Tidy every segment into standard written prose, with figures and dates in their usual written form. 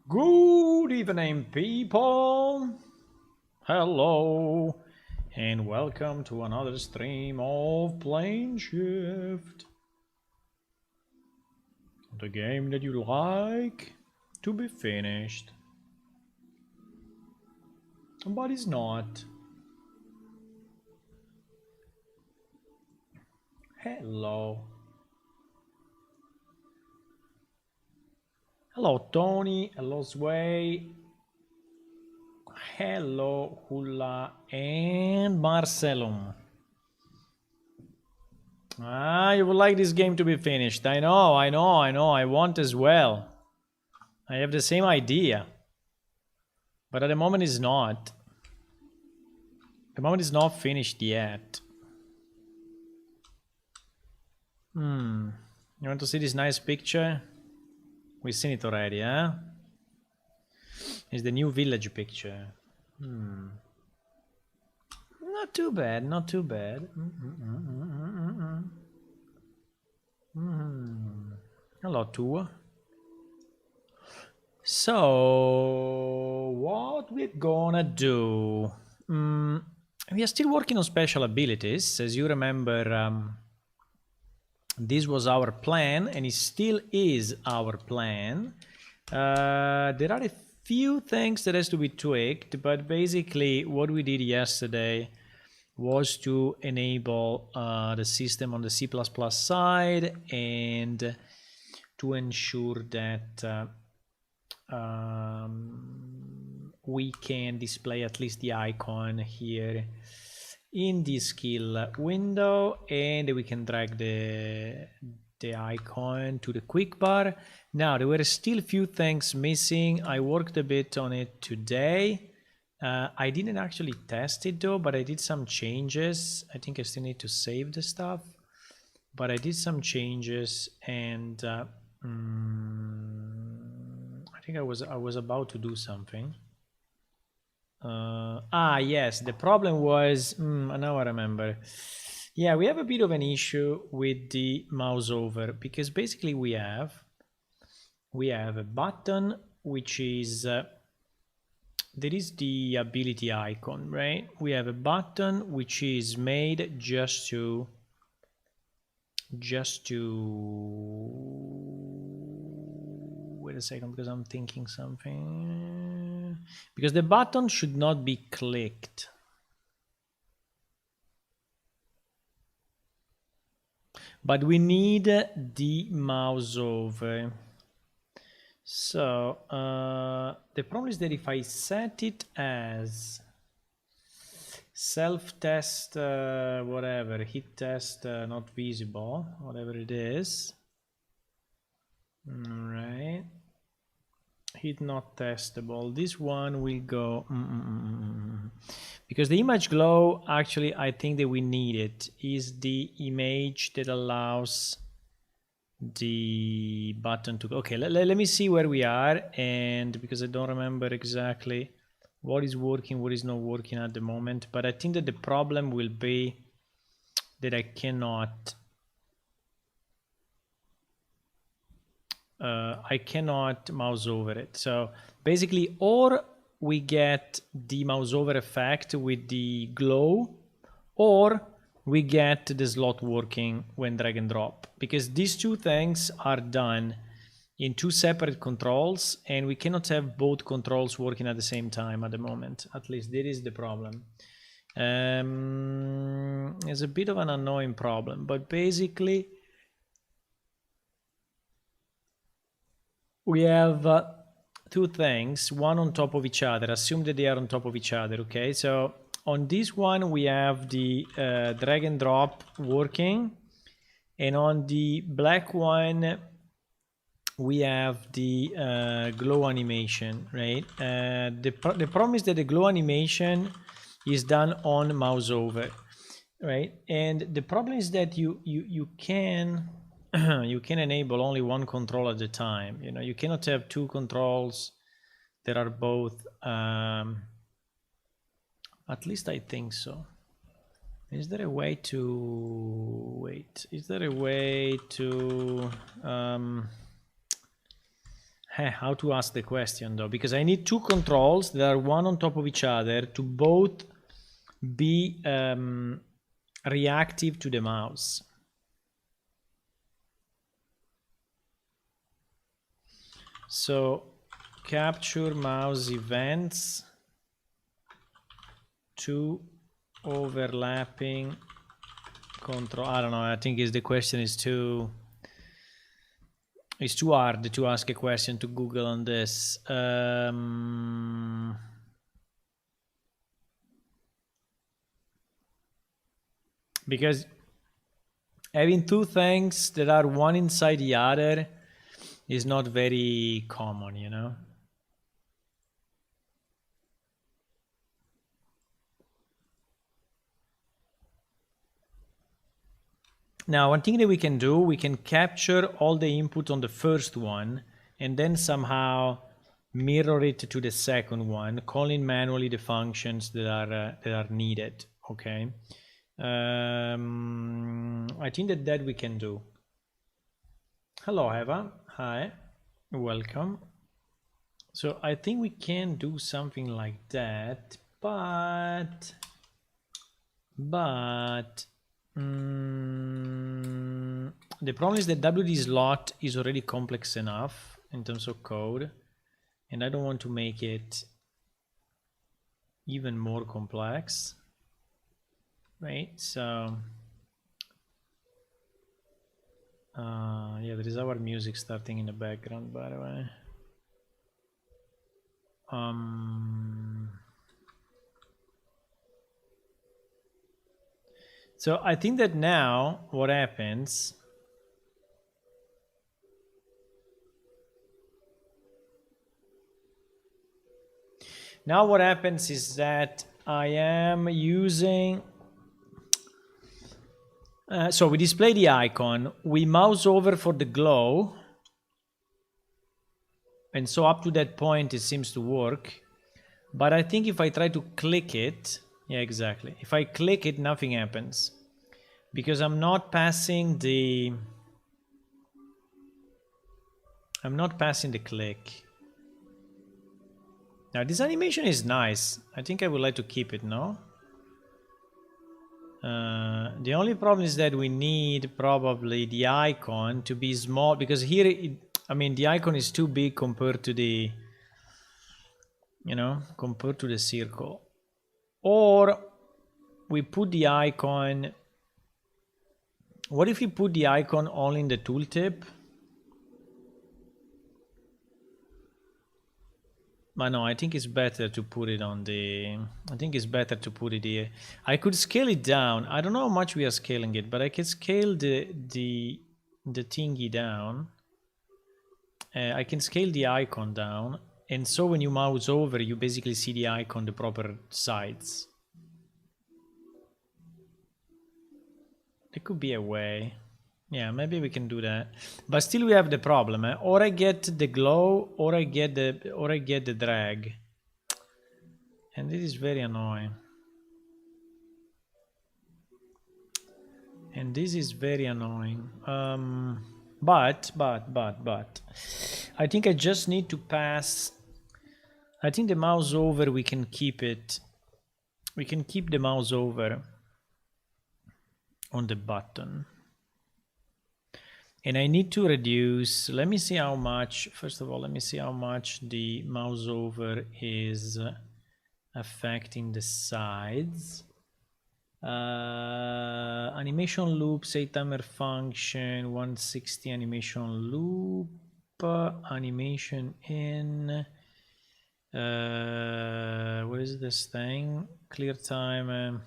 Good evening, people. Hello, and welcome to another stream of Plane Shift. The game that you like to be finished, but is not. Hello. Hello, Tony. Hello, Sway. Hello, Hula and Marcelum. You would like this game to be finished. I know. I want as well. I have the same idea. But at the moment it's not. The moment is not finished yet. You want to see this nice picture? We've seen it already, huh? It's the new village picture. Not too bad, not too bad. Hello, Tua. So, what we're gonna do? We are still working on special abilities. As you remember, this was our plan, and it still is our plan. There are a few things that has to be tweaked, but basically what we did yesterday was to enable the system on the C++ side and to ensure that we can display at least the icon here in the skill window, and we can drag the icon to the quick bar. Now there were still a few things missing. I worked a bit on it today. I didn't actually test it though, but I did some changes. I think I still need to save the stuff, but I did some changes, and I think I was about to do something. Yes, the problem was now I remember. Yeah, we have a bit of an issue with the mouse over, because basically we have a button which is there is the ability icon, right? We have a button which is made just to wait a second, because I'm thinking something, because the button should not be clicked. But we need the mouse over. So the problem is that if I set it as self-test, whatever, hit test not visible, whatever it is, right, hit not testable, this one will go because the image glow, actually I think that we need it, is the image that allows the button to go. Okay, let me see where we are, and because I don't remember exactly what is working, what is not working at the moment, but I think that the problem will be that I cannot mouse over it. So basically, or we get the mouse over effect with the glow, or we get the slot working when drag and drop, because these two things are done in two separate controls, and we cannot have both controls working at the same time at the moment. At least that is the problem. It's a bit of an annoying problem, but basically we have two things, one on top of each other. Assume that they are on top of each other, okay? So on this one we have the drag and drop working, and on the black one we have the glow animation, right? The problem is that the glow animation is done on mouse over, right? And the problem is that you can you can enable only one control at a time. You know, you cannot have two controls that are both at least I think so. Is there a way to wait? Is there a way to How to ask the question though, because I need two controls that are one on top of each other to both be reactive to the mouse. So capture mouse events, two overlapping control. I don't know, I think the question is too hard to ask a question to Google on this. Because having two things that are one inside the other is not very common, you know. Now, one thing that we can do, we can capture all the input on the first one and then somehow mirror it to the second one, calling manually the functions that are needed. Okay. I think that we can do. Hello, Eva. Hi. Welcome. So I think we can do something like that, but the problem is that WD slot is already complex enough in terms of code, and I don't want to make it even more complex, right? So yeah, there is our music starting in the background, by the way. So I think that now what happens, is that I am using, so we display the icon, we mouse over for the glow, and so up to that point it seems to work. But I think if I try to click it, yeah, exactly. If I click it, nothing happens because I'm not passing the click. Now this animation is nice. I think I would like to keep it, no? The only problem is that we need probably the icon to be small because here, the icon is too big compared to the, compared to the circle. Or we put the icon, what if we put the icon only in the tooltip? But no, I think it's better to put it on the, here. I could scale it down. I don't know how much we are scaling it, but I can scale the thingy down. I can scale the icon down. And so when you mouse over, you basically see the icon, the proper size. There could be a way. Yeah, maybe we can do that. But still we have the problem, eh? Or I get the glow, or I get the drag. And this is very annoying. But I think I just need to pass. I think the mouse over, we can keep it. We can keep the mouse over on the button. And I need to reduce, let me see how much, first of all, let me see how much the mouse over is affecting the sides. Animation loop, say timer function, 160 animation loop, animation in, what is this thing? Clear time.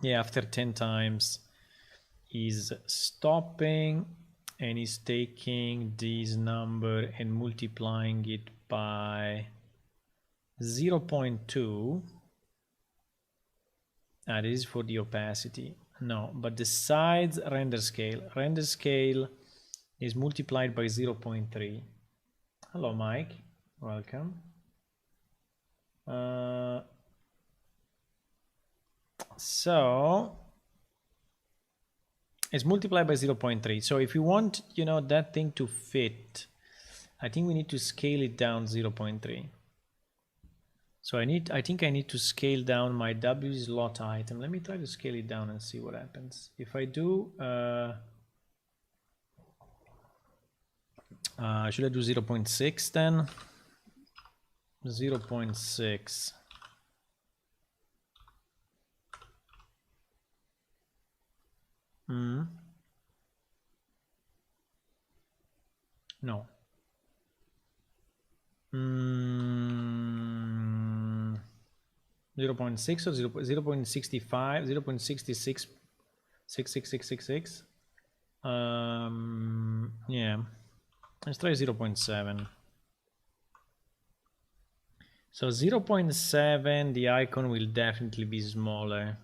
Yeah, after 10 times is stopping and is taking this number and multiplying it by 0.2. This is for the opacity. No, but the sides render scale is multiplied by 0.3. Hello, Mike. Welcome. So It's multiplied by 0.3. So if you want, you know, that thing to fit, I think we need to scale it down 0.3. So I think I need to scale down my W slot item. Let me try to scale it down and see what happens. If I do, should I do 0.6 then? 0.6. No. 0.6 or 0.65, 0.66, 66666. Yeah, let's try 0.7. So 0.7, the icon will definitely be smaller.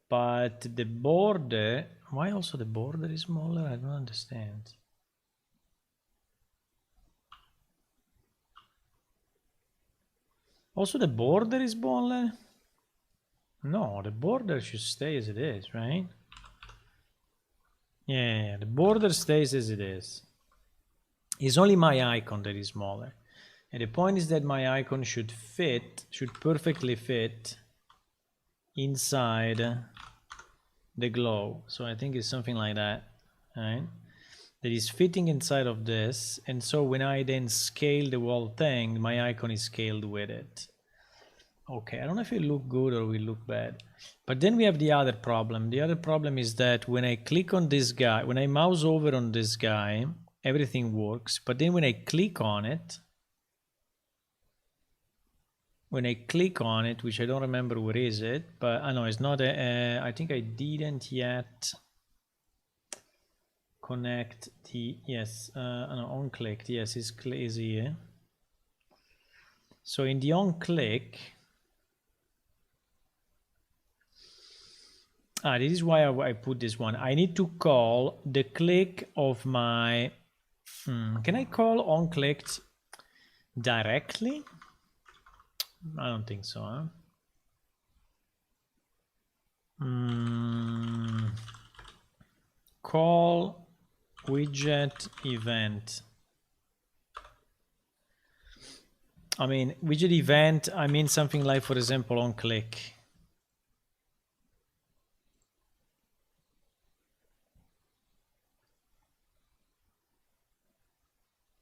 But the border, why also the border is smaller? I don't understand. Also the border is smaller? No, the border should stay as it is, right? Yeah, the border stays as it is. It's only my icon that is smaller. And the point is that my icon should perfectly fit inside the glow. So I think it's something like that, right? That is fitting inside of this. And so when I then scale the whole thing, my icon is scaled with it. Okay, I don't know if it look good or will look bad. But then we have the other problem. The other problem is that when I click on this guy, when I mouse over on this guy, everything works. But then when I click on it, which I don't remember where is it, but I know it's not, I think I didn't yet connect the, yes, no, on click, yes, it's here. So in the on click, this is why I put this one. I need to call the click of my, can I call on clicked directly? I don't think so, huh? Call widget event. I mean, widget event, I mean something like, for example, on click.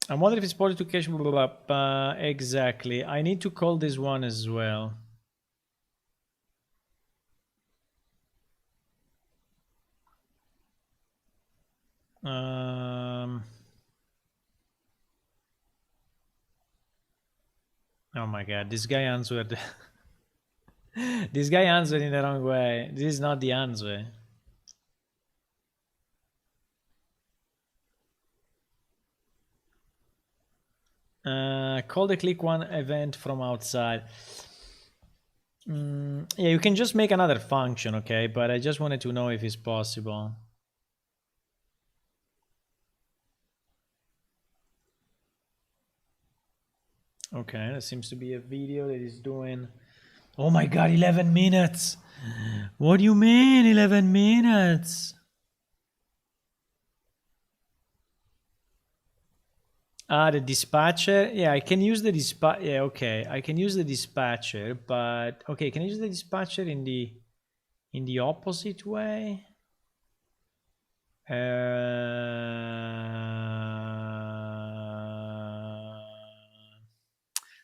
I wonder if it's possible to cache, blah, blah, blah. Exactly. I need to call this one as well. Oh my god, this guy answered. This guy answered in the wrong way. This is not the answer. Call the click one event from outside. Yeah, you can just make another function, okay? But I just wanted to know if it's possible. Okay, that seems to be a video that is doing... Oh my god, 11 minutes! What do you mean, 11 minutes? The dispatcher. Yeah, I can use the dispatcher. Yeah, okay, I can use the dispatcher, but okay, can I use the dispatcher in the opposite way?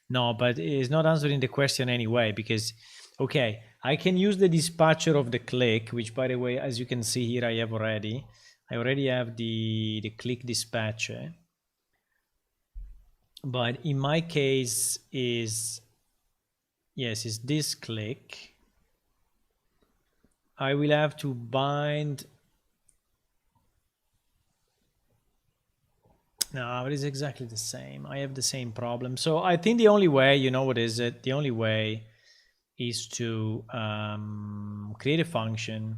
No, but it's not answering the question anyway, because okay, I can use the dispatcher of the click, which by the way, as you can see here, I already have the click dispatcher. But in my case is, yes, is this click. I will have to bind. No, it is exactly the same. I have the same problem. So I think the only way, you know what is it? The only way is to create a function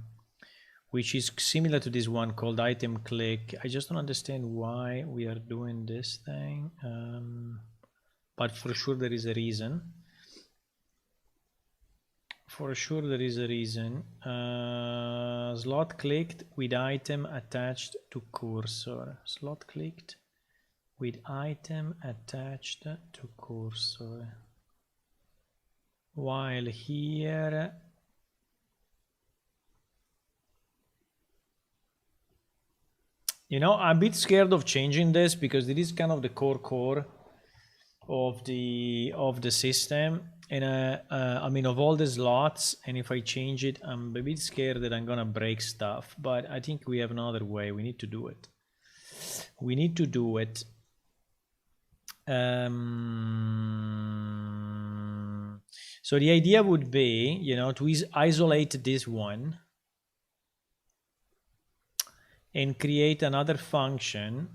which is similar to this one called item click. I just don't understand why we are doing this thing. But for sure there is a reason. For sure there is a reason. Slot clicked with item attached to cursor. Slot clicked with item attached to cursor. While here you know, I'm a bit scared of changing this because it is kind of the core of the system, and I mean of all the slots, and if I change it I'm a bit scared that I'm gonna break stuff, but I think we have another way. We need to do it. So the idea would be, you know, to isolate this one and create another function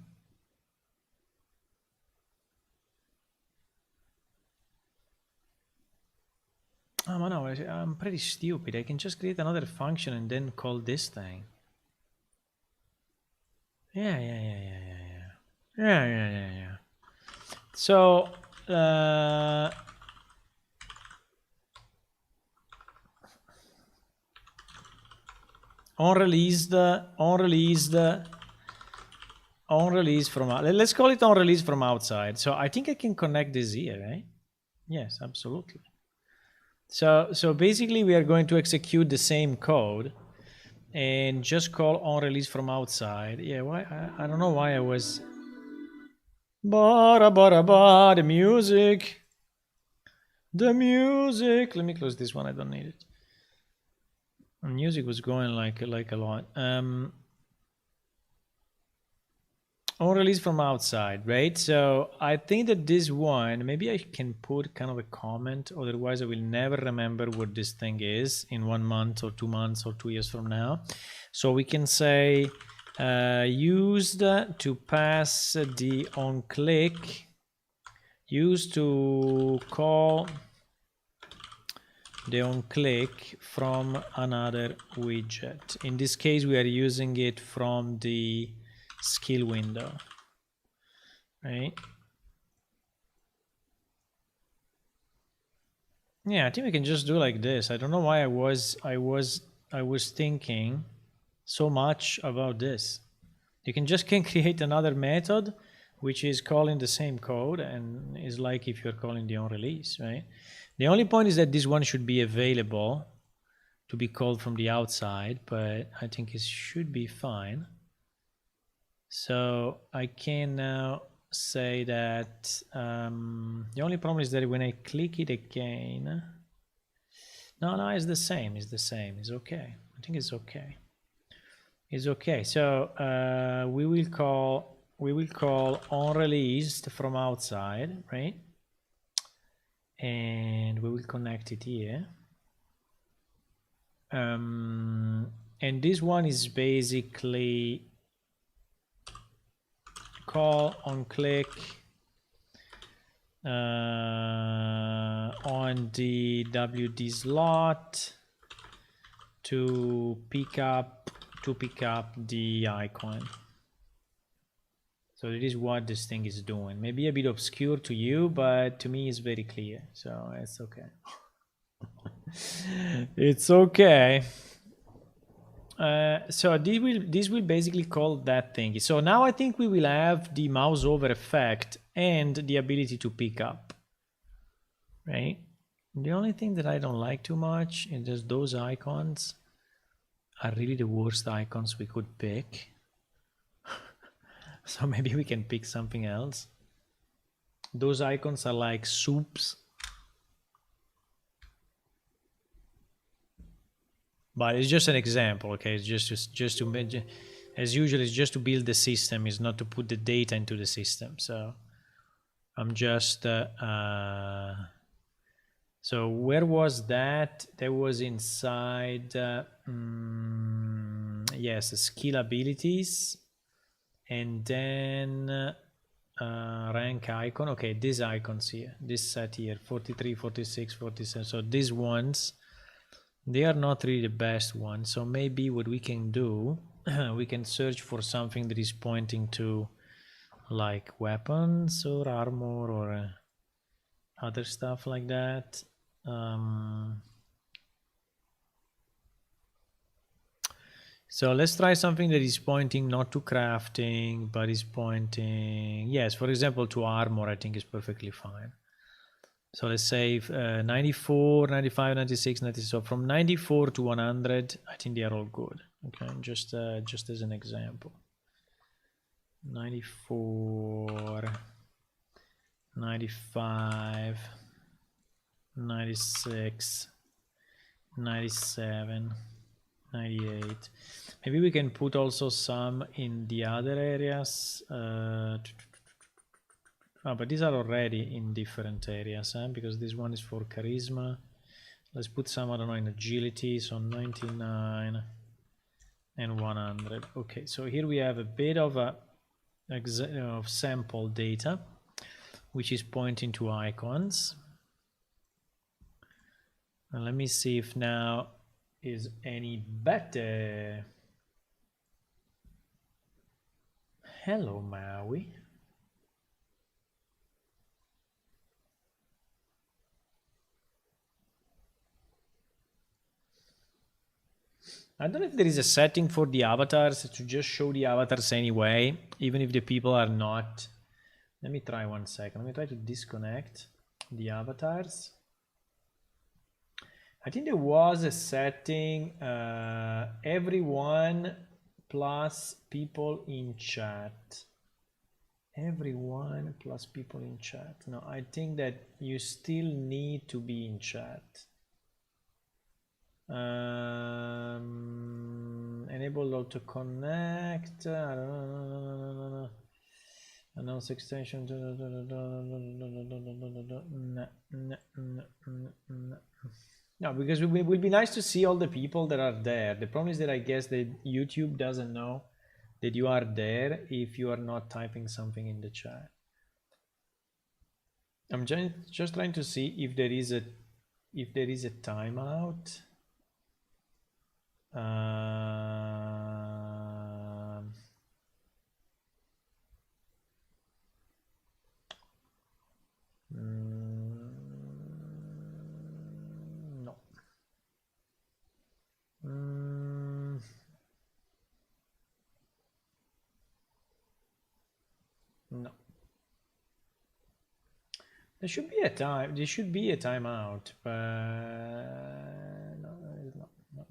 oh no, I'm pretty stupid. I can just create another function and then call this thing. Yeah. So unreleased from, let's call it unreleased from outside. So I think I can connect this here, right? Yes, absolutely. So basically we are going to execute the same code and just call onRelease from outside. Yeah, why? I don't know why I was. The music. The music. Let me close this one. I don't need it. The music was going like a lot. On release from outside, right? So I think that this one, maybe I can put kind of a comment, otherwise I will never remember what this thing is in 1 month or 2 months or 2 years from now. So we can say used to pass the onClick, used to call the onClick from another widget. In this case, we are using it from the skill window, right? Yeah, I think we can just do like this. I don't know why I was thinking so much about this. You can create another method which is calling the same code and is like if you're calling the onRelease, right? The only point is that this one should be available to be called from the outside, but I think it should be fine. So I can now say that the only problem is that when I click it again, no, it's the same. It's okay. I think it's okay. It's okay. So we will call onReleased from outside, right? And we will connect it here. And this one is basically call onClick on the WD slot to pick up the icon. So it is what this thing is doing. Maybe a bit obscure to you, but to me it's very clear. So it's okay. It's okay. So this will basically call that thing. So now I think we will have the mouse over effect and the ability to pick up, right? The only thing that I don't like too much is just those icons are really the worst icons we could pick. So maybe we can pick something else. Those icons are like soups. But it's just an example, okay? It's just to, as usual, it's just to build the system. It's not to put the data into the system. So I'm just so where was that? That was inside yes, skill abilities, and then rank icon. Okay, these icons here, this set here, 43, 46, 47. So these ones, they are not really the best ones. So maybe what we can do, we can search for something that is pointing to like weapons or armor or other stuff like that. So let's try something that is pointing not to crafting, but is pointing, yes, for example, to armor. I think is perfectly fine. So let's say 94, 95, 96, 90. So from 94 to 100, I think they are all good. Okay, just as an example. 94, 95, 96, 97, 98. Maybe we can put also some in the other areas. But these are already in different areas, because this one is for charisma. Let's put some, I don't know, in agility. So 99 and 100. Okay, so here we have a bit of a of sample data, which is pointing to icons. And let me see if now is any better. Hello, Maui. I don't know if there is a setting for the avatars to just show the avatars anyway, even if the people are not. Let me try 1 second. Let me try to disconnect the avatars. I think there was a setting, everyone plus people in chat. Everyone plus people in chat. No, I think that you still need to be in chat. Enable auto connect. I don't know. Announce extension. No, because it will be nice to see all the people that are there. The problem is that I guess that YouTube doesn't know that you are there if you are not typing something in the chat. I'm just trying to see if there is a timeout. No. No. There should be a time. There should be a timeout, but no, there is not. No.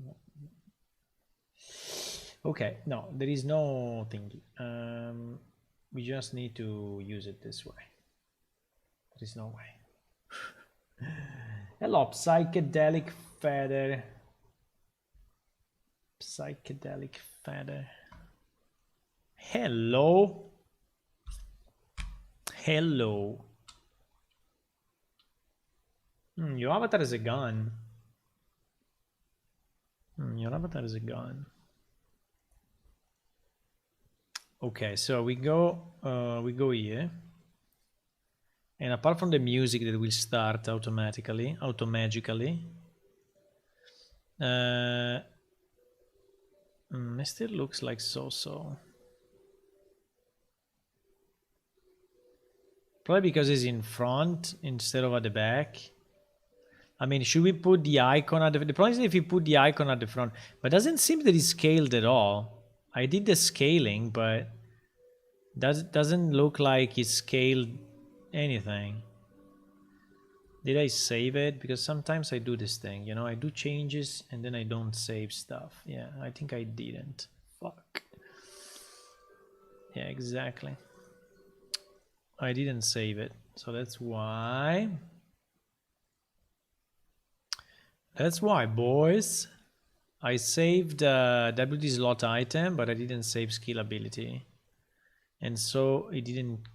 Okay, no, there is no thingy. We just need to use it this way. There is no way. Hello, psychedelic feather. Psychedelic feather. Hello. Hello. Your avatar is a gun. Your avatar is a gun. Okay, so we go here. And apart from the music that will start automatically, it still looks like so. Probably because it's in front instead of at the back. I mean, should we put the icon at the problem is if you put the icon at the front, but it doesn't seem that it's scaled at all. I did the scaling, but doesn't look like it scaled anything. Did I save it? Because sometimes I do this thing, you know, I do changes and then I don't save stuff. Yeah, I think I didn't. Fuck. Yeah, exactly. I didn't save it, so that's why. That's why, boys. I saved WD slot item, but I didn't save skill ability, and so it didn't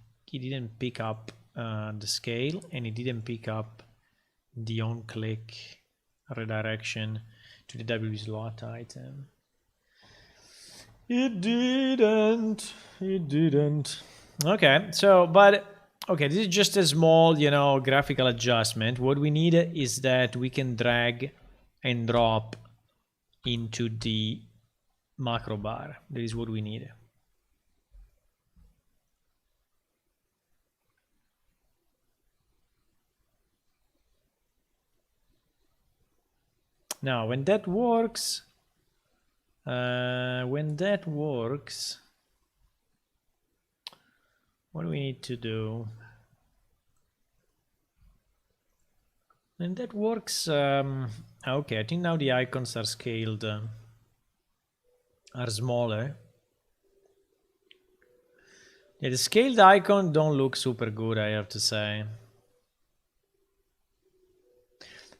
pick up the scale, and it didn't pick up the on-click redirection to the WD slot item. It didn't. Okay, so okay, this is just a small, you know, graphical adjustment. What we need is that we can drag and drop into the macro bar. That is what we need. Now, when that works, When that works, what do we need to do? When that works, okay, I think now the icons are scaled, are smaller. Yeah, the scaled icon don't look super good, I have to say.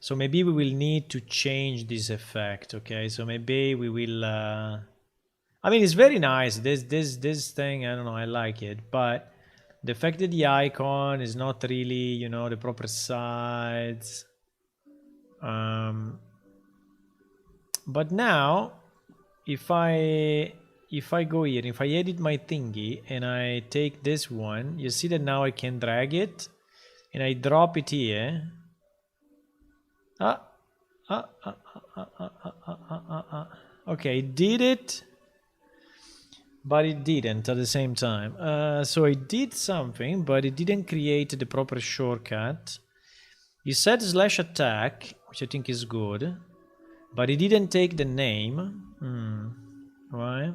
So maybe we will need to change this effect, okay? So maybe we will... I mean, it's very nice. This thing, I don't know, I like it. But the fact that the icon is not really, you know, the proper size. But now, if I go here, if I edit my thingy and I take this one, you see that now I can drag it and I drop it here. Okay, it did it, but it didn't at the same time. So it did something, but it didn't create the proper shortcut. You said /attack, which I think is good, but it didn't take the name. Right?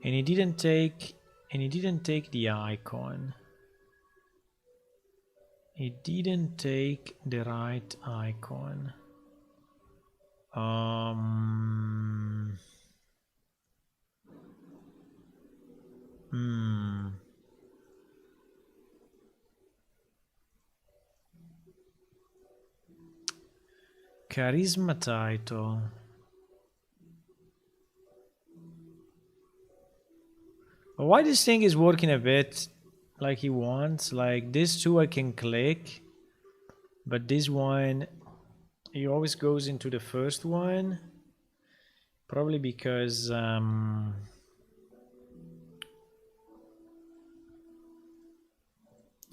And it didn't take the icon. It didn't take the right icon. Charisma title. But why this thing is working a bit like he wants? Like this two I can click, but this one, he always goes into the first one. Probably because let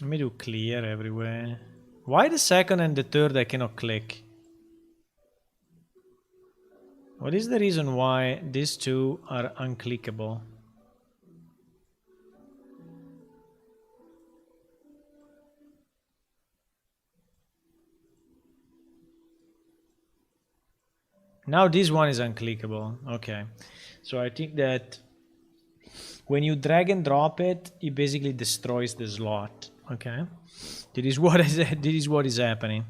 me do clear everywhere. Why the second and the third I cannot click? What is the reason why these two are unclickable? Now this one is unclickable. Okay, so I think that when you drag and drop it, it basically destroys the slot. Okay, this is what is happening.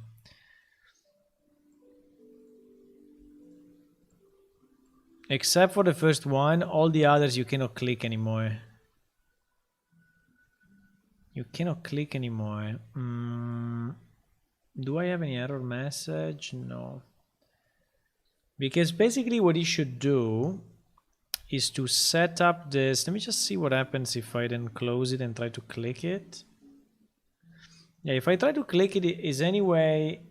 Except for the first one, all the others you cannot click anymore. You cannot click anymore. Do I have any error message? No. Because basically what you should do is to set up this. Let me just see what happens if I then close it and try to click it. Yeah, if I try to click it, is anyway...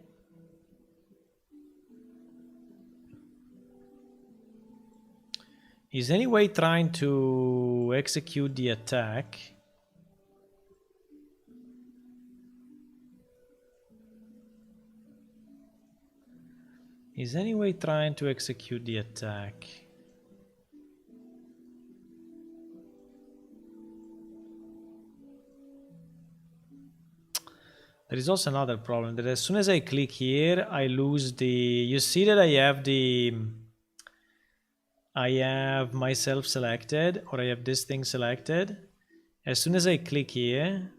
Is anyway trying to execute the attack. Is anyway trying to execute the attack. There is also another problem that as soon as I click here, I lose the... You see that I have the... I have myself selected, or I have this thing selected. As soon as I click here,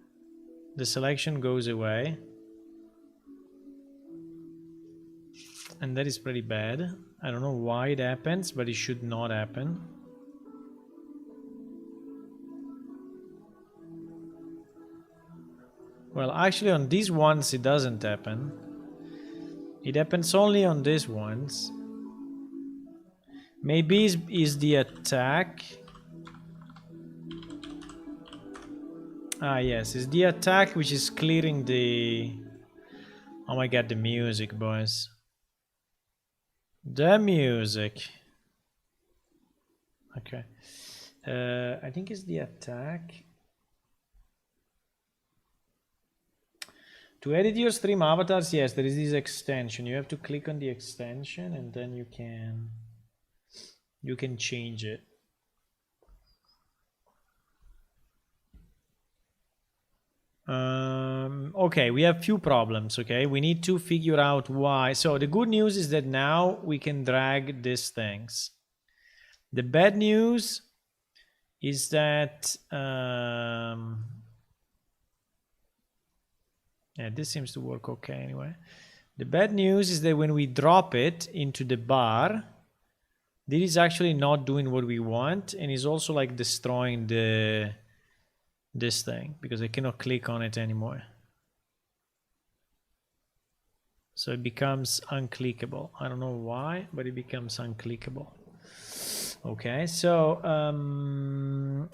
the selection goes away. And that is pretty bad. I don't know why it happens, but it should not happen. Well, actually on these ones it doesn't happen. It happens only on these ones. Maybe is the attack. Ah yes, it's the attack which is clearing the... Oh my god, the music, boys. The music. Okay. I think it's the attack. To edit your stream avatars, yes, there is this extension. You have to click on the extension and then you can change it. Okay, we have few problems. Okay, we need to figure out why. So the good news is that now we can drag these things. The bad news is that yeah, this seems to work okay anyway. The bad news is that when we drop it into the bar, this is actually not doing what we want, and is also like destroying this thing because I cannot click on it anymore. So it becomes unclickable. I don't know why, but it becomes unclickable. Okay, so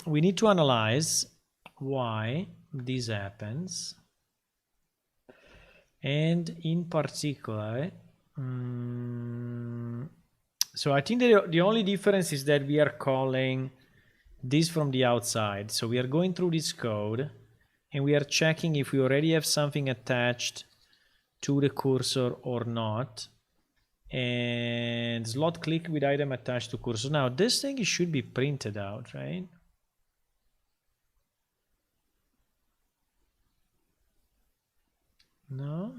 we need to analyze why this happens. And in particular, so I think the only difference is that we are calling this from the outside. So we are going through this code and we are checking if we already have something attached to the cursor or not. And slot click with item attached to cursor. Now this thing should be printed out, right? No?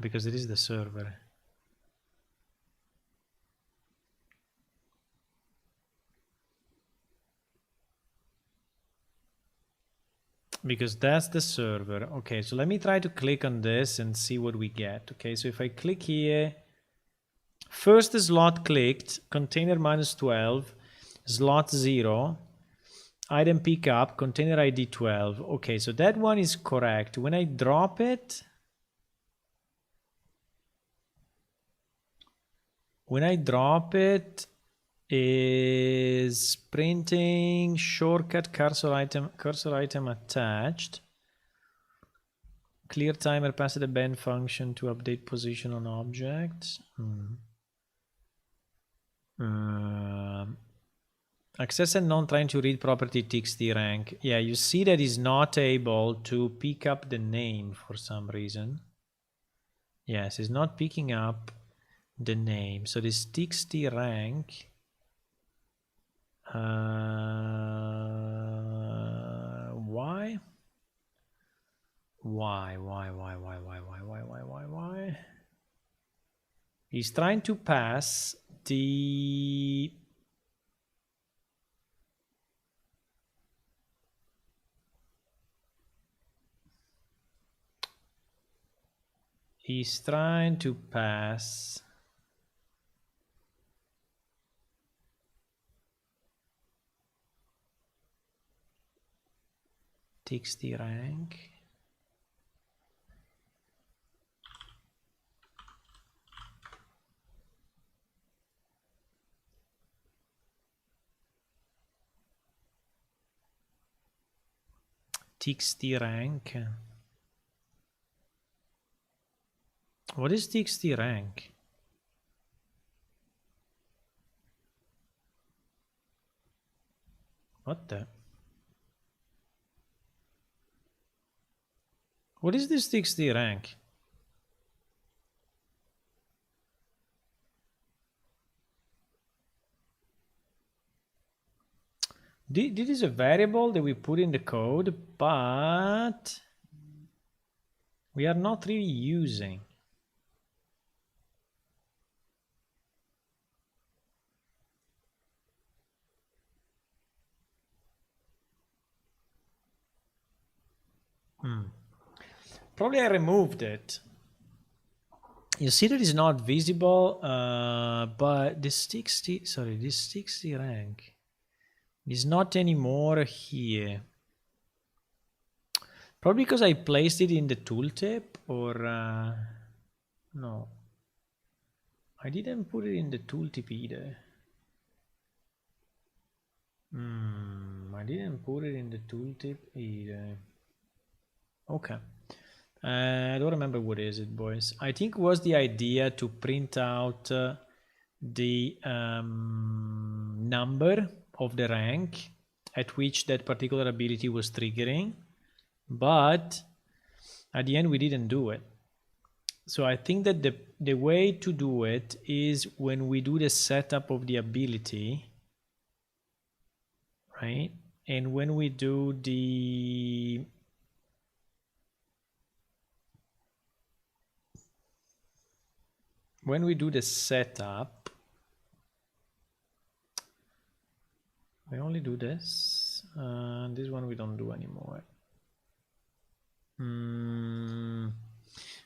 Because it is the server. Because that's the server. Okay, so let me try to click on this and see what we get. Okay, so if I click here, first the slot clicked, container -12, slot 0, item pickup, container ID 12. Okay, so that one is correct. When I drop it, is printing shortcut cursor item attached. Clear timer past the bend function to update position on objects. Access and non trying to read property txt rank. Yeah, you see that is not able to pick up the name for some reason. Yes, it's not picking up the name. So this txt rank. Why? Why? He's trying to pass the txt rank. txt rank. What is txt rank? What the? What is this txt rank? This is a variable that we put in the code, but we are not really using. Probably I removed it. You see that it's not visible, but this txt rank is not anymore here. Probably because I placed it in the tooltip, or no, I didn't put it in the tooltip either. I didn't put it in the tooltip either. Okay. I don't remember what is it, boys. I think it was the idea to print out the number of the rank at which that particular ability was triggering, but at the end we didn't do it. So I think that the way to do it is when we do the setup of the ability, right? And when we do the setup, We only do this. This one we don't do anymore.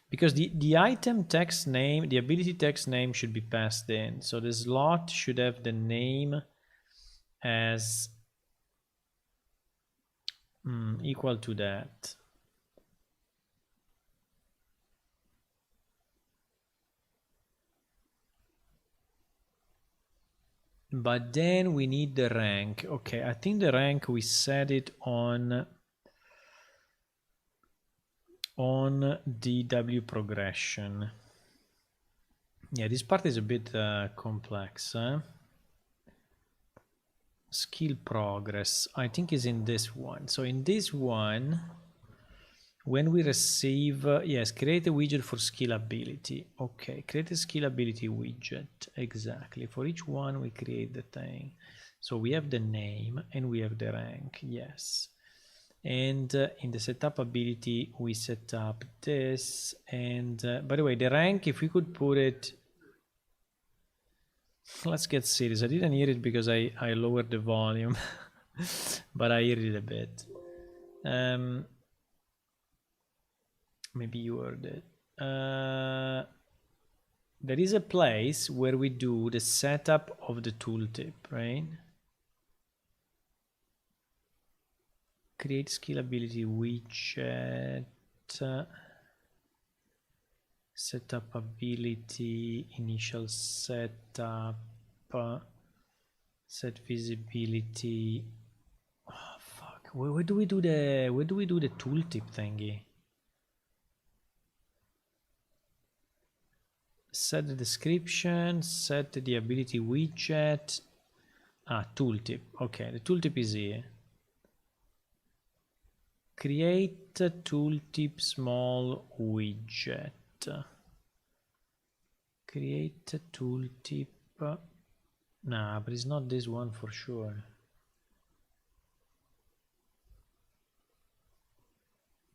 Because the item text name, the ability text name should be passed in. So the slot should have the name as equal to that. But then we need the rank. Okay, I think the rank we set it on DW progression. Yeah, this part is a bit complex. Skill progress, I think, is in this one. So in this one, when we receive, yes, create a widget for skill ability. Okay, create a skill ability widget. Exactly. For each one, we create the thing. So we have the name and we have the rank. Yes. And in the setup ability, we set up this. And by the way, the rank, if we could put it, let's get serious. I didn't hear it because I lowered the volume, but I heard it a bit. Maybe you heard it. There is a place where we do the setup of the tooltip, right? Create skill ability widget, setup ability, initial setup, set visibility. Oh fuck! Where do we do the tooltip thingy? Set the description, set the ability widget. Tooltip. Okay, the tooltip is here. Create a tooltip small widget. Create a tooltip. Nah, but it's not this one for sure.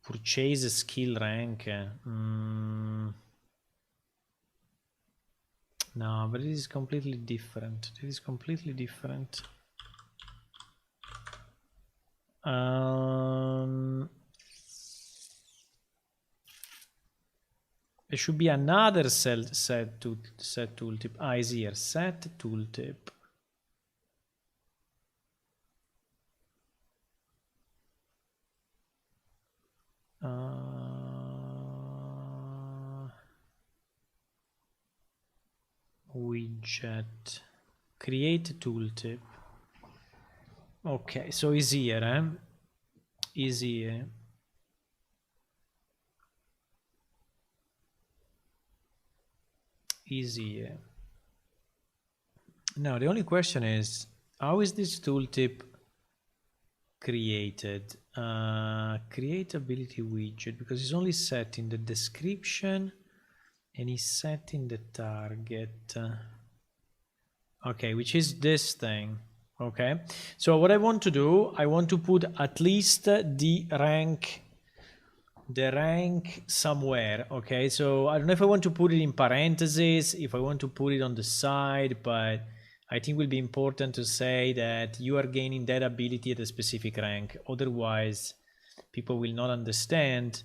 Purchase a skill rank. No, but it is completely different. It is completely different. There should be another set tooltip. Is here. Set tooltip. Widget. Create tooltip. Okay, so is here, Is here. Is here. Now the only question is, how is this tooltip created? Create ability widget, because it's only set in the description and is set in the target. Okay, which is this thing. Okay, so what I want to do, I want to put at least the rank somewhere. Okay, so I don't know if I want to put it in parentheses, if I want to put it on the side, but I think it will be important to say that you are gaining that ability at a specific rank. Otherwise, people will not understand.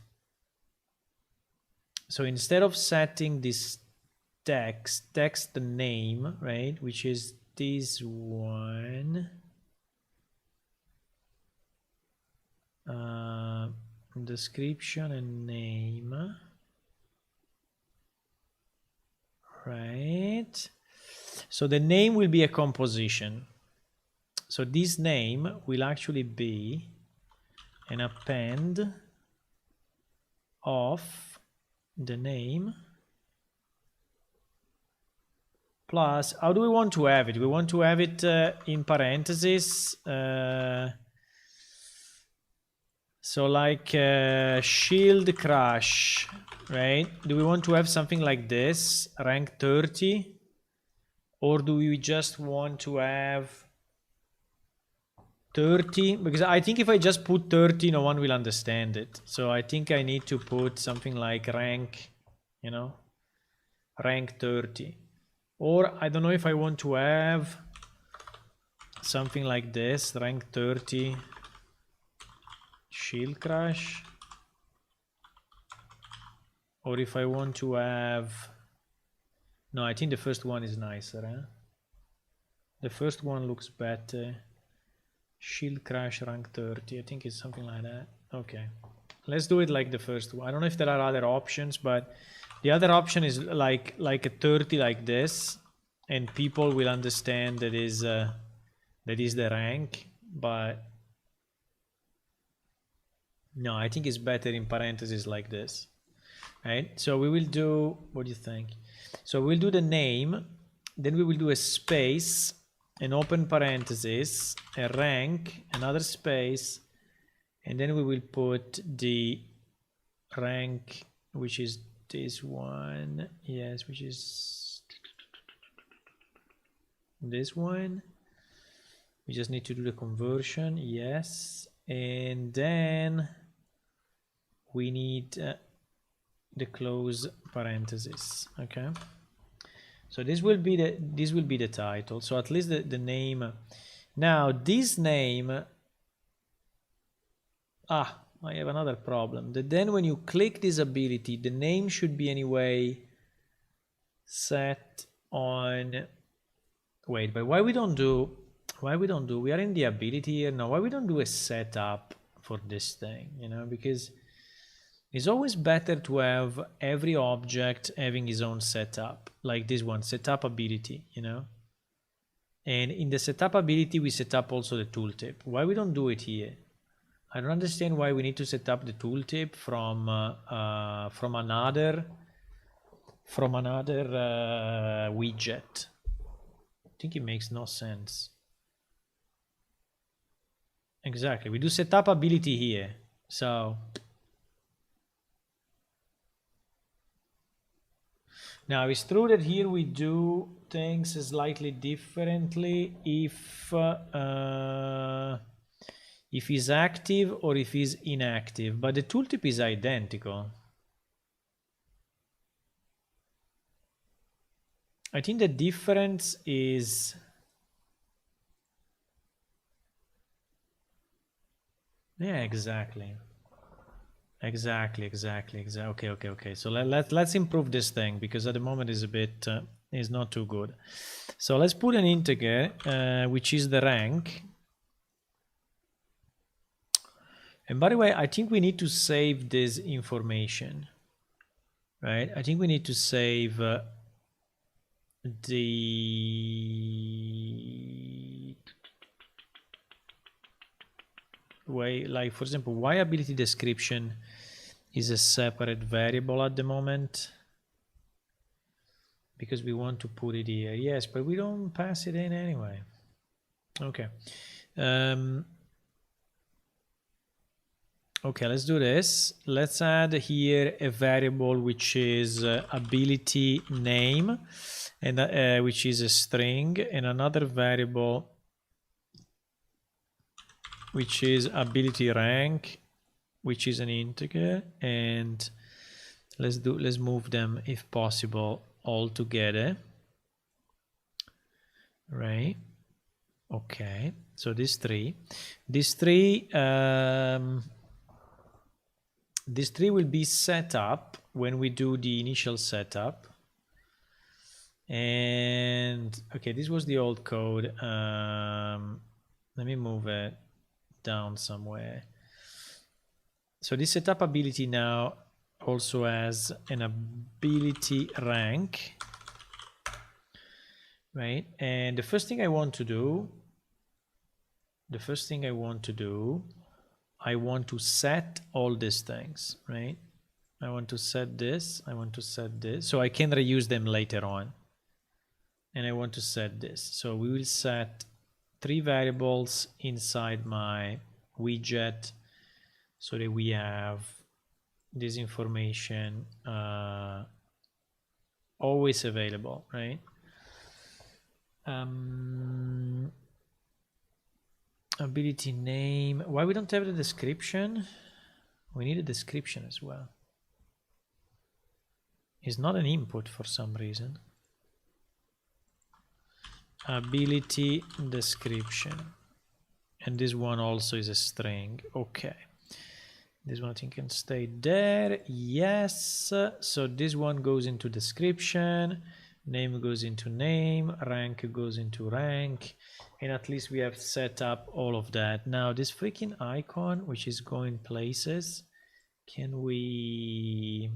So instead of setting this text the name, right, which is this one, description and name, right? So the name will be a composition. So this name will actually be an append of the name plus, how do we want to have it? We want to have it in parentheses. So like shield crash, right? Do we want to have something like this, rank 30? Or do we just want to have 30? Because I think if I just put 30, no one will understand it. So I think I need to put something like rank, you know, rank 30. Or I don't know if I want to have something like this, rank 30 shield crash. Or if I want to have, no, I think the first one is nicer, huh? The first one looks better. Shield crash rank 30, I think it's something like that. Okay, let's do it like the first one. I don't know if there are other options, but the other option is like a 30 like this, and people will understand that is the rank. But no, I think it's better in parentheses like this, right? So we will do, what do you think? So we'll do the name, then we will do a space, an open parenthesis, a rank, another space, and then we will put the rank, which is this one, yes, which is this one. We just need to do the conversion, yes, and then we need the close parenthesis. Okay, so this will be the title. So at least the name. Now this name, I have another problem. That then when you click this ability, the name should be anyway set on. Wait, but why we don't do? We are in the ability here now. Why we don't do a setup for this thing? You know, because it's always better to have every object having his own setup, like this one, setup ability, you know. And in the setup ability, we set up also the tooltip. Why we don't do it here? I don't understand why we need to set up the tooltip from another widget. I think it makes no sense. Exactly, we do setup ability here, so. Now it's true that here we do things slightly differently if he's active or if he's inactive, but the tooltip is identical. I think the difference is exactly. Okay. So let's improve this thing, because at the moment is a bit is not too good. So let's put an integer which is the rank. And by the way, I think we need to save this information, right? I think we need to save the way, like for example, why ability description is a separate variable at the moment, because we want to put it here. Yes, but we don't pass it in anyway. Okay. Okay, let's do this. Let's add here a variable which is ability name, and which is a string, and another variable which is ability rank, which is an integer, and let's move them if possible all together, right? Okay, so these three will be set up when we do the initial setup. And okay, this was the old code. Let me move it down somewhere. So this setup ability now also has an ability rank, right? And the first thing I want to do, I want to set all these things, right? I want to set this, so I can reuse them later on. And I want to set this. So we will set 3 variables inside my widget so that we have this information always available, right? Ability name. Why we don't have the description? We need a description as well. It's not an input for some reason. ability description, and this one also is a string. Okay, this one I think can stay there. Yes, so this one goes into description, name goes into name, rank goes into rank, and at least we have set up all of that. Now this freaking icon, which is going places, can we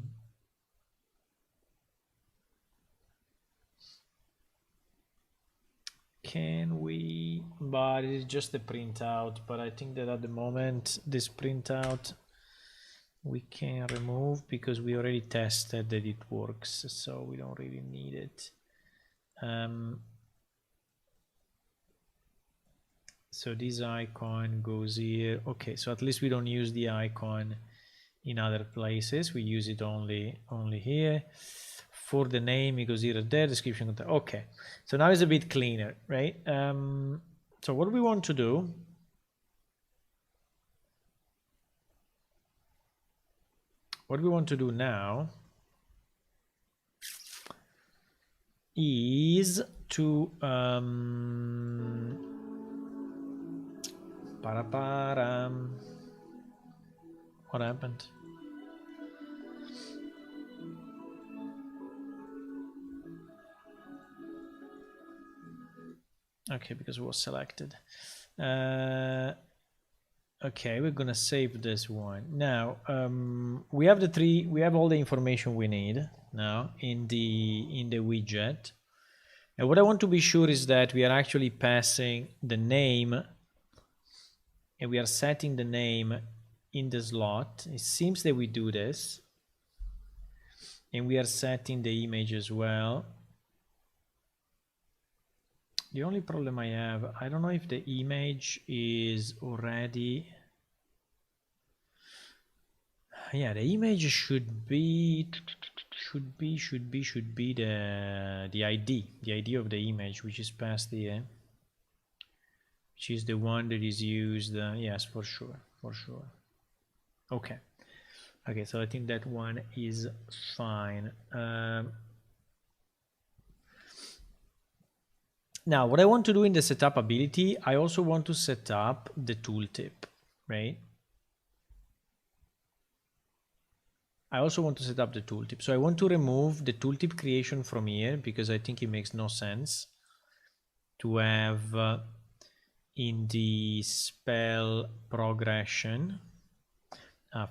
but it's just a printout, but I think that at the moment this printout we can remove because we already tested that it works, so we don't really need it. So this icon goes here. Okay, so at least we don't use the icon in other places, we use it only here. For the name it goes here, there, description. Okay, so now it's a bit cleaner, right? So what we want to do now is to what happened? Okay, because it was selected. Okay, we're gonna save this one. Now we have all the information we need now in the widget. And what I want to be sure is that we are actually passing the name and we are setting the name in the slot. It seems that we do this. And we are setting the image as well. The only problem I have, I don't know if the image is already. Yeah, the image should be the ID of the image, which is passed here, which is the one that is used. Yes, for sure. Okay, so I think that one is fine. Now, what I want to do in the setup ability, I also want to set up the tooltip, right? I also want to set up the tooltip. So I want to remove the tooltip creation from here because I think it makes no sense to have in the spell progression.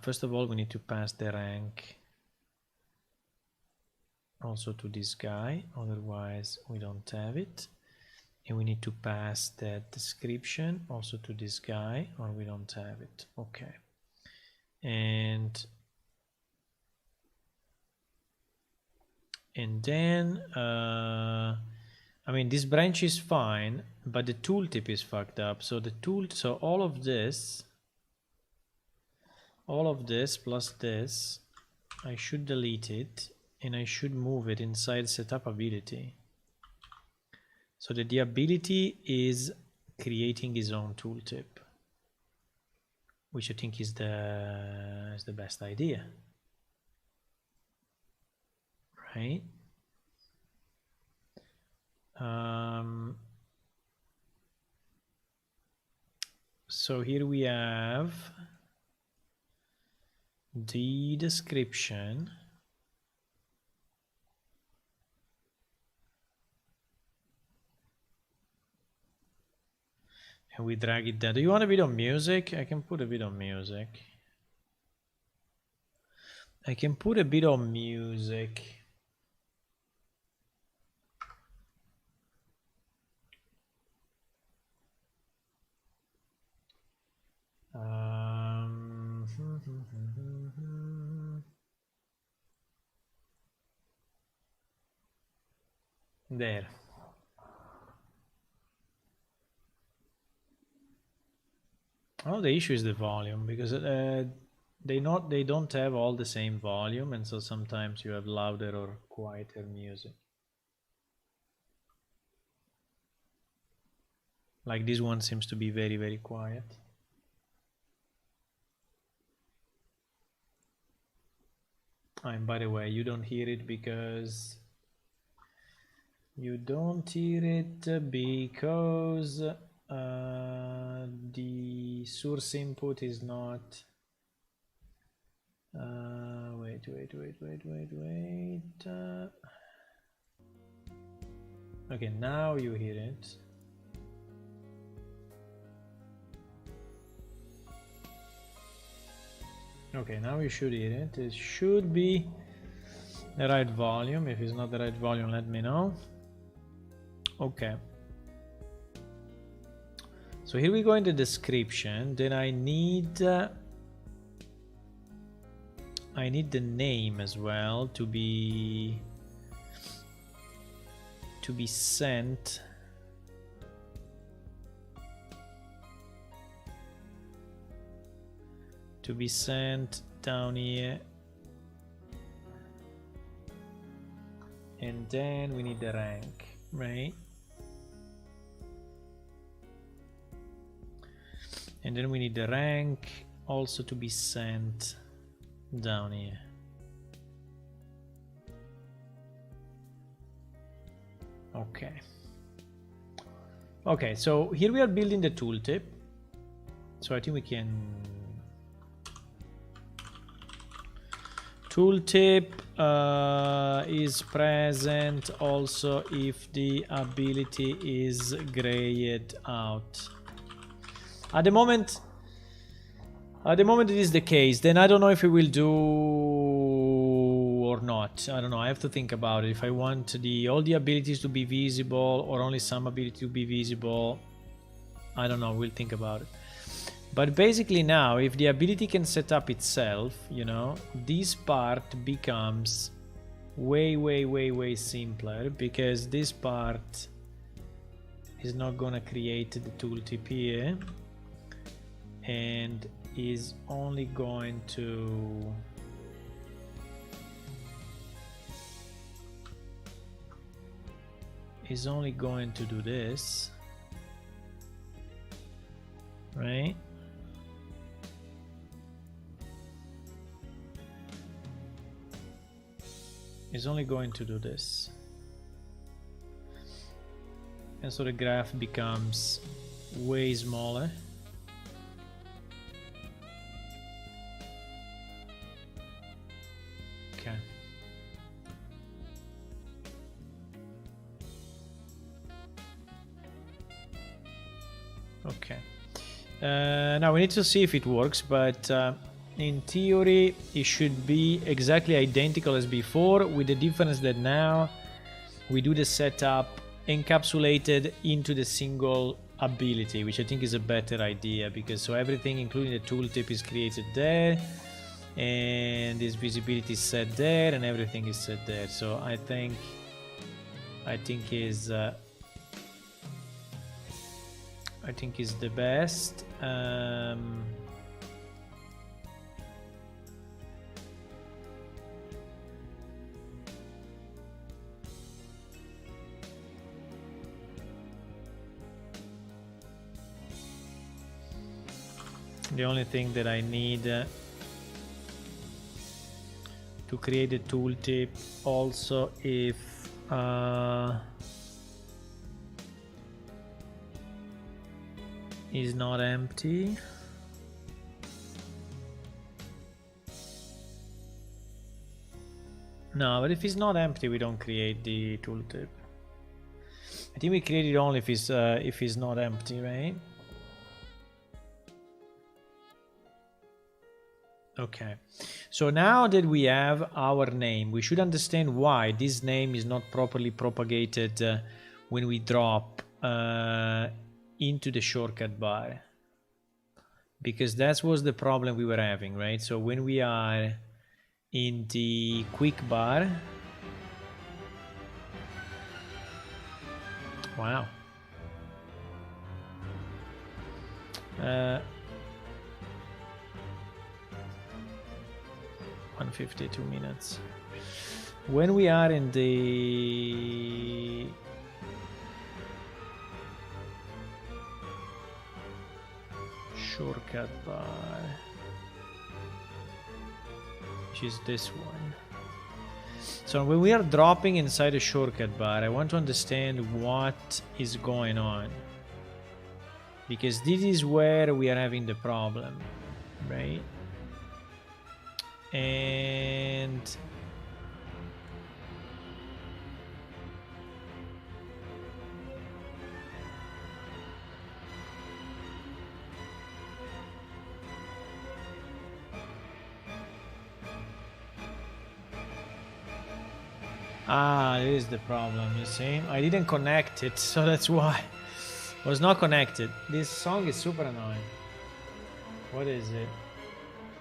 First of all, we need to pass the rank also to this guy, otherwise we don't have it. And we need to pass that description also to this guy, or we don't have it. Okay. And then I mean, this branch is fine, but the tooltip is fucked up. So so all of this plus this, I should delete it and I should move it inside setup ability. So that the ability is creating its own tooltip, which I think is the best idea, right? So here we have the description. And we drag it down. Do you want a bit of music? I can put a bit of music. There. Oh, the issue is the volume, because they don't have all the same volume, and so sometimes you have louder or quieter music. Like this one seems to be very, very quiet. And by the way, you don't hear it because You don't hear it because the source input is not. Wait. Okay, now you hear it. Okay, now you should hear it. It should be the right volume. If it's not the right volume, let me know. Okay. So here we go in the description. Then I need the name as well to be sent. To be sent down here. And then we need the rank, right? And then we need the rank also to be sent down here. Okay. Okay, so here we are building the tooltip. So I think we can... Tooltip is present also if the ability is grayed out. At the moment it is the case. Then I don't know if it will do or not. I don't know. I have to think about it. If I want all the abilities to be visible or only some ability to be visible, I don't know. We'll think about it. But basically now, if the ability can set up itself, you know, this part becomes way simpler, because this part is not gonna create the tooltip here and is only going to do this, right? Is only going to do this, and so the graph becomes way smaller. Okay. Okay. Now we need to see if it works, but in theory it should be exactly identical as before, with the difference that now we do the setup encapsulated into the single ability, which I think is a better idea, because so everything including the tooltip is created there, and this visibility is set there, and everything is set there. So I think is the best. The only thing that I need to create a tooltip also, if is not empty. No, but if it's not empty, we don't create the tooltip. I think we create it only if it's not empty, right? Okay, so now that we have our name, we should understand why this name is not properly propagated when we drop into the shortcut bar, because that was the problem we were having, right? So when we are in the quick bar, wow, 152 minutes. When we are in the shortcut bar, which is this one, So when we are dropping inside a shortcut bar, I want to understand what is going on. Because this is where we are having the problem, right? And this is the problem, you see? I didn't connect it, so that's why. It was not connected. This song is super annoying. What is it?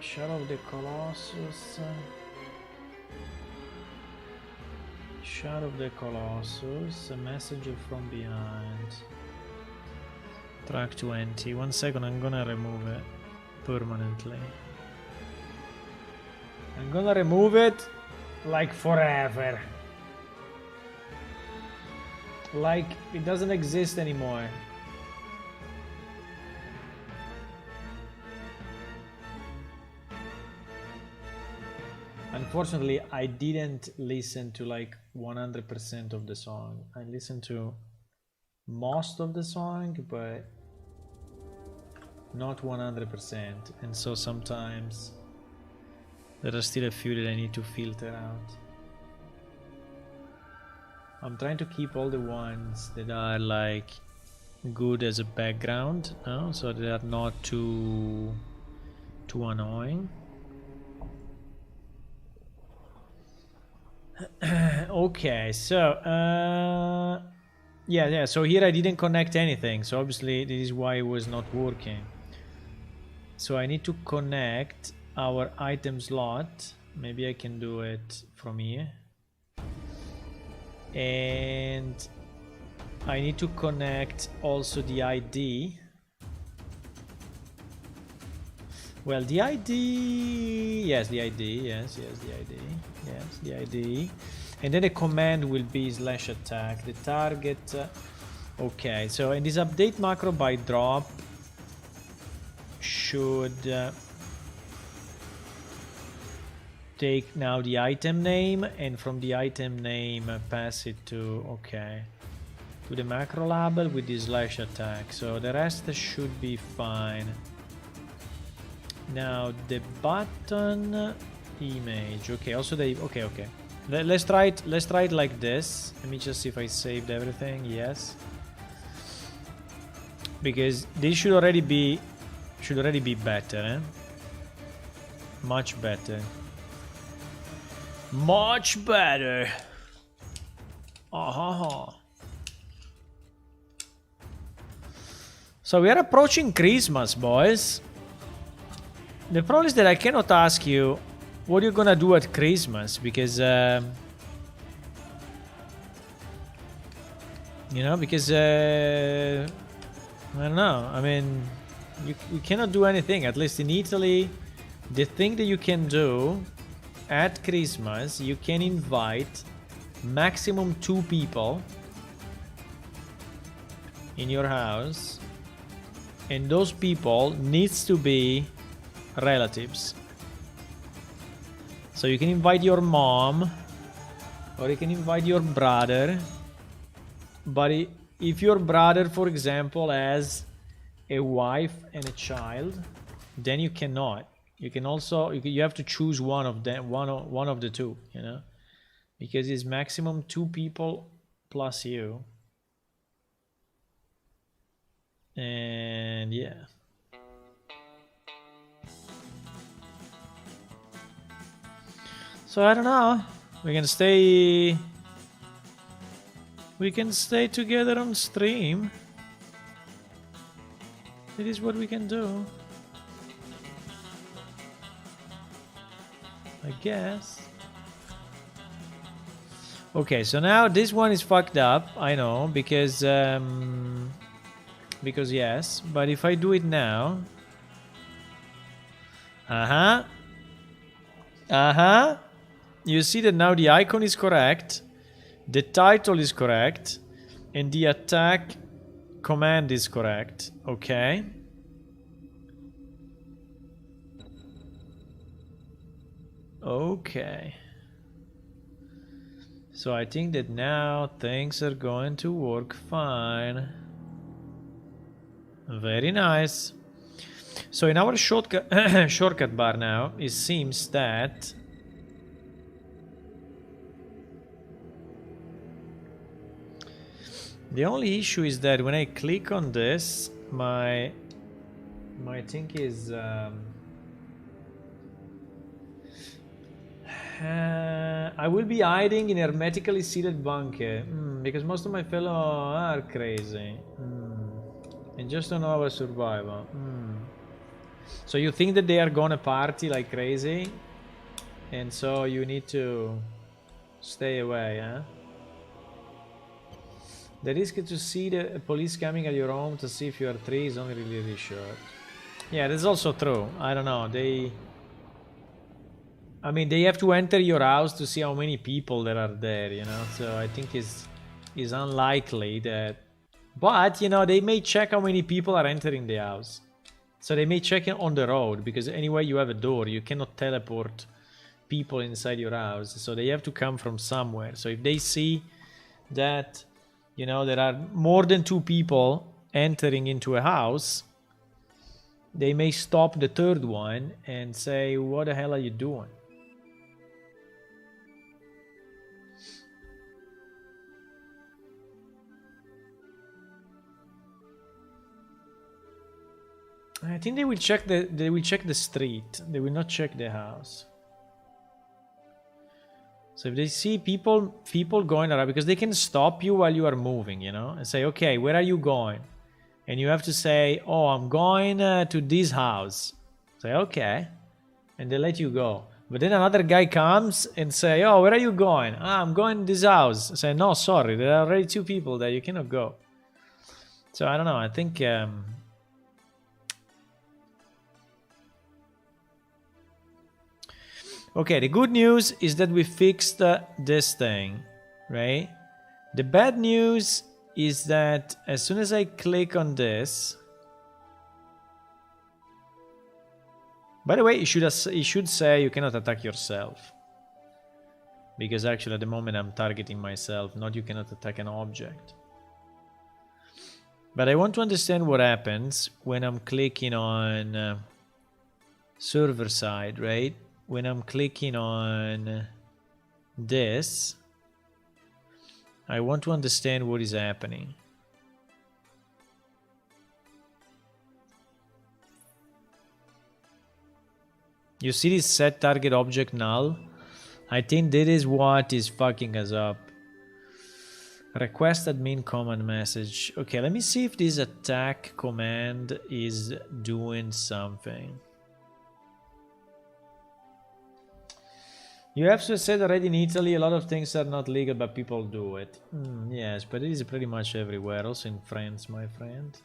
Shadow of the Colossus. Shadow of the Colossus. A messenger from behind. Track 20. 1 second, I'm gonna remove it permanently. I'm gonna remove it like forever. Like it doesn't exist anymore. Unfortunately, I didn't listen to like 100% of the song. I listened to most of the song, but not 100%. And so sometimes there are still a few that I need to filter out. I'm trying to keep all the ones that are like good as a background, no? So they are not too annoying. Okay, so yeah, so here I didn't connect anything, so obviously this is why it was not working. So I need to connect our item slot. Maybe I can do it from here. And I need to connect also the ID. Well, the ID, yes, the ID, yes, the ID, yes, the ID. And then the command will be /attack, the target. Okay, so in this update macro by drop should take now the item name, and from the item name pass it to, okay, to the macro label with the /attack. So the rest should be fine. Now the button image, okay, also the, okay, let's try it like this. Let me just see if I saved everything. Yes, because this should already be better, eh? Much better. Much better. So we are approaching Christmas, boys. The problem is that I cannot ask you what you're gonna do at Christmas, because you know, because I don't know. I mean, you cannot do anything. At least in Italy, the thing that you can do at Christmas, you can invite maximum 2 people in your house, and those people needs to be relatives. So you can invite your mom, or you can invite your brother, but if your brother, for example, has a wife and a child, then you cannot. You can also, you have to choose one of them, one of the two, you know, because it's maximum 2 people plus you. And yeah. So I don't know. We can stay together on stream. It is what we can do, I guess. Okay, so now this one is fucked up, I know, because yes, but if I do it now, you see that now the icon is correct, the title is correct, and the attack command is correct. Okay. Okay. So I think that now things are going to work fine. Very nice. So in our shortcut bar now, it seems that the only issue is that when I click on this, my thing is I will be hiding in hermetically sealed bunker because most of my fellow are crazy and just don't know about survival. So you think that they are gonna party like crazy, and so you need to stay away, huh? The risk to see the police coming at your home to see if you are free is only really short. Yeah, that's also true. I don't know. I mean, they have to enter your house to see how many people there are there, you know? So I think it's unlikely that... But, you know, they may check how many people are entering the house. So they may check it on the road, because anyway you have a door. You cannot teleport people inside your house. So they have to come from somewhere. So if they see that, you know, there are more than 2 people entering into a house, they may stop the third one and say, what the hell are you doing? I think they will check the street. They will not check the house. So if they see people going around, because they can stop you while you are moving, you know, and say, okay, where are you going? And you have to say, oh, I'm going to this house. Say, okay, and they let you go. But then another guy comes and say, oh, where are you going? Ah, I'm going to this house. Say, no, sorry, there are already 2 people there. You cannot go. So I don't know. I think. Okay, the good news is that we fixed this thing, right? The bad news is that as soon as I click on this... By the way, it should say you cannot attack yourself. Because actually at the moment I'm targeting myself, not you cannot attack an object. But I want to understand what happens when I'm clicking on server side, right? When I'm clicking on this, I want to understand what is happening. You see this set target object null? I think that is what is fucking us up. Request admin command message. Okay, let me see if this attack command is doing something. You have to said already in Italy, a lot of things are not legal, but people do it. Yes, but it is pretty much everywhere, also in France, my friend.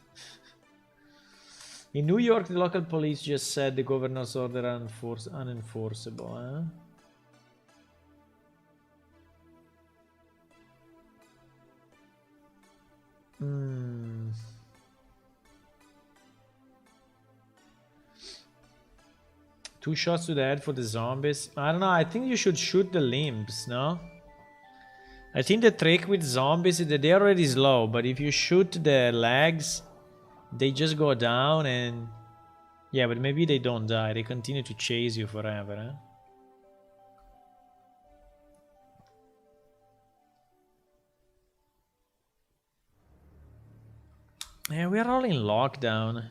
In New York, the local police just said the governor's order unenforceable, huh? Two shots to the head for the zombies. I don't know, I think you should shoot the limbs, no? I think the trick with zombies is that they're already slow, but if you shoot the legs, they just go down and... Yeah, but maybe they don't die. They continue to chase you forever, huh? Yeah, we are all in lockdown.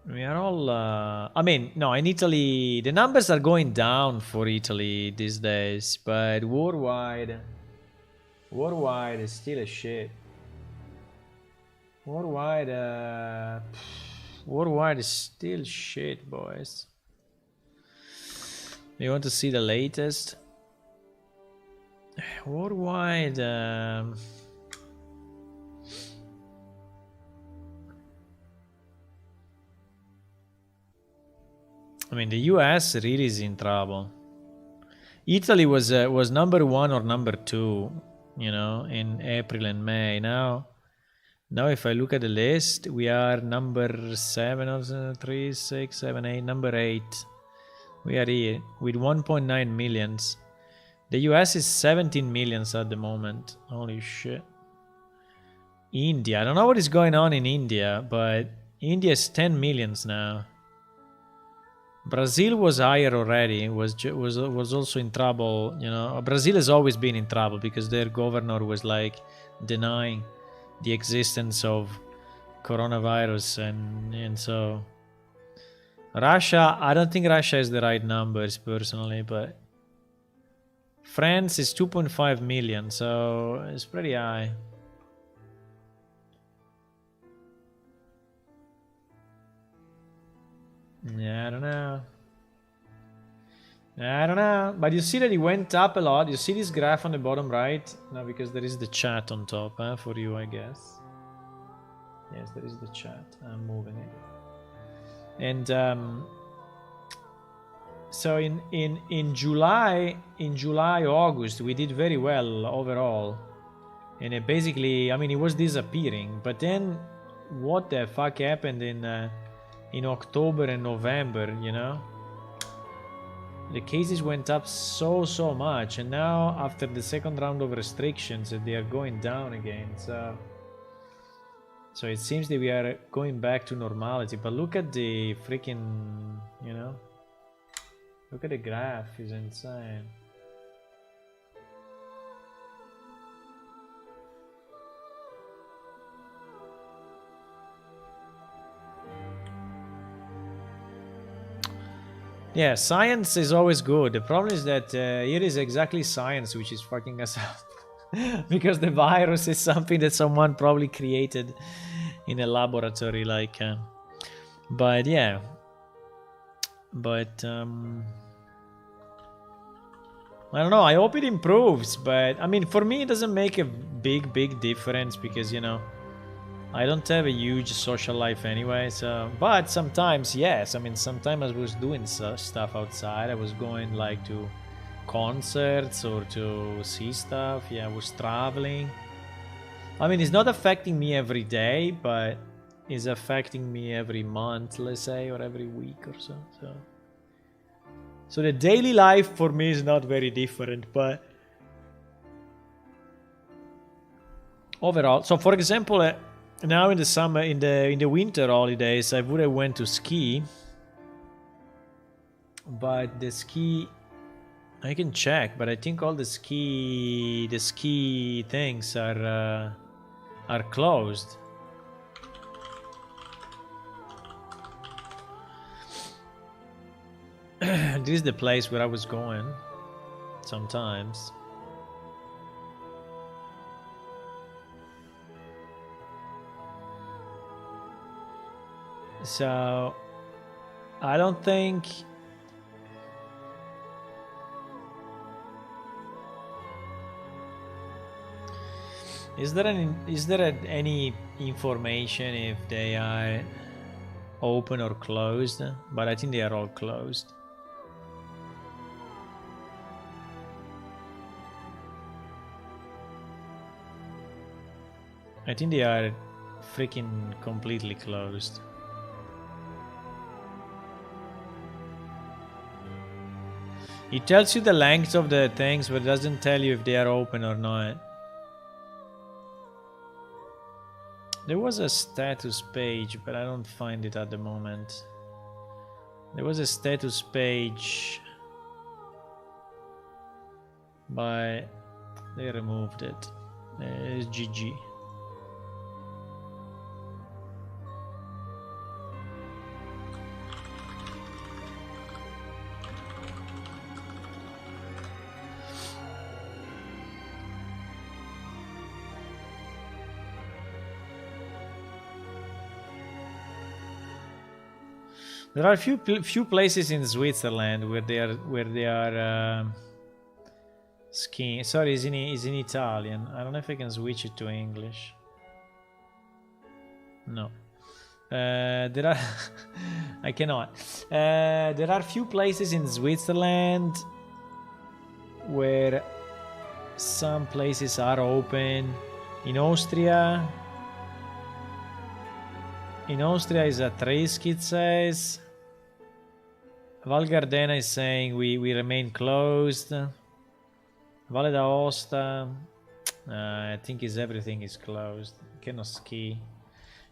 We are all... I mean, no, in Italy, the numbers are going down for Italy these days, but worldwide is still a shit. Worldwide is still shit, boys. You want to see the latest? Worldwide... I mean, the US really is in trouble. Italy was number 1 or number 2, you know, in April and May. Now if I look at the list, we are number 7 or 3, 6, 7, 8, number 8. We are here with 1.9 millions. The US is 17 millions at the moment. Holy shit. India. I don't know what is going on in India, but India is 10 millions now. Brazil was higher already. Was also in trouble. You know, Brazil has always been in trouble because their governor was like denying the existence of coronavirus, and so Russia. I don't think Russia is the right numbers personally, but France is 2.5 million, so it's pretty high. Yeah, I don't know. I don't know. But you see that it went up a lot. You see this graph on the bottom right? No, because there is the chat on top for you, I guess. Yes, there is the chat. I'm moving it. And so in July, August, we did very well overall. And it basically, I mean, it was disappearing. But then what the fuck happened in October and November, you know? The cases went up so much, and now after the second round of restrictions they are going down again, so it seems that we are going back to normality. But look at the freaking, you know, look at the graph, it's insane. Yeah, science is always good. The problem is that here is exactly science which is fucking us up. Because the virus is something that someone probably created in a laboratory, like... but yeah. But... I don't know, I hope it improves, but... I mean, for me it doesn't make a big difference because, you know... I don't have a huge social life anyway, so... But sometimes, yes, I mean, sometimes I was doing stuff outside. I was going, like, to concerts or to see stuff. Yeah, I was traveling. I mean, it's not affecting me every day, but it's affecting me every month, let's say, or every week or so. So the daily life for me is not very different, but... Overall, so for example... now in the summer, in the winter holidays, I would have went to ski, but the ski, I can check, but I think all the ski things are closed. This is the place where I was going sometimes. So, I don't think... Is there any information if they are open or closed? But I think they are all closed. I think they are freaking completely closed. It tells you the length of the things, but it doesn't tell you if they are open or not. There was a status page, but I don't find it at the moment. There was a status page, but they removed it. It's GG. There are a few places in Switzerland where they are skiing. Sorry, is in Italian. I don't know if I can switch it to English. No. There are I cannot. There are few places in Switzerland where some places are open. In Austria is at risk, it says. Val Gardena is saying we remain closed. Valle d'Aosta, I think everything is closed. Cannot ski.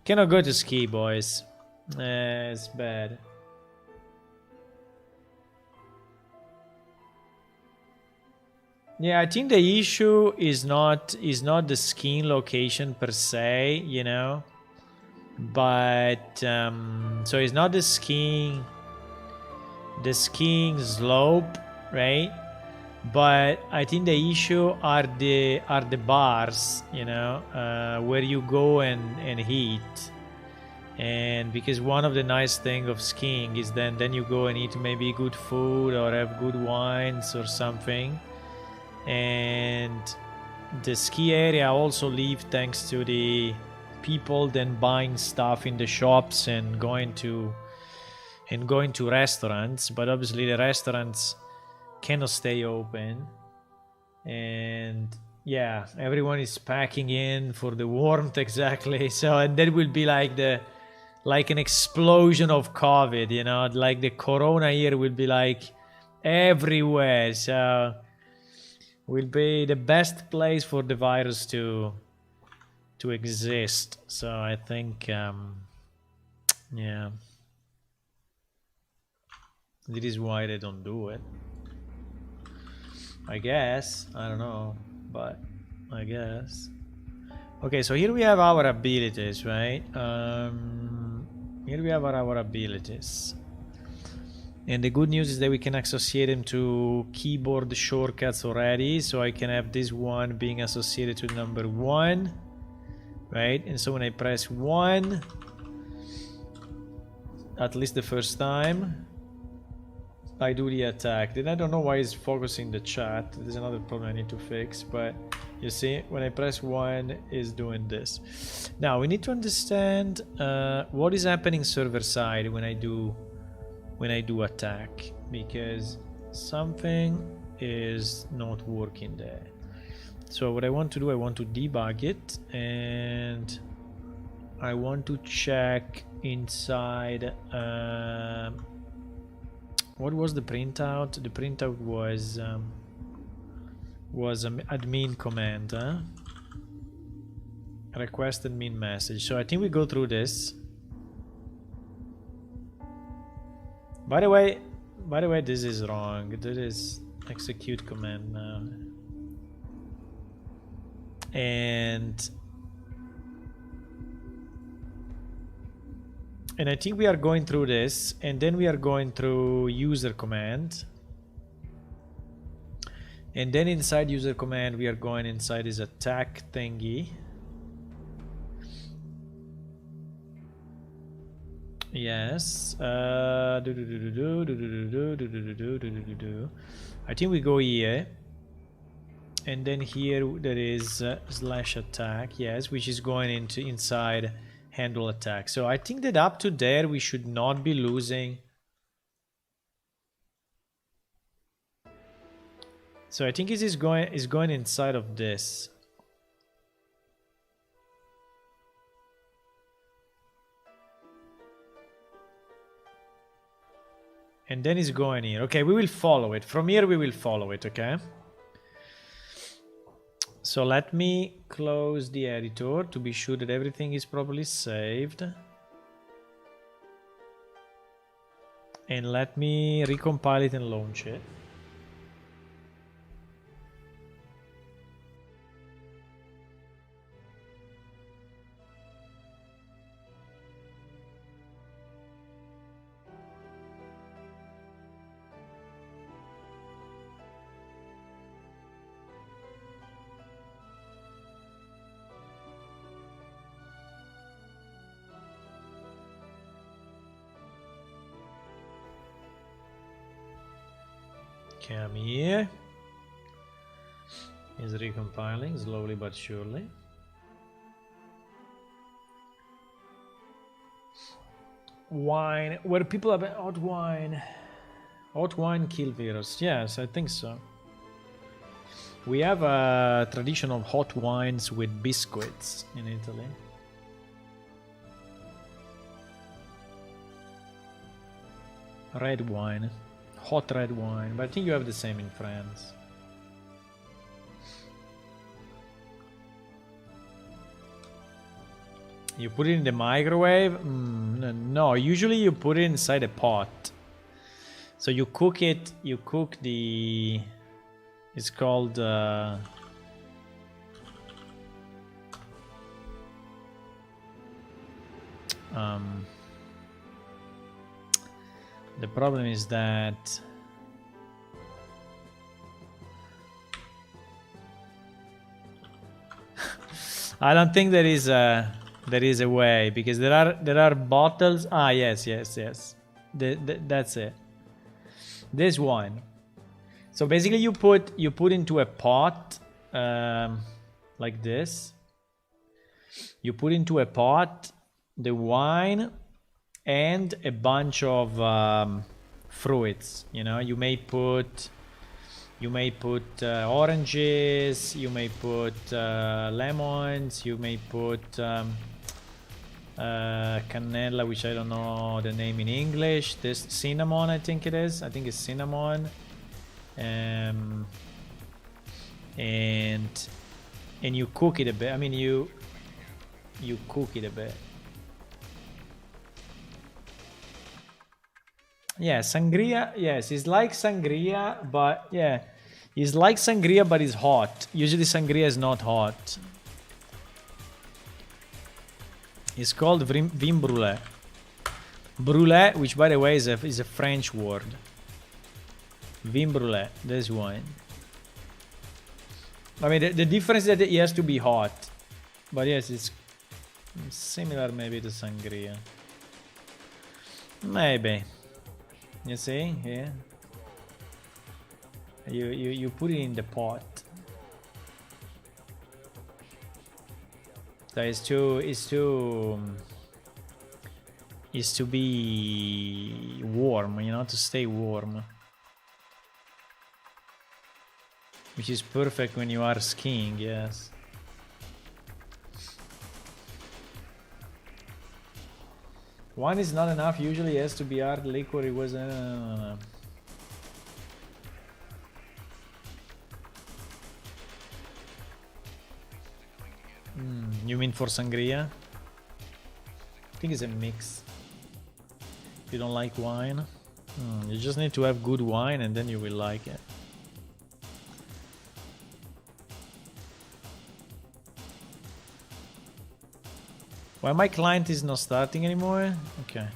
Cannot go to ski, boys. It's bad. Yeah, I think the issue is not the skiing location per se, you know, but so it's not the skiing slope, right? But I think the issue are the bars, you know, where you go and eat. And because one of the nice thing of skiing is then you go and eat maybe good food or have good wines or something. And the ski area also live thanks to the people then buying stuff in the shops and going to restaurants, but obviously the restaurants cannot stay open, and yeah, everyone is packing in for the warmth. Exactly. So, and that will be like an explosion of COVID, you know, like the corona here will be like everywhere. So will be the best place for the virus to exist. So I think yeah, this is why they don't do it, I guess. I don't know, but I guess. Okay, so here we have our abilities, right? Here we have our abilities. And the good news is that we can associate them to keyboard shortcuts already. So I can have this one being associated to number 1, right? And so when I press 1, at least the first time, I do the attack. Then I don't know why it's focusing the chat. There's another problem I need to fix, but you see, when I press 1, it's doing this. Now we need to understand what is happening server side when I do attack, because something is not working there. So what I want to do, I want to debug it, and I want to check inside. What was the printout? The printout was an admin command, request admin message. So I think we go through this. By the way, this is wrong. This is execute command now. And I think we are going through this, and then we are going through user command. And then inside user command, we are going inside this attack thingy. Yes. I think we go here, and then here there is slash attack. Yes, which is going into inside handle attack. So I think that up to there we should not be losing. So I think it is going inside of this. And then it's going here. Okay, we will follow it. From here we will follow it, okay? So let me close the editor to be sure that everything is properly saved. And let me recompile it and launch it. Come here. It's recompiling slowly but surely. Wine, where people have hot wine. Hot wine kill virus. Yes, I think so. We have a tradition of hot wines with biscuits in Italy. Red wine. Hot red wine. But I think you have the same in France. You put it in the microwave? No, usually you put it inside a pot. So you cook it, you cook the... It's called... The problem is that... I don't think there is a way, because there are bottles. Ah, yes. That's it. This one. So basically, you put into a pot, like this. You put into a pot the wine and a bunch of fruits. You know, you may put oranges, you may put lemons, you may put cannella, which I don't know the name in English. This cinnamon, I think it is. I think it's cinnamon. And you cook it a bit. I mean, you cook it a bit. Yeah, sangria. Yes, it's like sangria, but yeah, it's like sangria, but it's hot. Usually, sangria is not hot. It's called vin brûlé. Brûlé, which by the way is a French word. Vin brûlé, this wine. I mean, the difference is that it has to be hot. But yes, it's similar maybe to sangria. Maybe. You see here? You put it in the pot. So it's to be warm, you know, to stay warm. Which is perfect when you are skiing, yes. Wine is not enough, usually it has to be hard liquor. It was... You mean for sangria? I think it's a mix. If you don't like wine, you just need to have good wine and then you will like it. Why my client is not starting anymore? Okay.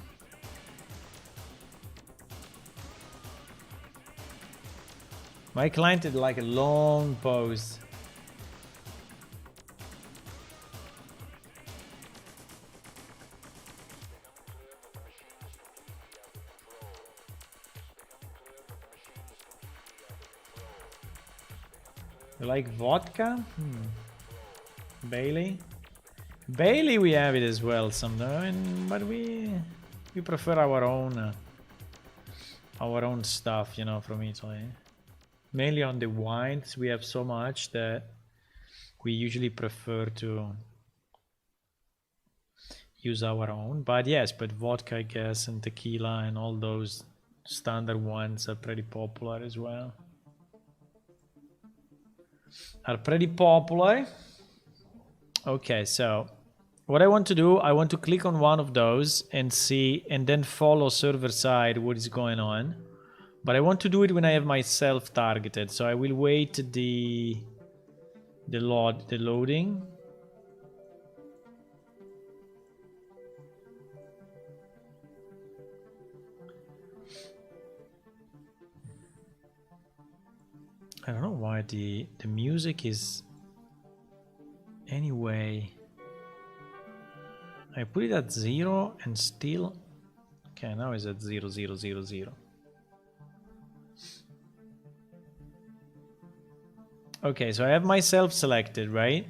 My client did like a long pause. You like vodka? Bailey? Bailey, we have it as well sometimes, but we prefer our own stuff, you know, from Italy. Mainly on the wines, we have so much that we usually prefer to use our own. But yes, but vodka, I guess, and tequila and all those standard ones are pretty popular as well. Okay, so what I want to do, I want to click on one of those and see, and then follow server side what is going on. But I want to do it when I have myself targeted, so I will wait the loading. I don't know why the music is anyway. I put it at 0 and still... Okay, now it's at 0, 0, 0, 0. Okay, so I have myself selected, right?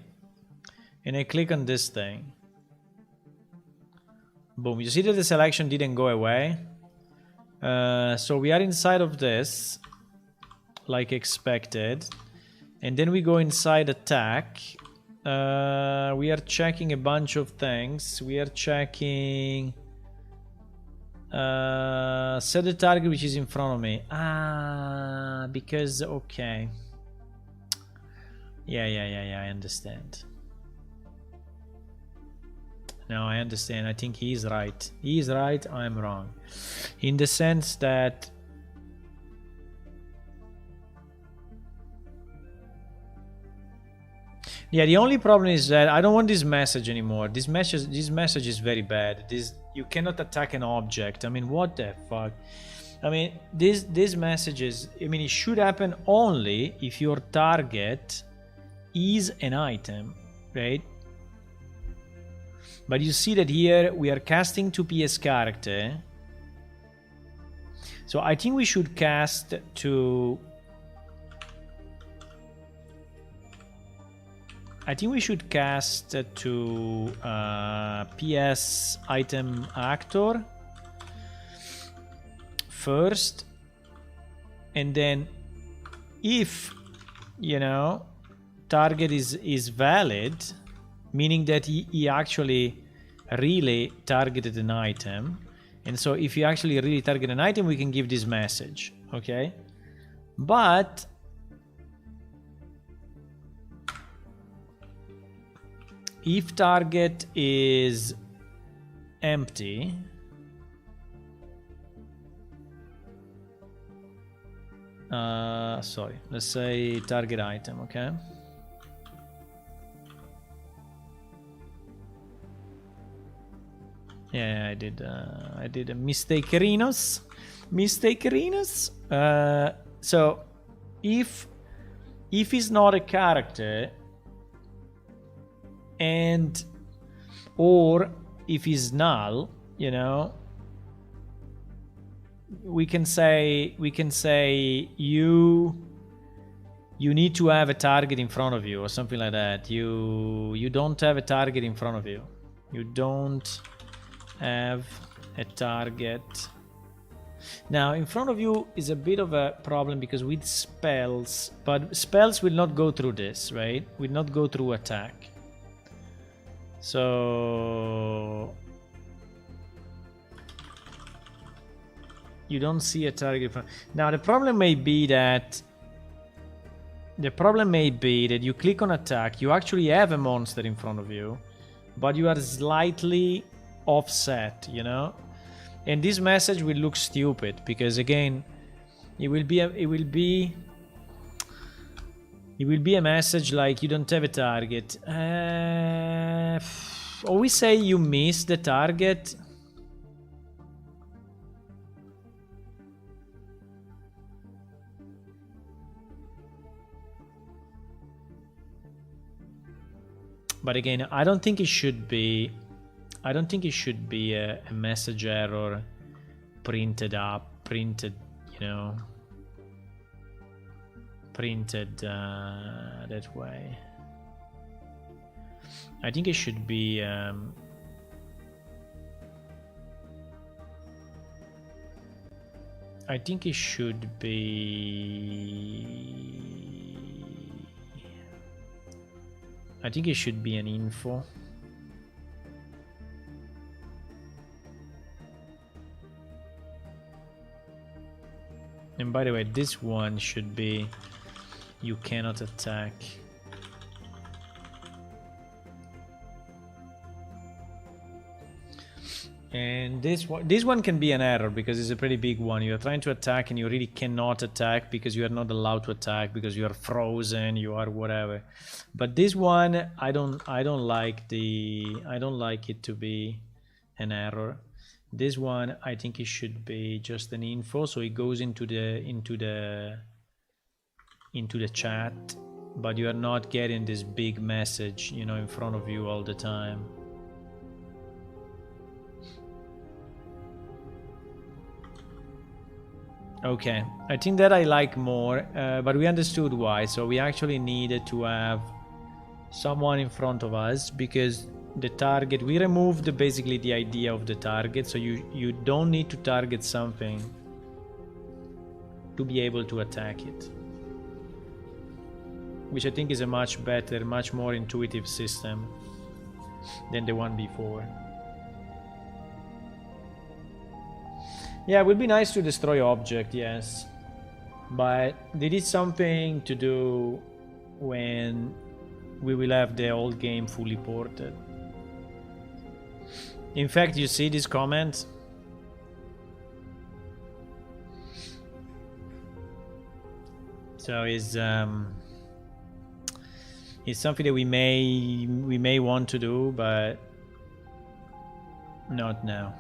And I click on this thing. Boom, you see that the selection didn't go away? So we are inside of this, like expected. And then we go inside attack. We are checking a bunch of things. We are checking Set the target which is in front of me. Because okay. Yeah, I understand. No, I understand. I think he's right. He's right, I'm wrong. In the sense that yeah, the only problem is that I don't want this message anymore. This message is very bad. You cannot attack an object. I mean, what the fuck? I mean, these messages, I mean, it should happen only if your target is an item, right? But you see that here we are casting to PS character. So I think we should cast to... I think we should cast to PS item actor first, and then if, you know, target is valid, meaning that he actually really targeted an item, and so if you actually really target an item, we can give this message, okay? But if target is empty, sorry, let's say target item, okay? Yeah, I did a mistake, Rinos. So if he's not a character, and or if he's null, you know, we can say you need to have a target in front of you or something like that. You don't have a target in front of you. You don't have a target. Now in front of you is a bit of a problem because with spells, but spells will not go through this, right? Will not go through attack. So you don't see a target in front. Now the problem may be that you click on attack, you actually have a monster in front of you, but you are slightly offset, you know, and this message will look stupid because again it will be a message like you don't have a target, or we say you miss the target. But again, I don't think it should be a message error printed, you know, printed that way. I think it should be I think it should be an info. And by the way, this one should be you cannot attack. And this one can be an error because it's a pretty big one. You are trying to attack and you really cannot attack because you are not allowed to attack because you are frozen, you are whatever. But this one, I don't like it to be an error. This one, I think it should be just an info, so it goes into the chat, but you are not getting this big message, you know, in front of you all the time. Okay, I think that I like more, but we understood why. So we actually needed to have someone in front of us because the target, we removed basically the idea of the target, so you don't need to target something to be able to attack it, which I think is a much better, much more intuitive system than the one before. Yeah, it would be nice to destroy object, yes. But there is something to do when we will have the old game fully ported. In fact, you see this comment? So it's something that we may want to do, but not now.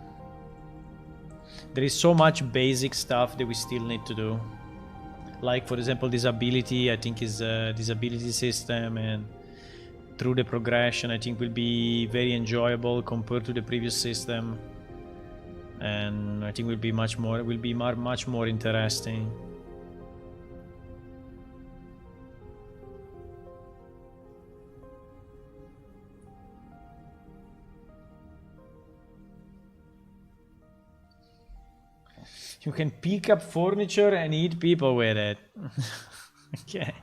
There is so much basic stuff that we still need to do. Like, for example, this ability, I think is this ability system, and through the progression, I think will be very enjoyable compared to the previous system. And I think will be much more interesting. You can pick up furniture and eat people with it. Okay.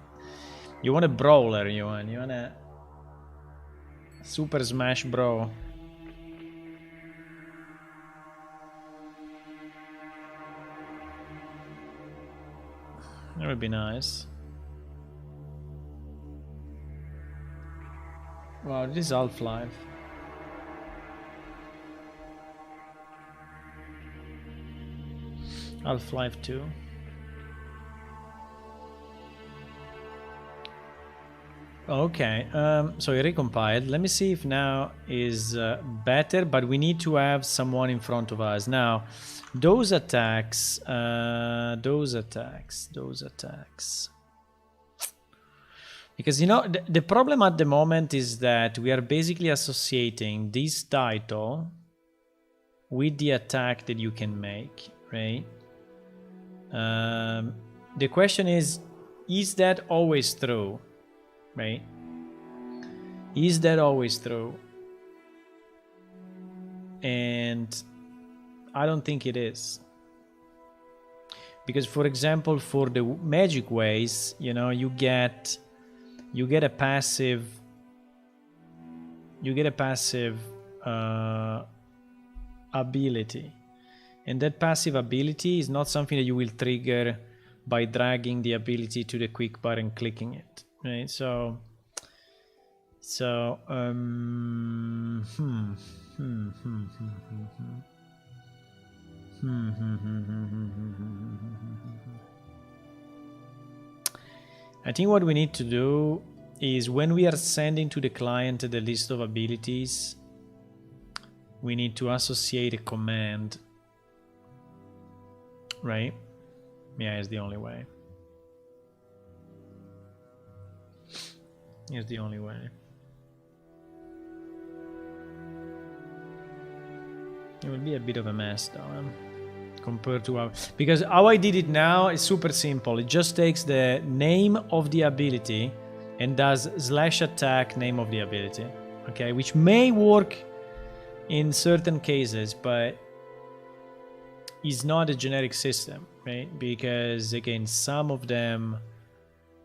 You want a brawler, you want a Super Smash Bro. That would be nice. Wow, this is Half-Life. Half-Life 2. Okay, so it recompiled. Let me see if now is better, but we need to have someone in front of us. Now, those attacks. Because, you know, the problem at the moment is that we are basically associating this title with the attack that you can make, right? The question is that always true, right? Is that always true? And I don't think it is. Because, for example, for the magic ways, you know, you get a passive ability. And that passive ability is not something that you will trigger by dragging the ability to the quick bar and clicking it, right? So I think what we need to do is, when we are sending to the client the list of abilities, we need to associate a command. Right? Yeah, it's the only way. It's the only way. It will be a bit of a mess though, compared to because how I did it now is super simple. It just takes the name of the ability and does /attack name of the ability. Okay, which may work in certain cases, but is not a generic system, right? Because again, some of them,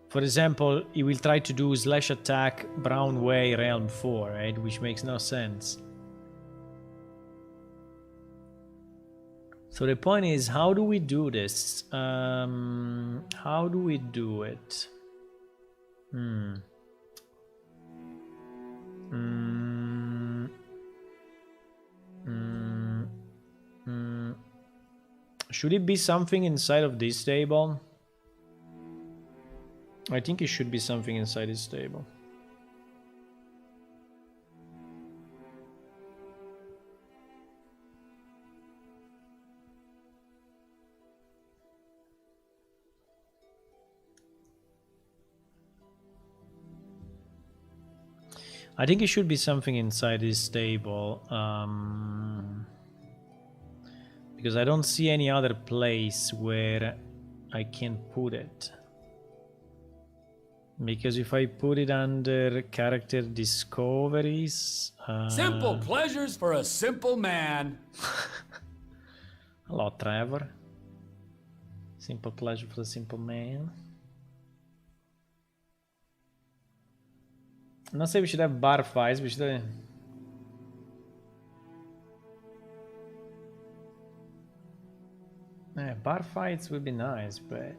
for example, it will try to do /attack Brown Way Realm 4, right? Which makes no sense. So the point is, how do we do this? How do we do it? Should it be something inside of this table? I think it should be something inside this table. I think it should be something inside this table. Because I don't see any other place where I can put it. Because if I put it under character discoveries... Simple pleasures for a simple man. Hello, Trevor. Simple pleasure for a simple man. I'm not saying we should have bar fights, we should have... Bar fights would be nice, but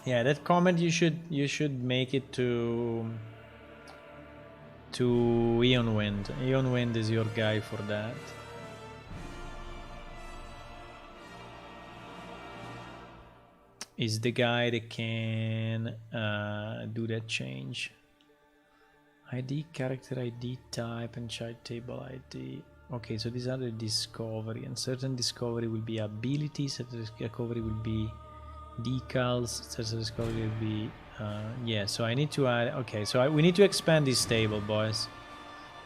yeah, that comment you should make it to Eon Wind. Eon Wind is your guy for that. Is the guy that can do that change. ID, character ID, type, and child table ID. Okay, so these are the discovery, and certain discovery will be abilities, certain discovery will be decals, certain discovery will be yeah, so I need to add. Okay, so we need to expand this table, boys.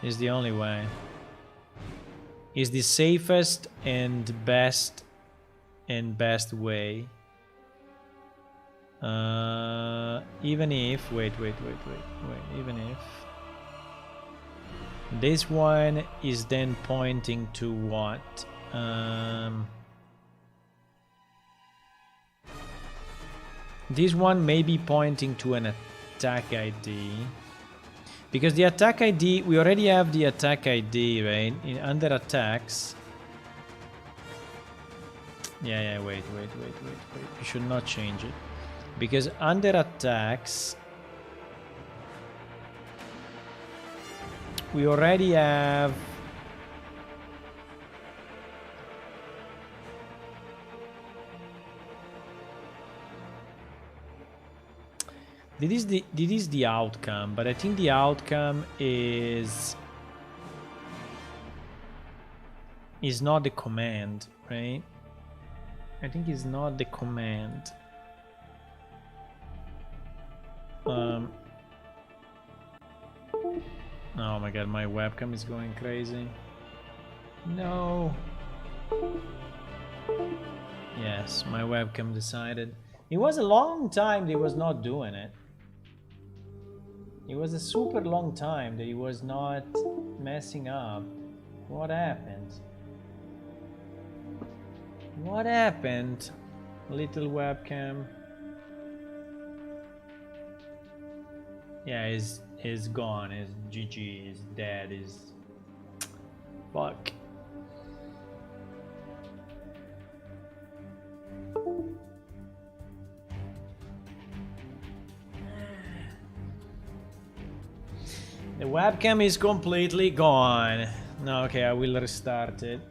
Is the only way. Is the safest and best way. Even if wait, even if this one is then pointing to what? This one may be pointing to an attack ID, because the attack ID, we already have the attack ID, right? Under attacks. Yeah, wait. You should not change it, because under attacks we already have this is the outcome, but I think the outcome is not the command, right? I think it's not the command. Oh my god, my webcam is going crazy. No. Yes, my webcam decided. It was a long time they was not doing it. It was a super long time that he was not messing up. What happened? What happened? Little webcam. Yeah, is gone, is GG, is dead, is fuck. The webcam is completely gone. No, okay, I will restart it.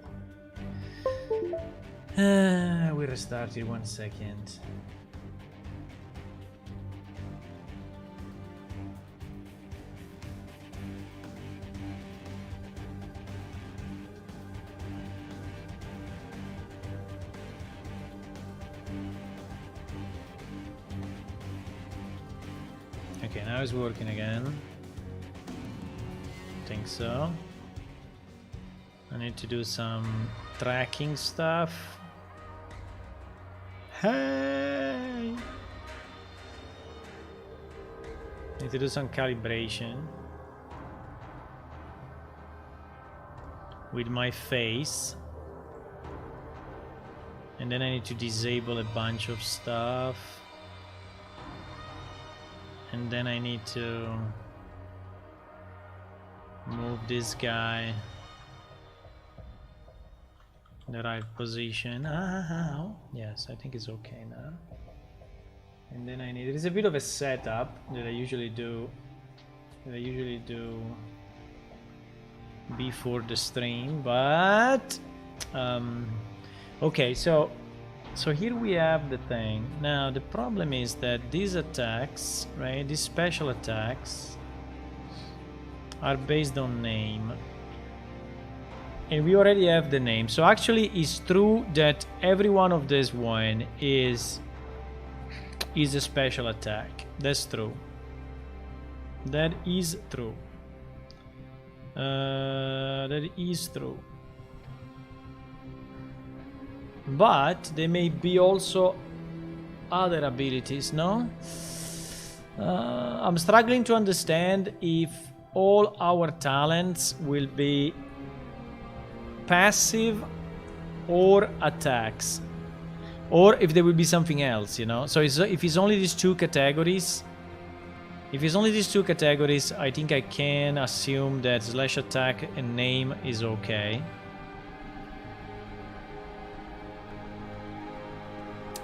I will restart it 1 second. Okay, now it's working again. I think so. I need to do some tracking stuff. Hey! Need to do some calibration with my face. And then I need to disable a bunch of stuff. And then I need to move this guy in the right position. Yes, I think it's okay now. And then I need, there is a bit of a setup that I usually do before the stream, but okay, so here we have the thing. Now the problem is that these attacks, right, these special attacks are based on name, and we already have the name. So actually it's true that every one of this one is a special attack. That's true. That is true. That is true. But there may be also other abilities, no? I'm struggling to understand if all our talents will be passive or attacks. or if there will be something else, you know. So if it's only these two categories, I think I can assume that slash attack and name is okay.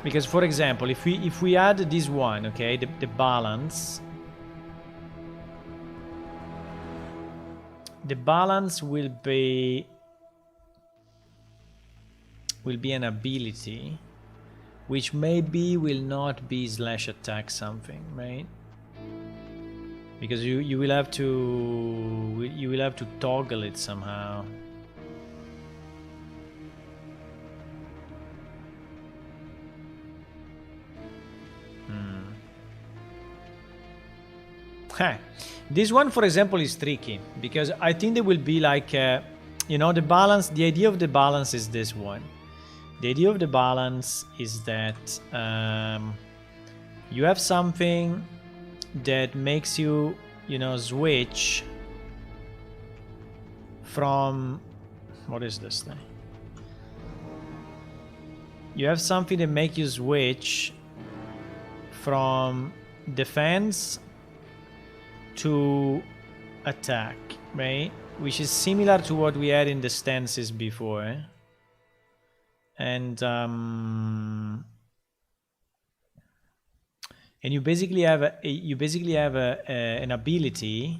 Because, for example, if we add this one, okay, the balance, will be an ability, which maybe will not be slash attack something, right? Because you will have to toggle it somehow. This one, for example, is tricky because I think there will be like, you know, the balance. The idea of the balance is this one. The idea of the balance is that you have something that makes you, you know, switch from, what is this thing? You have something that makes you switch from defense to attack, right? Which is similar to what we had in the stances before. And you basically have an ability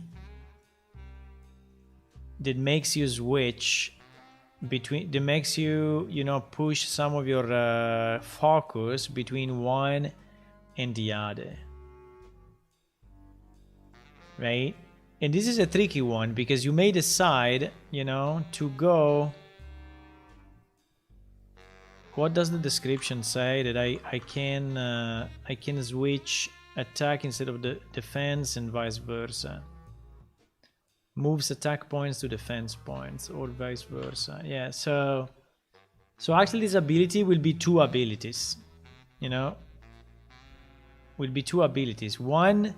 that makes you switch between, that makes you, you know, push some of your focus between one and the other, right? And this is a tricky one because you may decide, you know, to go. What does the description say? That I can switch attack instead of the defense and vice versa. Moves attack points to defense points or vice versa. Yeah, so actually this ability will be two abilities, you know. Will be two abilities. One,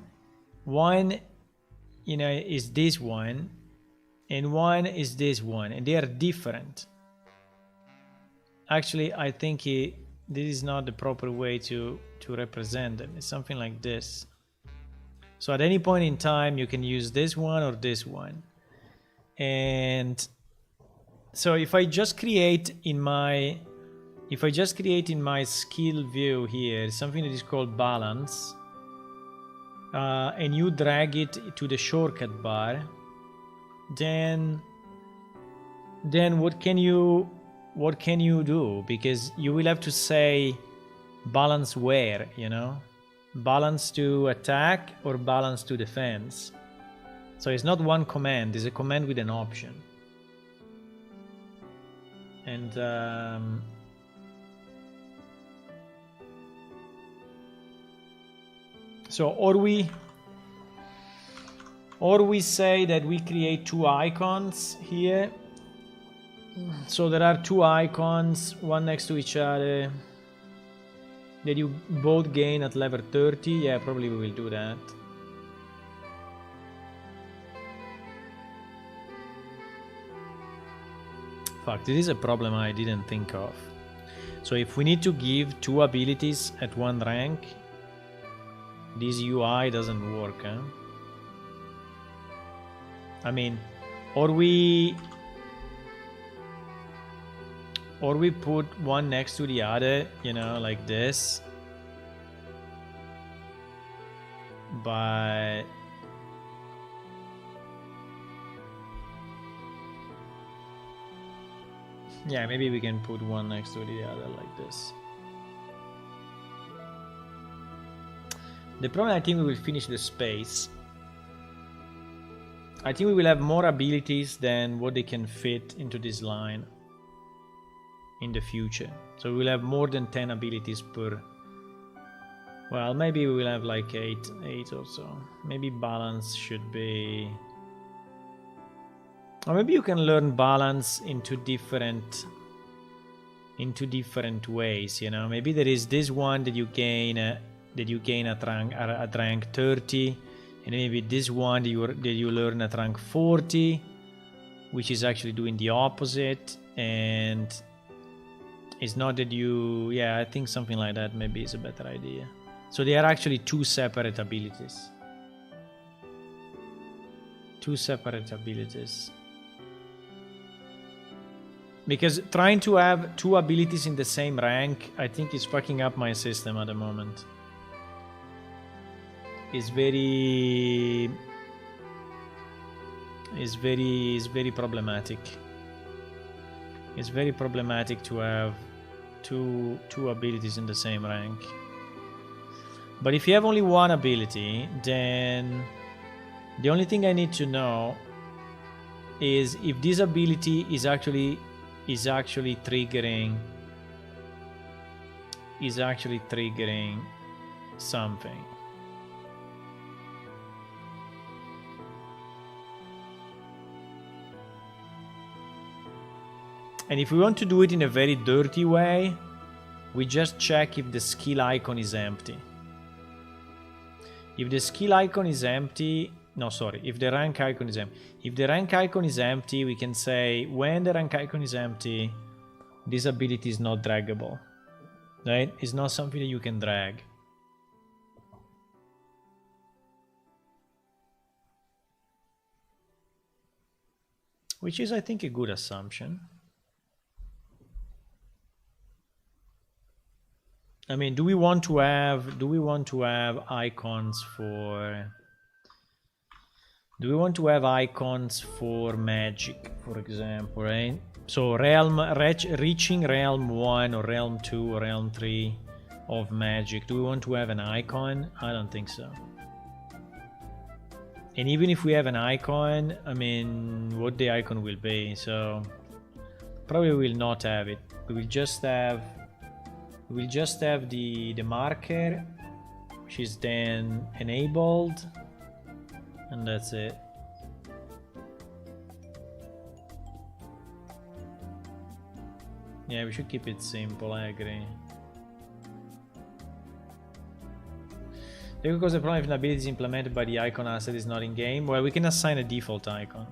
you know, is this one, and one is this one, and they are different. Actually, I think this is not the proper way to represent them. It's something like this. So at any point in time, you can use this one or this one. And so if I just create in my skill view here something that is called balance, and you drag it to the shortcut bar, then what can you do? Because you will have to say balance where, you know, balance to attack or balance to defense. So it's not one command, it's a command with an option. And so or we say that we create two icons here. So there are two icons, one next to each other, that you both gain at level 30. Yeah, probably we will do that. Fuck, this is a problem I didn't think of. So if we need to give two abilities at one rank, this UI doesn't work, huh? I mean, or we put one next to the other, you know, like this. But yeah, maybe we can put one next to the other like this. The problem, I think we will finish the space. I think we will have more abilities than what they can fit into this line in the future. So we'll have more than 10 abilities per. Well, maybe we will have like 8 or so. Maybe balance should be. Or maybe you can learn balance into different ways, you know. Maybe there is this one that you gain at rank 30, and maybe this one that you learn at rank 40, which is actually doing the opposite, and It's not that you... Yeah, I think something like that maybe is a better idea. So they are actually two separate abilities. Two separate abilities. Because trying to have two abilities in the same rank, I think is fucking up my system at the moment. It's very problematic. It's very problematic to have two abilities in the same rank. But if you have only one ability, then the only thing I need to know is if this ability is actually triggering something. And if we want to do it in a very dirty way, we just check if the skill icon is empty. If the skill icon is empty, no, sorry, if the rank icon is empty. If the rank icon is empty, we can say when the rank icon is empty, this ability is not draggable, right? It's not something that you can drag. Which is, I think, a good assumption. I mean, do we want to have icons for... Do we want to have icons for magic, for example, right? So reaching realm 1 or realm 2 or realm 3 of magic. Do we want to have an icon? I don't think so. And even if we have an icon, I mean, what the icon will be. So probably will not have it. We will just have the marker, which is then enabled. And that's it. Yeah, we should keep it simple, I agree. Because the problem if an ability is implemented by the icon asset is not in game, well, we can assign a default icon.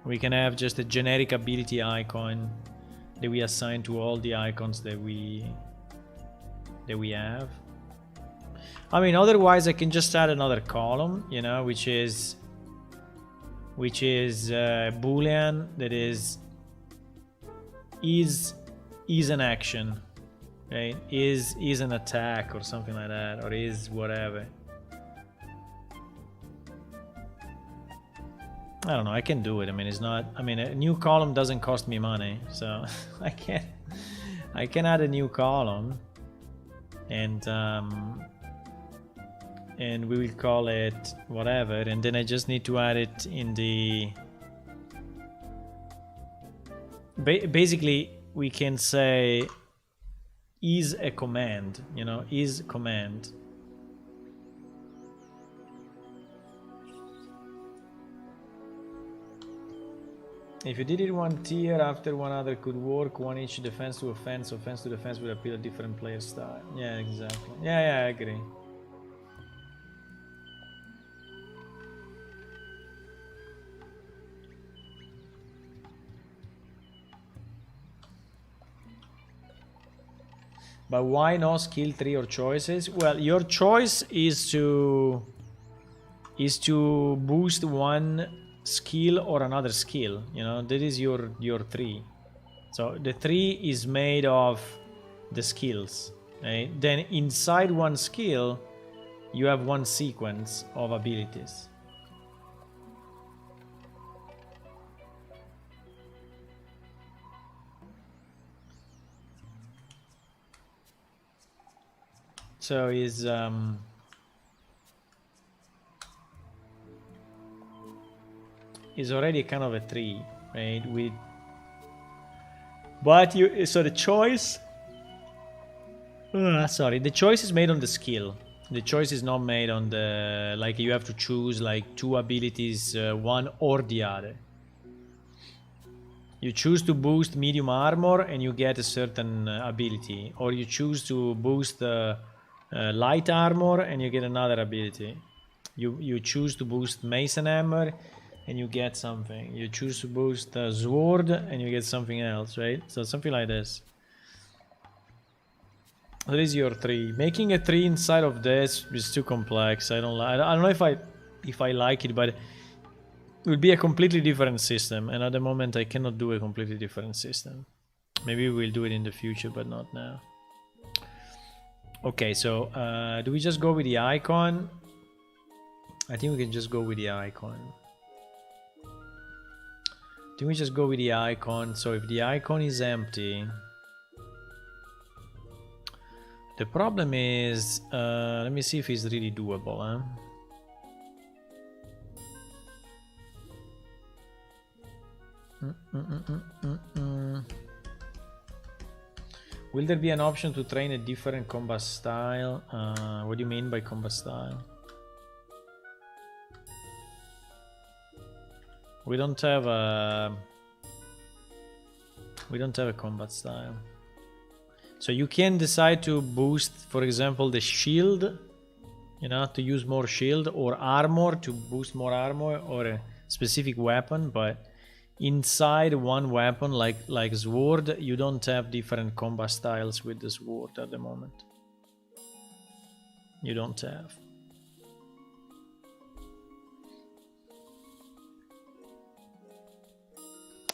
We can have just a generic ability icon that we assign to all the icons that we have. I mean, otherwise I can just add another column, you know, which is Boolean that is an action, right? Is an attack or something like that, or is whatever. I don't know. I can do it. I mean, it's not. I mean, a new column doesn't cost me money, so I can add a new column, and we will call it whatever, and then I just need to add it in the... Basically, we can say is a command, you know, is command. If you did it one tier after one other could work, one each defense to offense to defense would appeal a different player style. Yeah, exactly. Yeah, I agree. But why no skill tree or choices? Well, your choice is to boost one skill or another skill, you know. That is your tree. So the tree is made of the skills, right? Then inside one skill you have one sequence of abilities. So is already kind of a tree, right? But so the choice, the choice is made on the skill. The choice is not made on the, like, you have to choose like two abilities, one or the other. You choose to boost medium armor and you get a certain ability, or you choose to boost light armor and you get another ability. You choose to boost mason hammer and you get something. You choose to boost the sword and you get something else, right? So something like this. That is your tree. Making a tree inside of this is too complex. I don't know if I like it, but it would be a completely different system. And at the moment, I cannot do a completely different system. Maybe we'll do it in the future, but not now. Okay, so do we just go with the icon? I think we can just go with the icon. Then we just go with the icon. So if the icon is empty, the problem is, let me see if it's really doable, huh? Will there be an option to train a different combat style? What do you mean by combat style? We don't have a combat style. So you can decide to boost, for example, the shield, you know, to use more shield, or armor to boost more armor, or a specific weapon, but inside one weapon like sword, you don't have different combat styles with the sword at the moment. You don't have.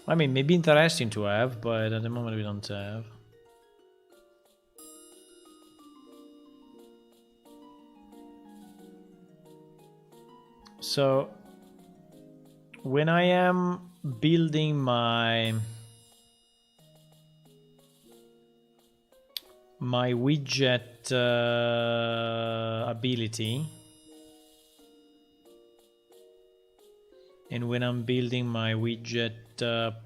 I mean, maybe interesting to have, but at the moment we don't have. So when I am building my widget ability, and when I'm building my widget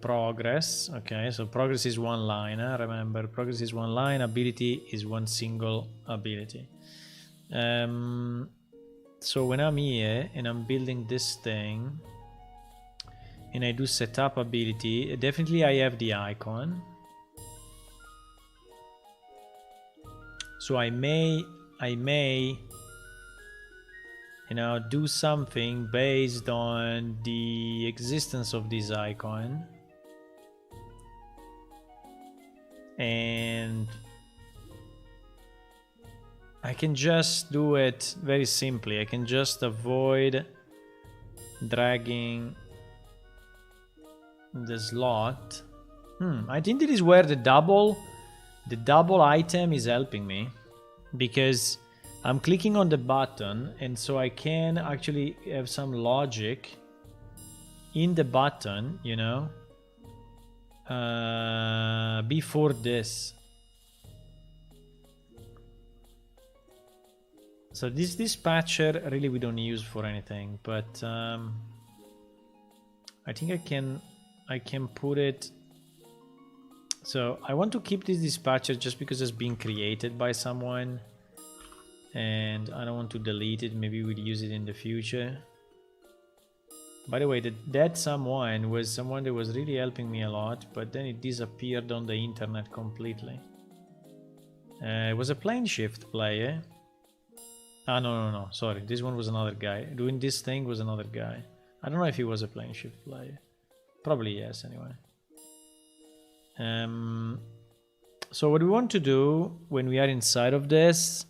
progress, okay, so progress is one line, remember, progress is one line, ability is one single ability. So when I'm here and I'm building this thing and I do setup ability, definitely I have the icon. So I may, you know, do something based on the existence of this icon. And I can just do it very simply. I can just avoid dragging the slot. I think that is where the double item is helping me, because I'm clicking on the button, and so I can actually have some logic in the button, you know, before this. So this dispatcher really we don't use for anything, but I think I can put it. So I want to keep this dispatcher just because it's being created by someone, and I don't want to delete it. Maybe we'll use it in the future. By the way, that someone was someone that was really helping me a lot, but then it disappeared on the internet completely. It was a plane shift player. Ah, no, sorry, this one was another guy. Doing this thing was another guy. I don't know if he was a plane shift player. Probably yes, anyway. So what we want to do when we are inside of this,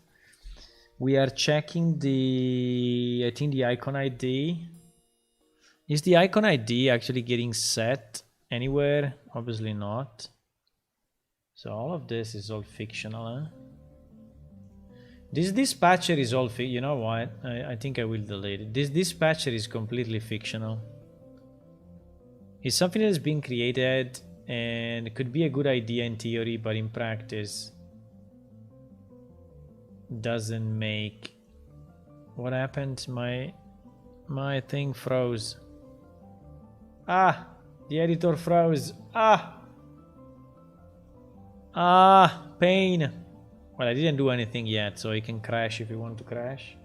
we are checking the, I think the icon ID. Is the icon ID actually getting set anywhere? Obviously not. So all of this is all fictional, huh? This dispatcher is all you know what? I think I will delete it. This dispatcher is completely fictional. It's something that is being created, and it could be a good idea in theory, but in practice doesn't make. What happened? My thing froze. Ah, the editor froze. Pain. Well, I didn't do anything yet, so he can crash if he wants to crash.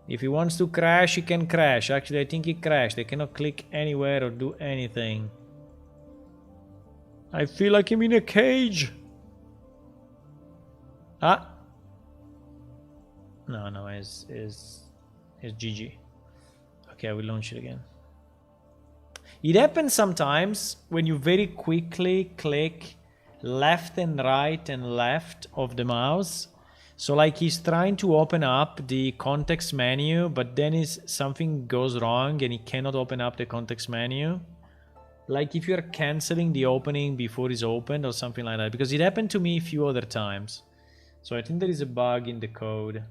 If he wants to crash, he can crash. Actually, I think he crashed. I cannot click anywhere or do anything. I feel like I'm in a cage. Ah. No, it's GG. Okay, I will launch it again. It happens sometimes when you very quickly click left and right and left of the mouse. So like he's trying to open up the context menu, but then something goes wrong and he cannot open up the context menu. Like if you're canceling the opening before it's opened or something like that. Because it happened to me a few other times. So I think there is a bug in the code.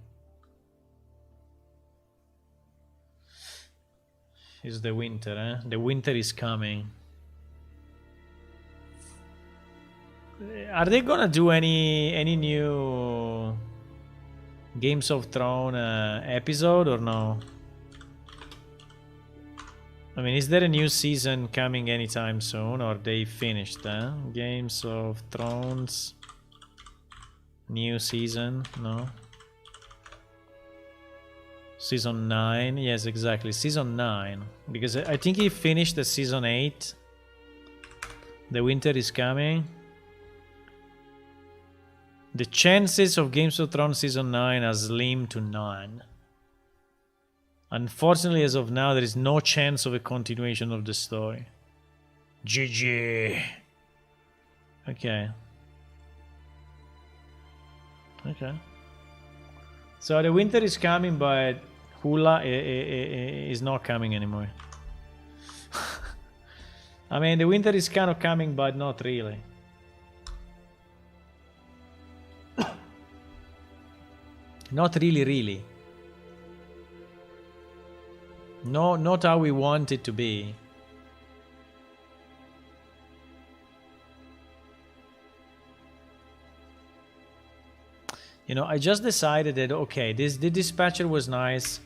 It's the winter, eh? The winter is coming. Are they gonna do any new Games of Thrones episode or no? I mean, is there a new season coming anytime soon, or they finished? Games of Thrones new season? No. Season 9, yes, exactly. Season 9, because I think he finished the season 8. The winter is coming. The chances of Games of Thrones season 9 are slim to none. Unfortunately, as of now, there is no chance of a continuation of the story. GG. Okay. Okay. So the winter is coming, but Hula is not coming anymore. I mean, the winter is kind of coming, but not really. Not really. No, not how we want it to be. You know, I just decided that, okay, the dispatcher was nice,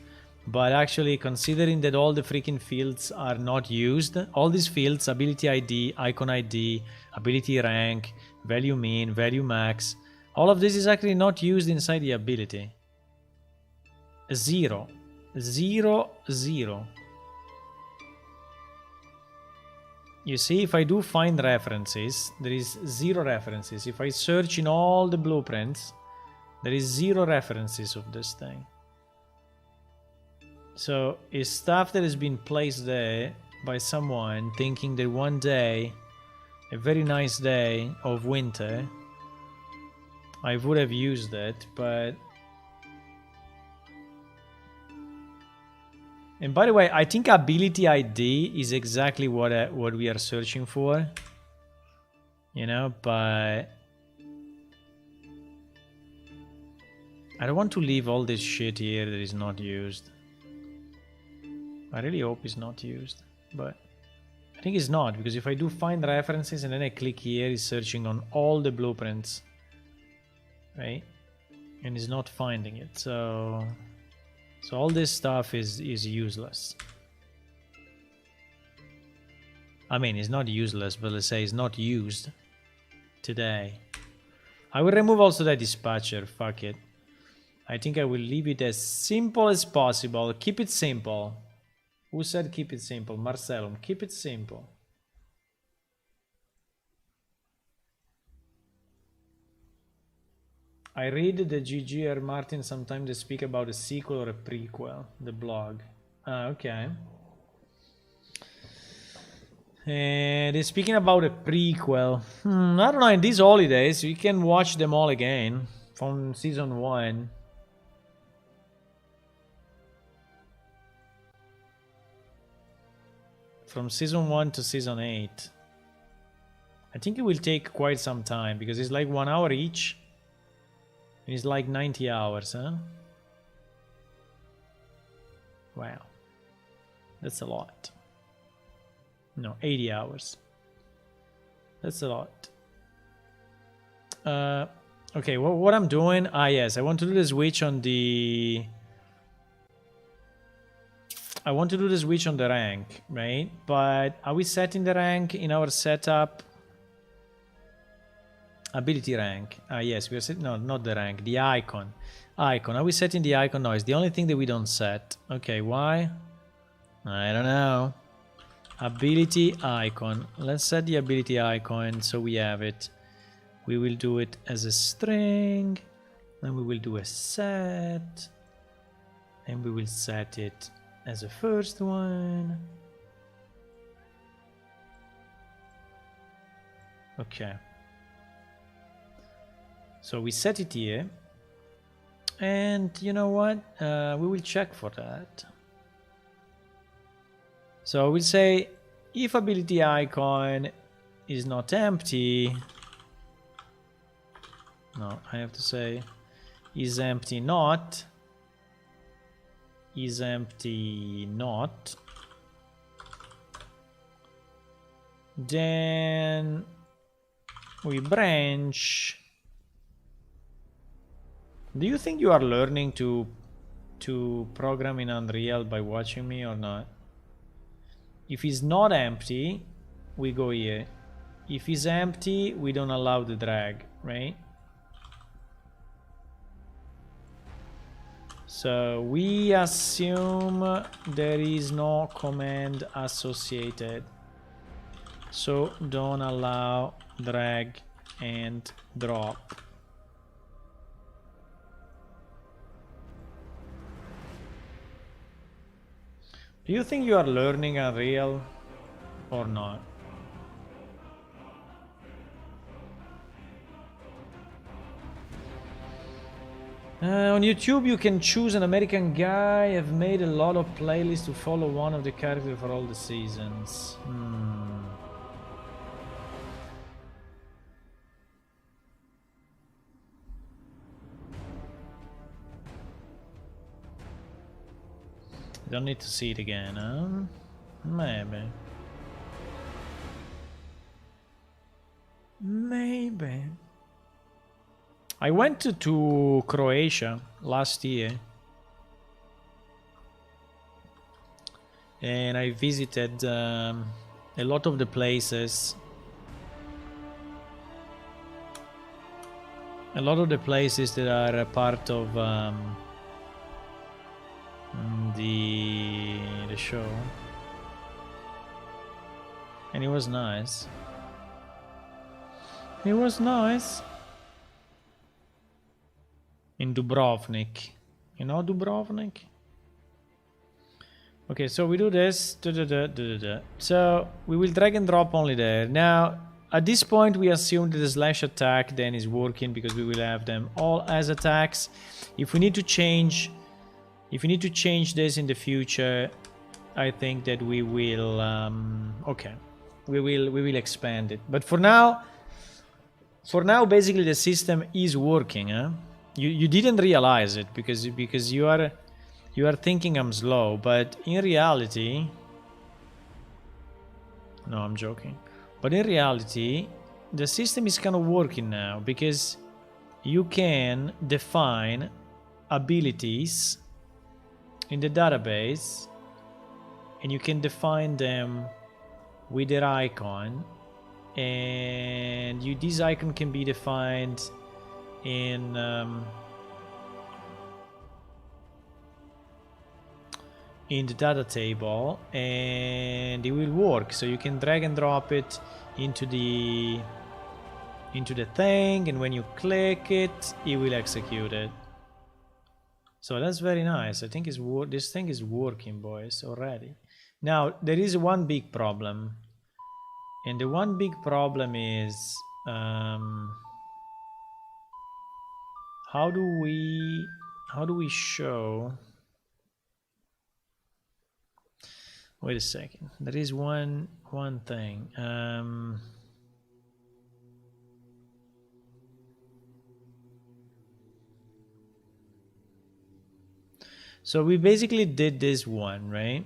but actually considering that all the freaking fields are not used, all these fields, ability ID, icon ID, ability rank, value min, value max, all of this is actually not used inside the ability. 0. 0, 0. You see, if I do find references, there is 0 references. If I search in all the blueprints, there is 0 references of this thing. So it's stuff that has been placed there by someone thinking that one day, a very nice day of winter, I would have used it, but... And by the way, I think ability ID is exactly what we are searching for. You know, but... I don't want to leave all this shit here that is not used. I really hope it's not used, but I think it's not, because if I do find references and then I click here, it's searching on all the blueprints, right? And it's not finding it, so all this stuff is useless. I mean, it's not useless, but let's say it's not used today. I will remove also that dispatcher, fuck it. I think I will leave it as simple as possible. Keep it simple. Who said keep it simple? Marcellum, keep it simple. I read the GGR Martin sometimes they speak about a sequel or a prequel, the blog. Ah, okay. They're speaking about a prequel. I don't know, in these holidays, you can watch them all again from season 1. From season 1 to season 8. I think it will take quite some time because it's like 1 hour each. And it's like 90 hours, huh? Wow. That's a lot. No, 80 hours. That's a lot. Okay, what I'm doing... Ah, yes, I want to do the switch on the... I want to do the switch on the rank, right? But are we setting the rank in our setup? Ability rank. Ah, yes, we are setting... No, not the rank. The icon. Icon. Are we setting the icon? No, it's the only thing that we don't set. Okay, why? I don't know. Ability icon. Let's set the ability icon so we have it. We will do it as a string. Then we will do a set. And we will set it as a first one. Okay. So we set it here. And you know what? We will check for that. So we'll say if ability icon is not empty. No, I have to say is empty not. Is empty not. Then we branch. Do you think you are learning to program in Unreal by watching me or not? If it's not empty, we go here. If it's empty, we don't allow the drag, right? So we assume there is no command associated. So don't allow drag and drop. Do you think you are learning Unreal or not? On YouTube you can choose an American guy. I've made a lot of playlists to follow one of the characters for all the seasons. Don't need to see it again, huh? Maybe. Maybe. I went to Croatia last year. And I visited a lot of the places. A lot of the places that are a part of the show, and it was nice. It was nice. In Dubrovnik, you know Dubrovnik? Okay, so we do this. So we will drag and drop only there. Now, at this point, we assume that the slash attack then is working because we will have them all as attacks. If we need to change this in the future, I think that we will okay, we will expand it. But for now basically the system is working, huh? You didn't realize it because you are thinking I'm slow, but in reality, no, I'm joking. But in reality, the system is kind of working now because you can define abilities in the database and you can define them with their icon, and this icon can be defined in the data table, and it will work. So you can drag and drop it into the thing, and when you click it, it will execute it. So that's very nice. I think this thing is working, boys, already. Now there is one big problem, and the one big problem is how do we show? Wait a second. There is one thing. So we basically did this one, right?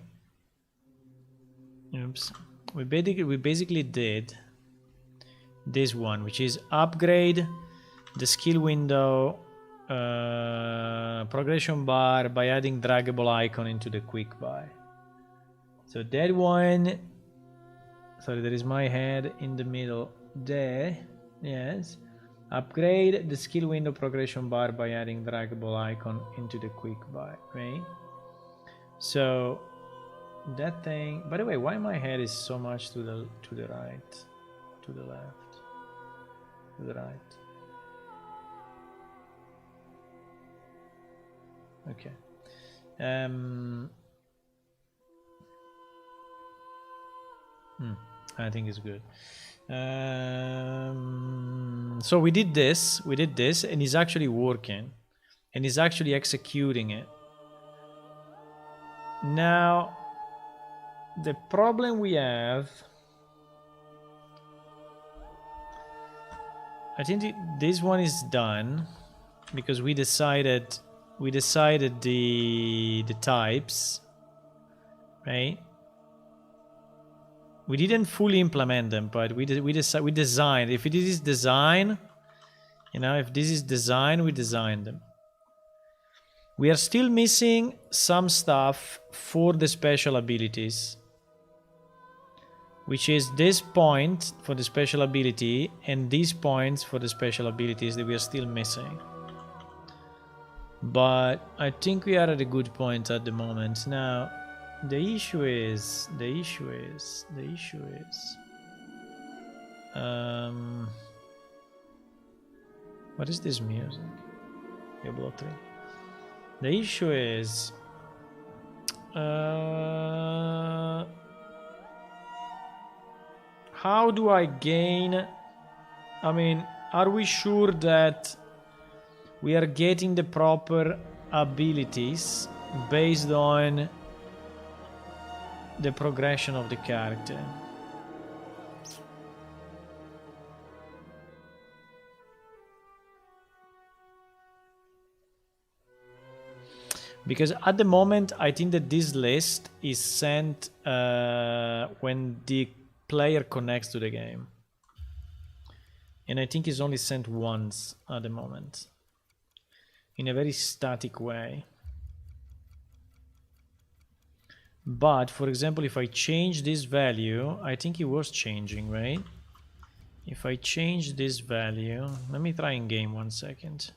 Oops. We basically did this one, which is upgrade the skill window progression bar by adding draggable icon into the quick buy. So that one, sorry, there is my head in the middle there. Yes. Upgrade the skill window progression bar by adding draggable icon into the quick buy, right? So that thing, by the way, why my head is so much to the right, to the left, to the right? Okay. I think it's good. So we did this, and it's actually working, and it's actually executing it. Now, the problem we have, I think this one is done because we decided the types, right? We didn't fully implement them, but we designed. If it is design, you know, if this is design, we designed them. We are still missing some stuff for the special abilities, which is this point for the special ability and these points for the special abilities that we are still missing. But I think we are at a good point at the moment. Now, the issue is, what is this music? Diablo 3. The issue is, how do I gain? I mean, are we sure that we are getting the proper abilities based on the progression of the character? Because at the moment, I think that this list is sent when the player connects to the game. And I think it's only sent once at the moment, in a very static way. But, for example, if I change this value, I think it was changing, right? If I change this value, let me try in game 1 second.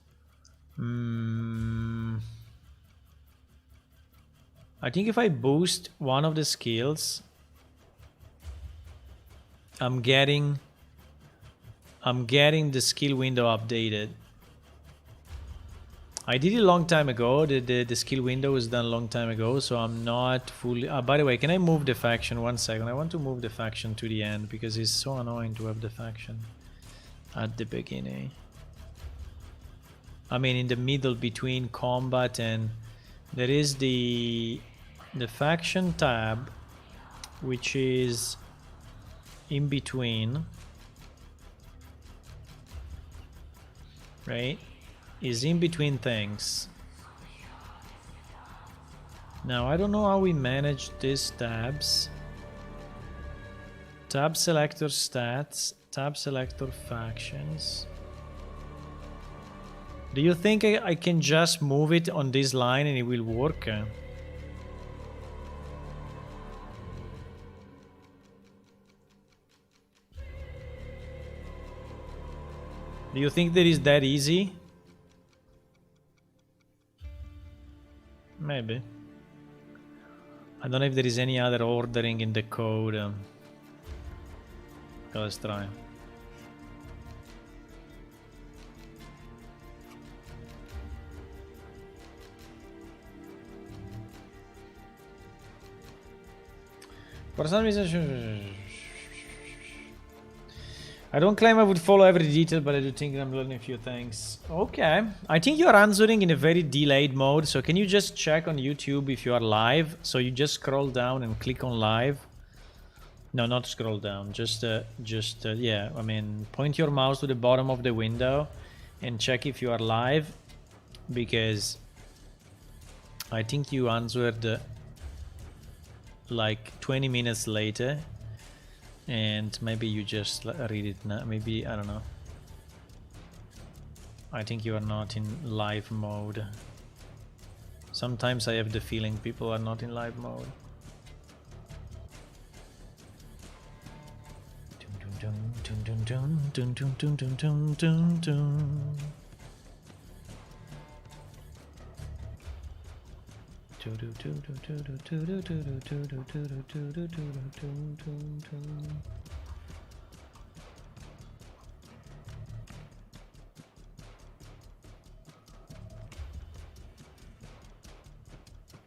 I think if I boost one of the skills, I'm getting the skill window updated. I did it a long time ago. The skill window was done a long time ago, so I'm not fully... by the way, can I move the faction? 1 second. I want to move the faction to the end because it's so annoying to have the faction at the beginning. I mean, in the middle between combat, and there is the faction tab, which is in between, right? Is in between things. Now I don't know how we manage these tabs. Tab selector stats, tab selector factions. Do you think I can just move it on this line and it will work? Do you think that is that easy? Maybe. I don't know if there is any other ordering in the code. Let's try. For some reason, I don't claim I would follow every detail, but I do think I'm learning a few things. Okay. I think you are answering in a very delayed mode, so can you just check on YouTube if you are live? So you just scroll down and click on live. No, not scroll down. Just yeah, I mean, point your mouse to the bottom of the window and check if you are live, because I think you answered like 20 minutes later. And maybe you just read it now. Maybe, I don't know. I think you are not in live mode. Sometimes I have the feeling people are not in live mode.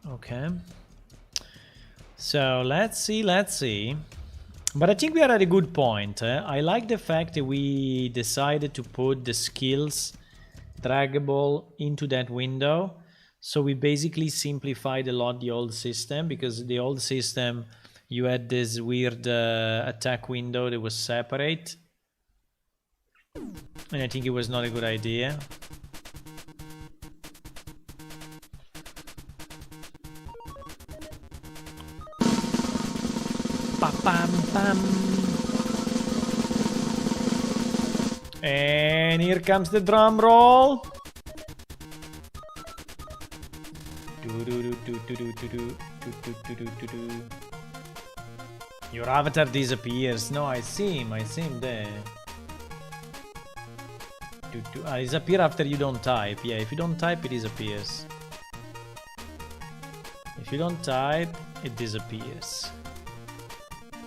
Okay. So let's see. But I think we are at a good point. I like the fact that we decided to put the skills draggable into that window. So we basically simplified a lot the old system, because the old system, you had this weird attack window that was separate. And I think it was not a good idea. Pa-pam-pam. And here comes the drum roll. Your avatar disappears. No, I see him there. Disappear after you don't type. Yeah, if you don't type, it disappears. If you don't type, it disappears.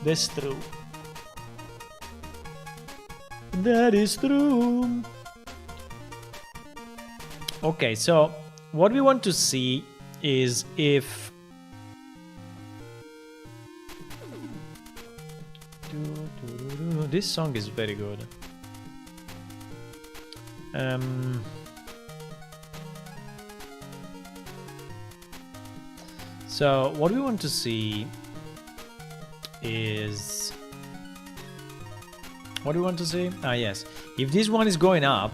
That's true. That is true. Okay, so what we want to see is if this song is very good. So what we want to see is what do we want to see? Ah, yes. If this one is going up,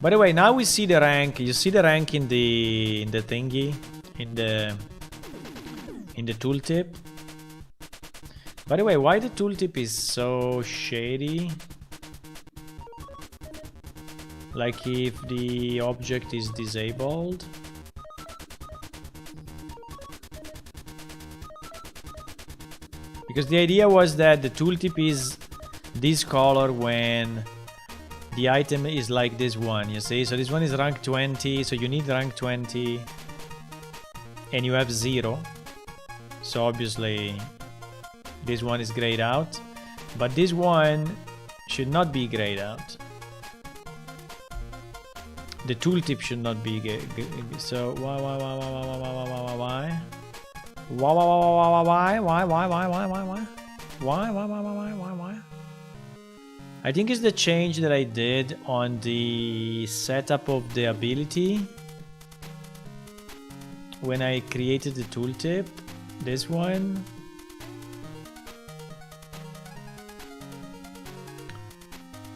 by the way, now we see the rank. You see the rank in the thingy, in the tooltip. By the way, why the tooltip is so shady? Like if the object is disabled. Because the idea was that the tooltip is this color when the item is like this one, you see? So this one is rank 20, so you need rank 20 and you have 0. So obviously this one is grayed out, but this one should not be grayed out. The tooltip should not be so why? I think it's the change that I did on the setup of the ability when I created the tooltip. This one.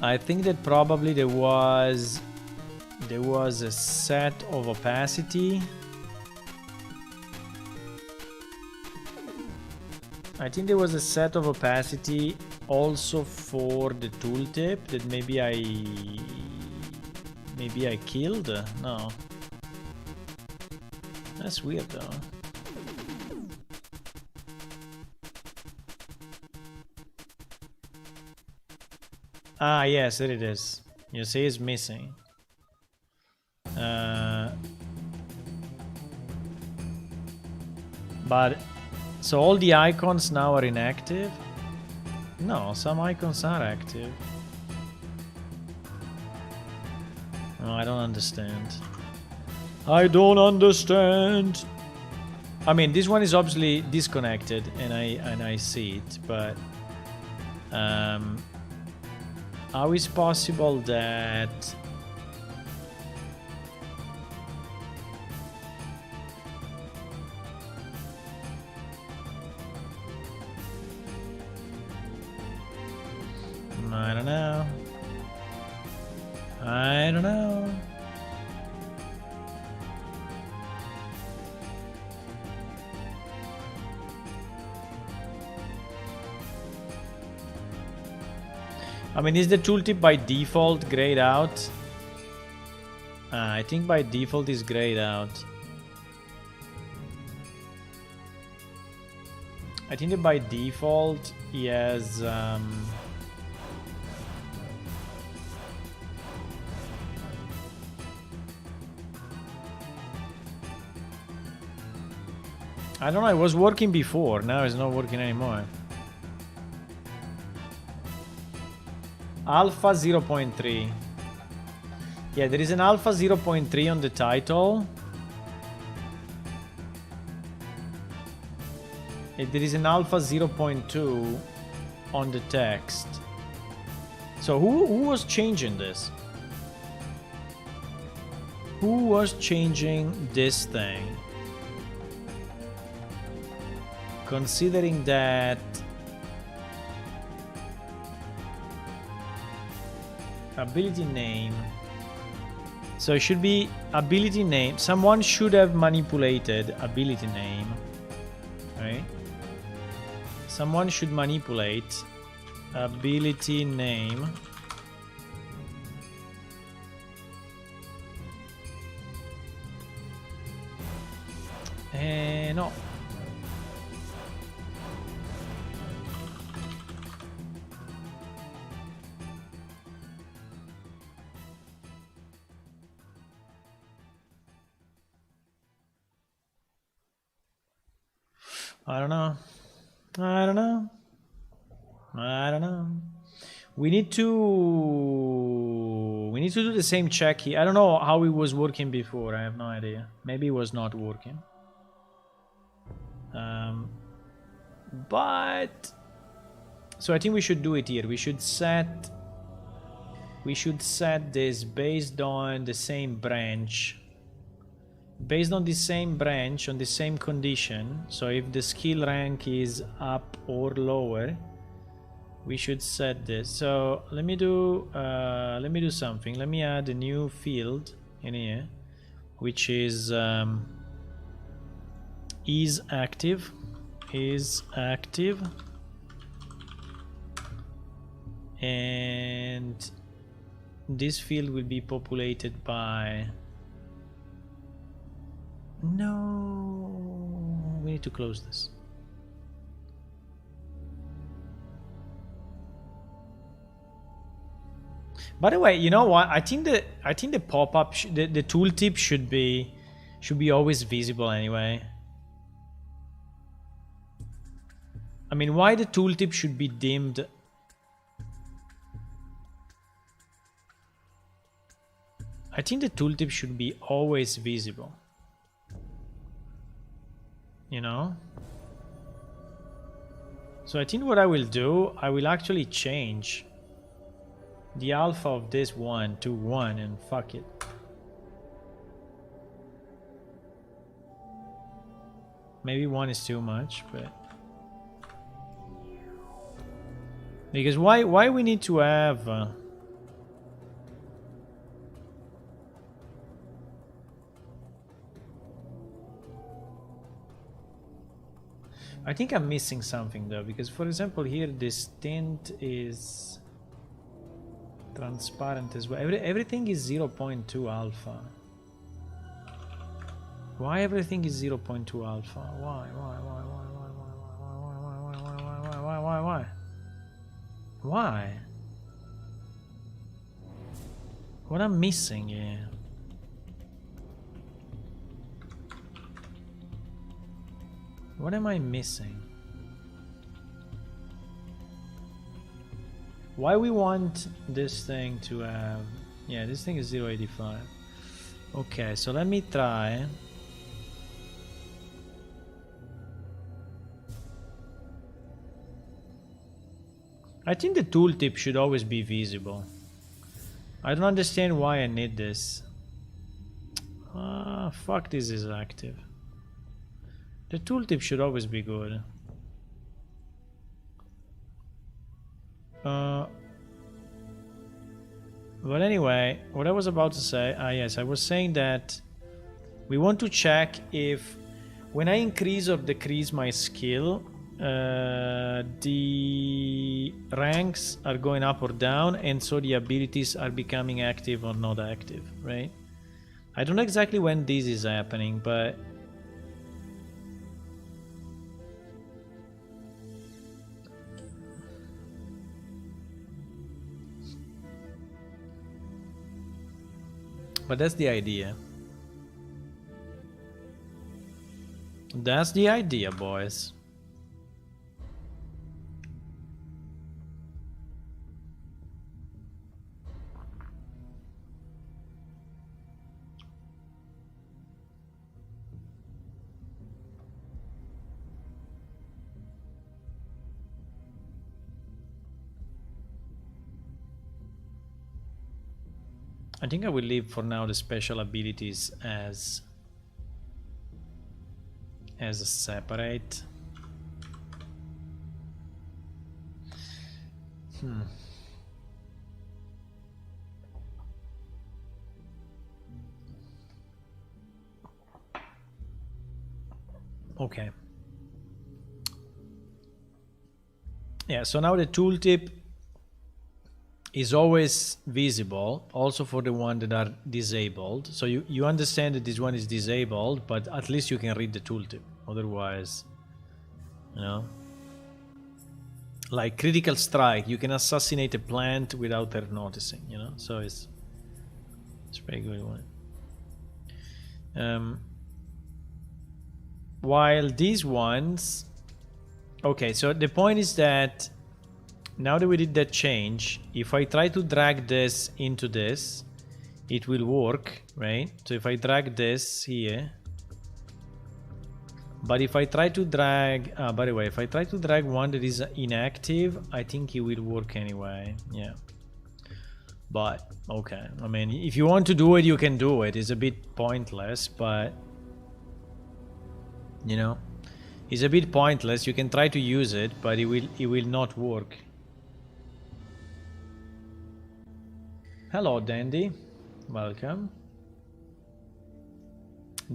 I think that probably there was a set of opacity. I think there was a set of opacity also for the tooltip that maybe I killed. No, that's weird though. Ah, yes, there it is. You see, it's missing. But so all the icons now are inactive? No, some icons are active. Oh, I don't understand. I don't understand. I mean, this one is obviously disconnected, and I see it, but how is possible that I don't know. I don't know. I mean, is the tooltip by default grayed out? I think by default is grayed out. I think that by default he has I don't know, it was working before, now it's not working anymore. Alpha 0.3. Yeah, there is an alpha 0.3 on the title. There is an alpha 0.2 on the text. So who was changing this? Who was changing this thing? Considering that ability name, so it should be ability name. Someone should have manipulated ability name, right? Someone should manipulate ability name. No. I don't know. I don't know. I don't know. We need to do the same check here. I don't know how it was working before. I have no idea. Maybe it was not working. But so I think we should do it here. We should set this based on the same branch. Based on the same branch, on the same condition. So if the skill rank is up or lower, we should set this. So let me do something. Let me add a new field in here, which is active. Is active. And this field will be populated by... No, we need to close this. By the way, you know what? I think the pop-up, the tooltip should be always visible anyway. I mean, why the tooltip should be dimmed? I think the tooltip should be always visible. You know? So I think what I will do, I will actually change the alpha of this one to 1 and fuck it. Maybe 1 is too much, but... Because why we need to have... I think I'm missing something though, because for example here this tint is transparent as well. Everything is 0.2 alpha. Why everything is 0.2 alpha? Why? Why? What I'm missing here? What am I missing? Why we want this thing to have... Yeah, this thing is 0.85. Okay, so let me try. I think the tooltip should always be visible. I don't understand why I need this. Fuck, this is active. The tooltip should always be good. But anyway, what I was about to say, yes, I was saying that we want to check if when I increase or decrease my skill, the ranks are going up or down, and so the abilities are becoming active or not active, right? I don't know exactly when this is happening, but that's the idea. That's the idea, boys. I think I will leave for now the special abilities as a separate. Okay. Yeah, so now the tooltip is always visible, also for the one that are disabled. So you understand that this one is disabled, but at least you can read the tooltip. Otherwise, you know, like critical strike, you can assassinate a plant without her noticing, you know. So it's pretty good one. While these ones, okay, so the point is that now that we did that change, if I try to drag this into this, it will work, right? So if I drag this here, but if I try to drag, by the way, if I try to drag one that is inactive, I think it will work anyway, yeah. But, okay, I mean, if you want to do it, you can do it. It's a bit pointless, but, you know, it's a bit pointless. You can try to use it, but it will not work. Hello, Dandy. Welcome.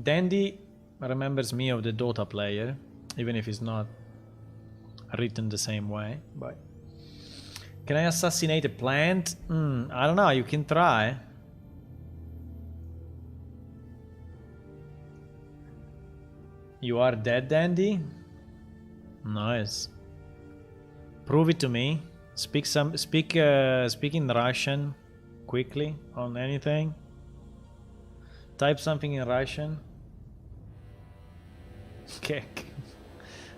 Dandy remembers me of the Dota player, even if it's not written the same way. But can I assassinate a plant? I don't know. You can try. You are dead, Dandy? Nice. Prove it to me. Speak in Russian quickly on anything. Type something in Russian. Kek.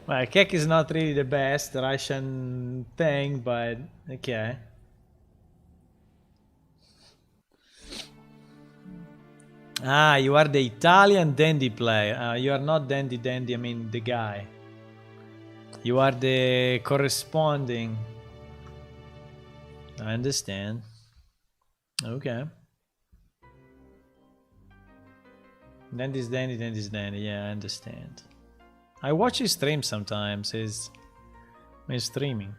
Well, kek is not really the best Russian thing, but okay. Ah, you are the Italian Dandy player. You are not Dandy, I mean the guy. You are the corresponding. I understand. Okay. Dandy's Dandy. Yeah, I understand. I watch his stream sometimes. He's streaming.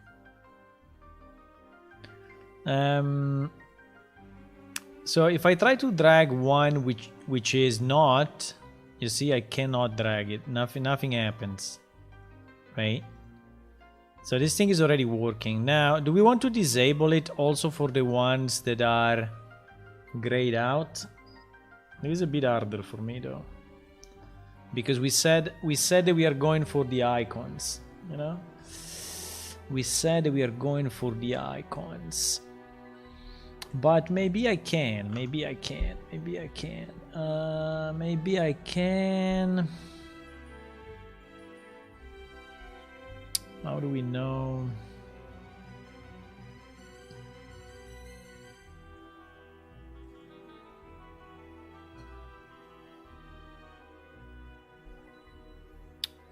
So if I try to drag one which is not, you see, I cannot drag it. Nothing happens, right? So this thing is already working. Now, do we want to disable it also for the ones that are grayed out? It is a bit harder for me though, because we said that we are going for the icons, you know. We said that we are going for the icons. But maybe I can. Maybe I can. How do we know?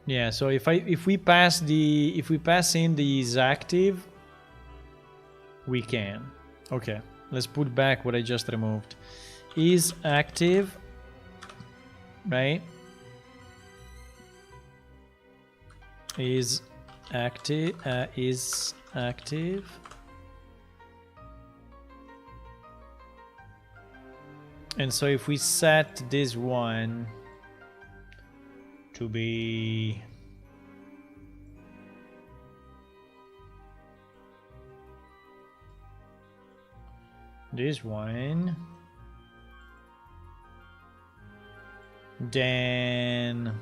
Yeah, so if we pass in the is active, we can. Okay, let's put back what I just removed. Is active, right? Is active. And so if we set this one to be this one, then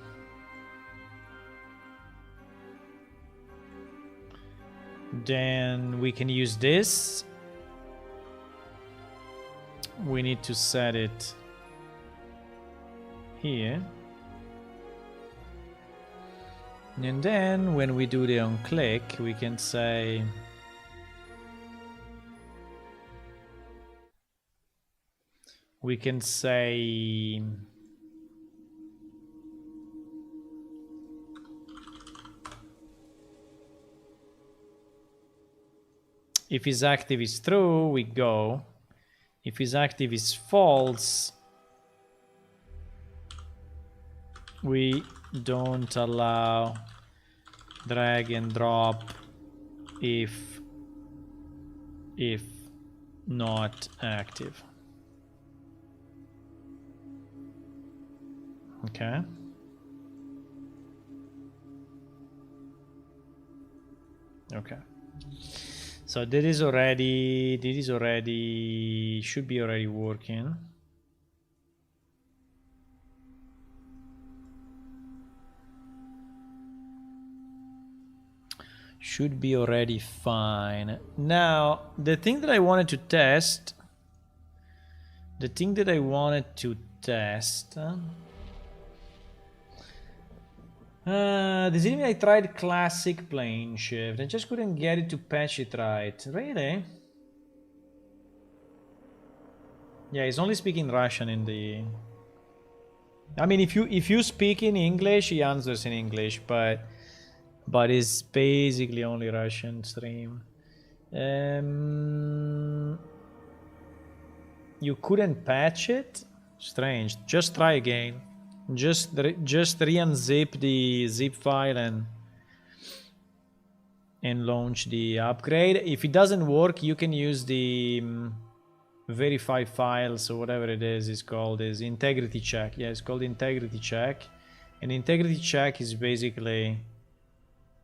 we can use this. We need to set it here. And then when we do the on click, we can say if is active is true, we go. If is active is false, we don't allow drag and drop if not active. Okay. Okay. So should be already working. Should be already fine. Now, the thing that I wanted to test, this evening I tried classic plane shift. I just couldn't get it to patch it right. Really? Yeah, he's only speaking Russian in the... I mean, if you speak in English, he answers in English, but it's basically only Russian stream. You couldn't patch it? Strange. Just try again. Just re-unzip the zip file and launch the upgrade. If it doesn't work, you can use the verify files or whatever it is called, is integrity check. Yeah, it's called integrity check. And integrity check is basically,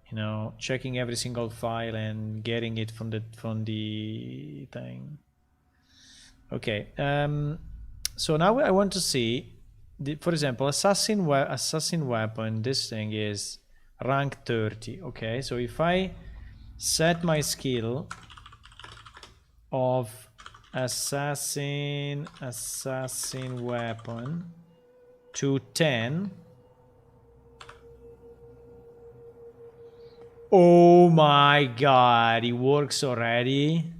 you know, checking every single file and getting it from the thing. Okay. So now I want to see, for example, assassin weapon. This thing is rank 30. Okay, so if I set my skill of assassin weapon to 10. Oh my god, it works already.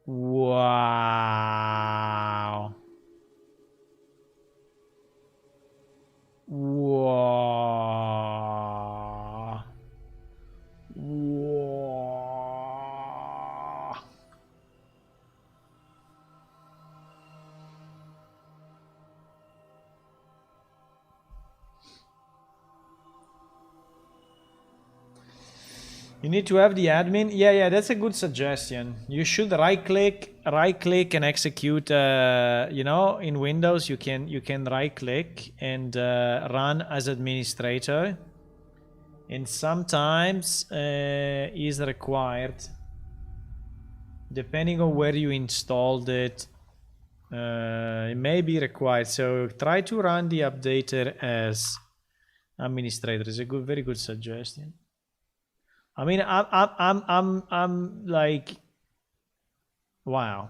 Wow. Wow. Wow. You need to have the admin. Yeah, that's a good suggestion. You should right click and execute. You know, in Windows you can right click and run as administrator, and sometimes is required, depending on where you installed it. It may be required. So try to run the updater as administrator. It's a very good suggestion. I mean, I'm like, wow.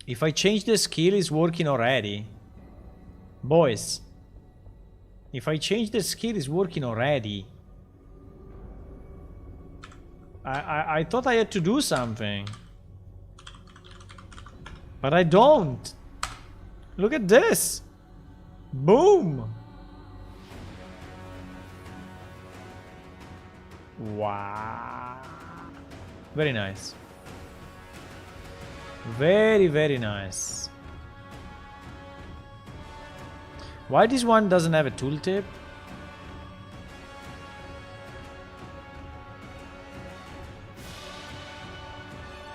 If I change the skill, it's working already. Boys. If I change the skill, it's working already. I thought I had to do something. But I don't. Look at this. Boom. Wow. Very nice. Very nice. Why this one doesn't have a tooltip?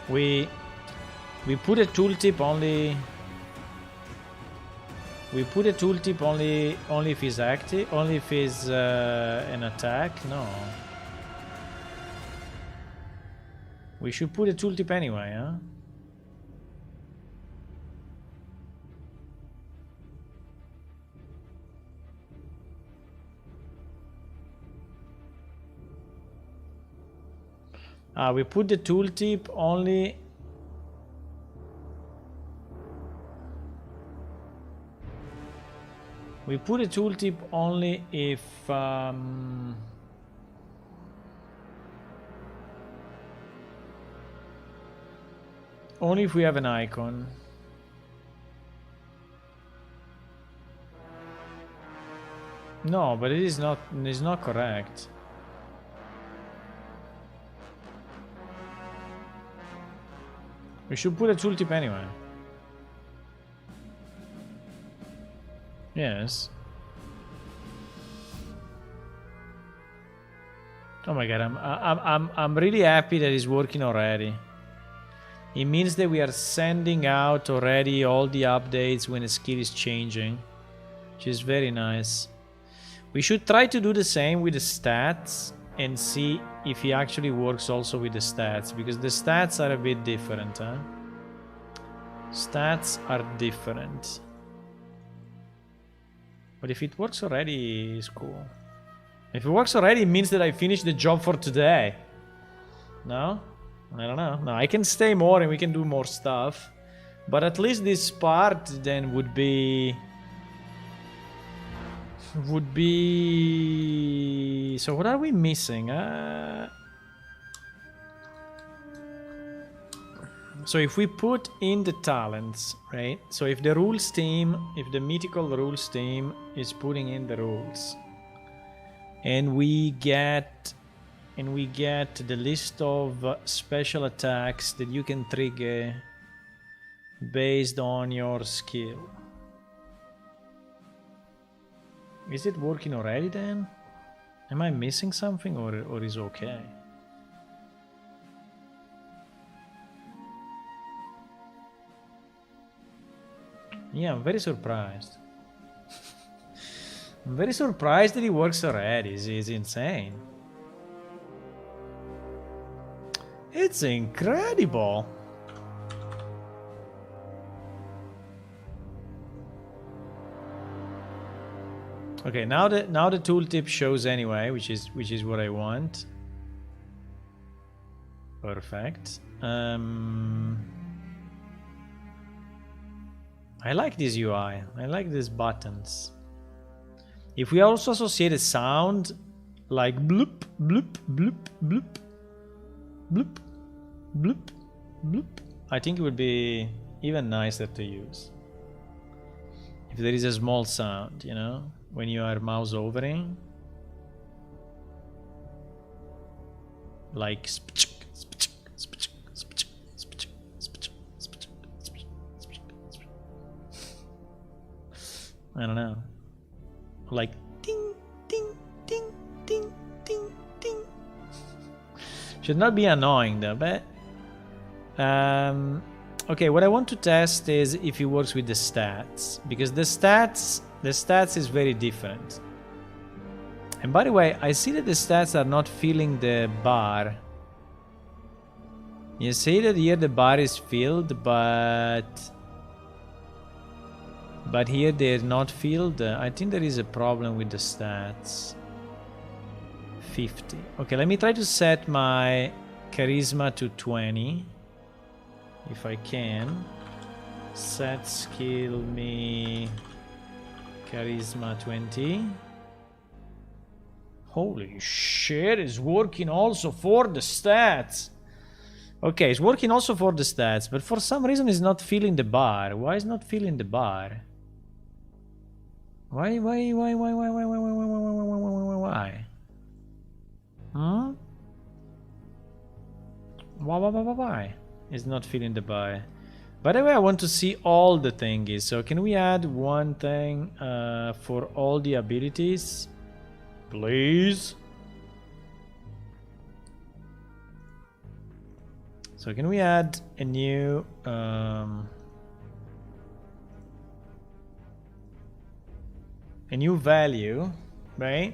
We put a tooltip only. We put a tooltip only if he's active, only if he's an attack. No. We should put a tooltip anyway, huh? We put the tooltip only. We put a tooltip only if only if we have an icon. No, but it is not. It's not correct. We should put a tooltip anyway. Yes. Oh my god, I'm really happy that it's working already. It means that we are sending out already all the updates when a skill is changing, which is very nice. We should try to do the same with the stats and see if it actually works also with the stats, because the stats are a bit different, huh? Stats are different. But if it works already, it's cool. If it works already, it means that I finished the job for today. No? I don't know. No, I can stay more and we can do more stuff. But at least this part then would be... So what are we missing? So if we put in the talents, right? So if the rules team, if the mythical rules team is putting in the rules, and we get the list of special attacks that you can trigger based on your skill. Is it working already then? Am I missing something or is okay? Yeah, I'm very surprised. I'm very surprised that it works already. It's insane. It's incredible. Okay, now the tooltip shows anyway, which is what I want. Perfect. I like this UI. I like these buttons. If we also associate a sound like bloop, bloop, bloop, bloop, bloop, bloop, bloop, I think it would be even nicer to use. If there is a small sound, you know, when you are mouse overing, like I don't know, like ding, ding, ding, ding, ding, ding. Should not be annoying though, but okay, what I want to test is if it works with the stats, because the stats is very different. And by the way, I see that the stats are not filling the bar. You see that here the bar is filled, but here they're not filled. I think there is a problem with the stats. 50. Okay, let me try to set my charisma to 20. If I can. Set skill me charisma 20. Holy shit, it's working also for the stats. Okay, it's working also for the stats, but for some reason it's not filling the bar. Why is not filling the bar? Why? Huh? Why? It's not filling the bar. By the way, I want to see all the thingies. So can we add one thing for all the abilities? Please. So can we add a new value, right?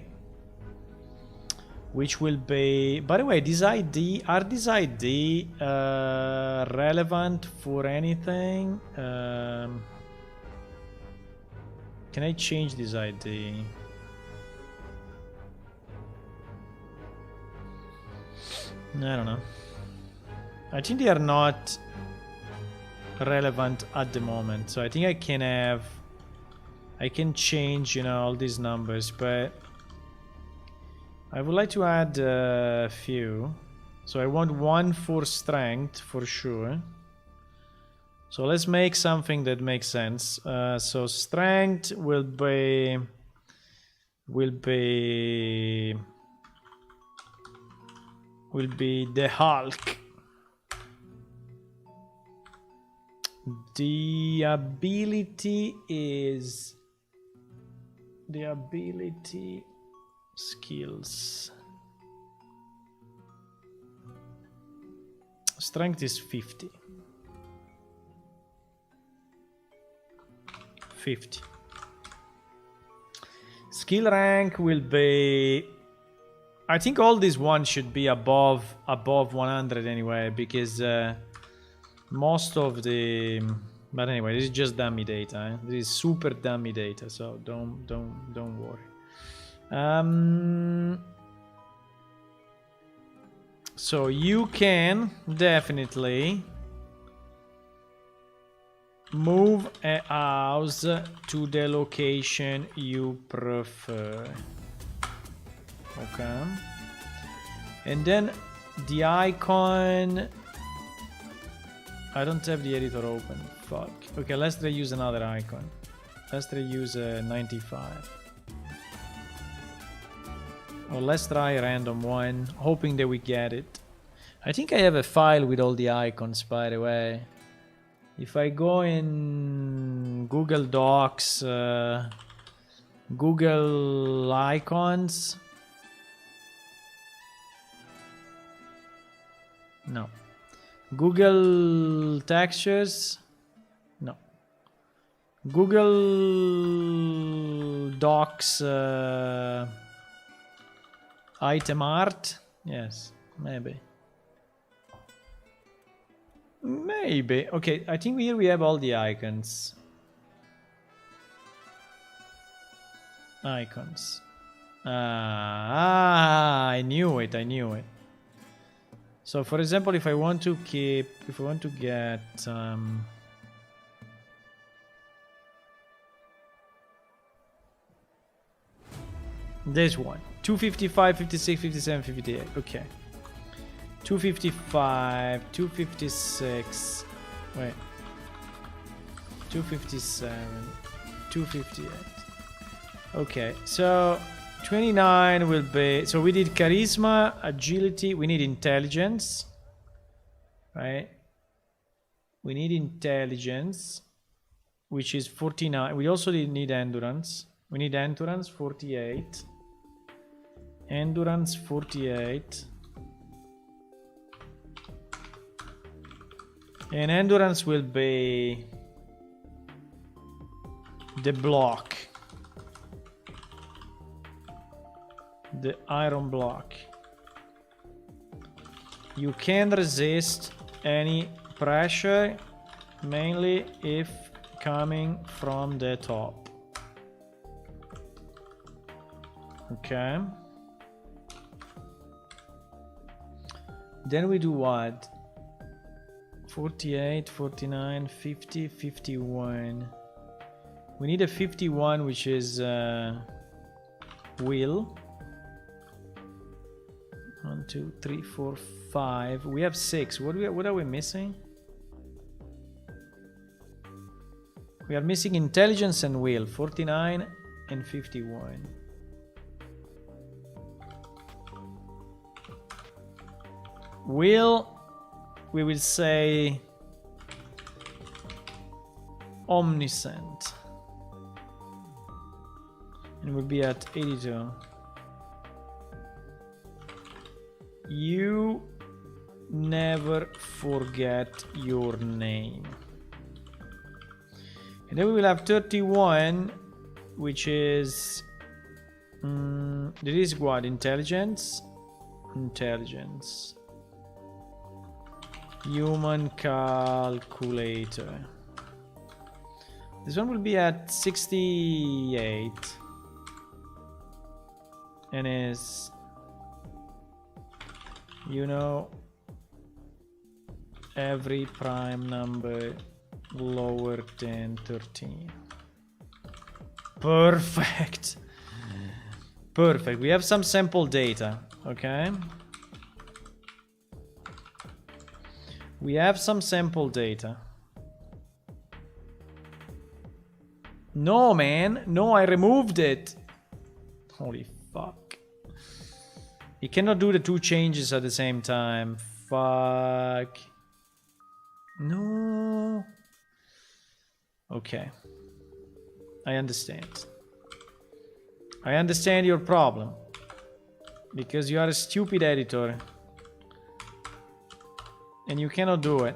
Which will be, by the way, this ID, are this ID relevant for anything? Can I change this ID? I don't know. I think they are not relevant at the moment, so I think I can change, you know, all these numbers, but I would like to add a few. So I want one for strength for sure. So let's make something that makes sense. So strength will be the Hulk. The ability is the ability skills. Strength is 50. 50. Skill rank will be, I think all these ones should be above 100 anyway, because most of the, but anyway, this is just dummy data. Eh? This is super dummy data, so don't worry. So you can definitely move a house to the location you prefer. Okay. And then the icon, I don't have the editor open. Fuck. Okay, let's reuse another icon. Let's reuse 95. Or let's try a random one, hoping that we get it. I think I have a file with all the icons, by the way. If I go in Google Docs, Google Icons. No. Google Textures. No. Google Docs item art. Yes, maybe. Maybe. Okay, I think here we have all the icons. Icons. I knew it. So for example, if I want to get this one, 255, 56, 57, 58. Okay. 255, 256, wait, 257, 258. Okay, so 29 will be, so we did charisma, agility, we need intelligence, right? We need intelligence, which is 49. We also need endurance. We need endurance, 48. Endurance, 48. And endurance will be the block. The iron block. You can resist any pressure, mainly if coming from the top. Okay. Then we do what? 48, 49, 50, 51. We need a 51, which is will. 1, 2, 3, 4, 5. We have 6. What are we missing? We are missing intelligence and will. 49 and 51. Will, we will say omniscient, and we'll be at 82. You never forget your name. And then we will have 31, which is there is what? Intelligence. Human calculator. This one will be at 68 and is, you know, every prime number lower than 13. Perfect. Perfect. We have some sample data. Okay. We have some sample data. No, man. No, I removed it. Holy fuck. You cannot do the two changes at the same time. Fuck. No. Okay. I understand. I understand your problem. Because you are a stupid editor. And you cannot do it.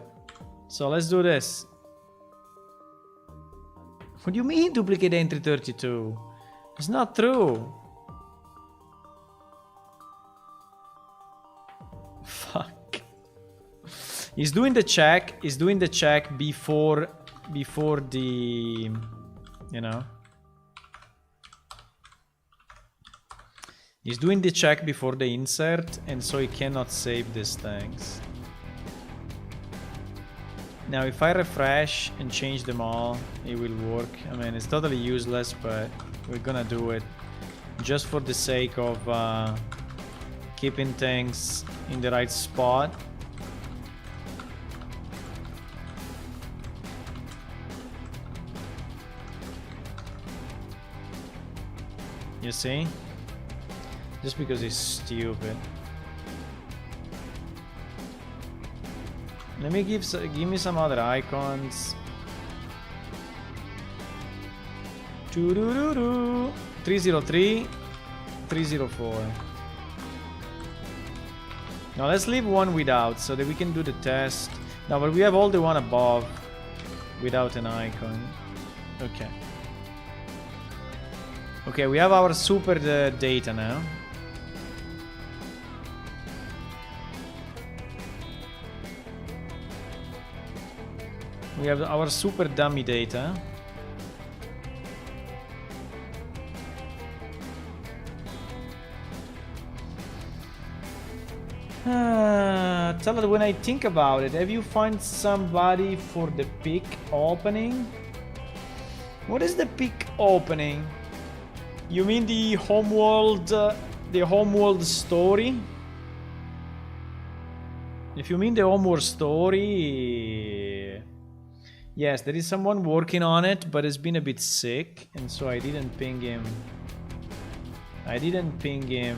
So let's do this. What do you mean duplicate entry 32? It's not true. Fuck. He's doing the check. He's doing the check before the, you know. He's doing the check before the insert, and so he cannot save these things. Now if I refresh and change them all, it will work. I mean, it's totally useless, but we're gonna do it just for the sake of keeping things in the right spot. You see? Just because he's stupid. Let me give me some other icons. 303, 304. Now let's leave one without so that we can do the test. Now, but we have all the one above without an icon. Okay. Okay, we have our super data now. We have our super dummy data. Tell it when I think about it. Have you found somebody for the pick opening? What is the pick opening? You mean the homeworld story? If you mean the homeworld story, yes, there is someone working on it, but it's been a bit sick, and so I didn't ping him. I didn't ping him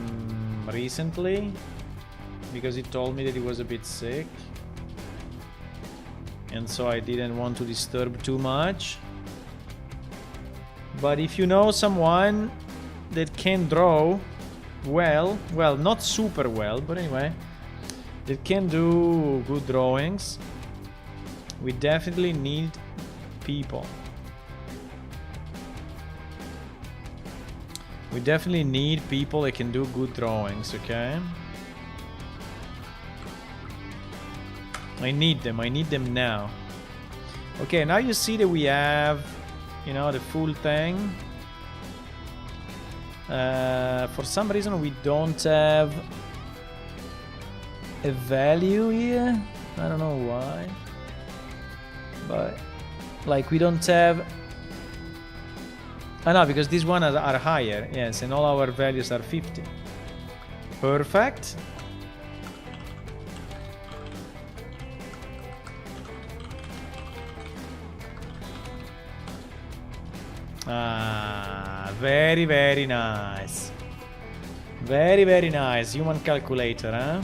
recently because he told me that he was a bit sick, and so I didn't want to disturb too much. But if you know someone that can draw well, not super well, but anyway, that can do good drawings, we definitely need people. We definitely need people that can do good drawings, okay? I need them now. Okay, now you see that we have, you know, the full thing. For some reason we don't have a value here. I don't know why. But, like, we don't have... Oh no, because these ones are higher. Yes, and all our values are 50. Perfect. Ah, very, very nice. Very, very nice. Human calculator, huh?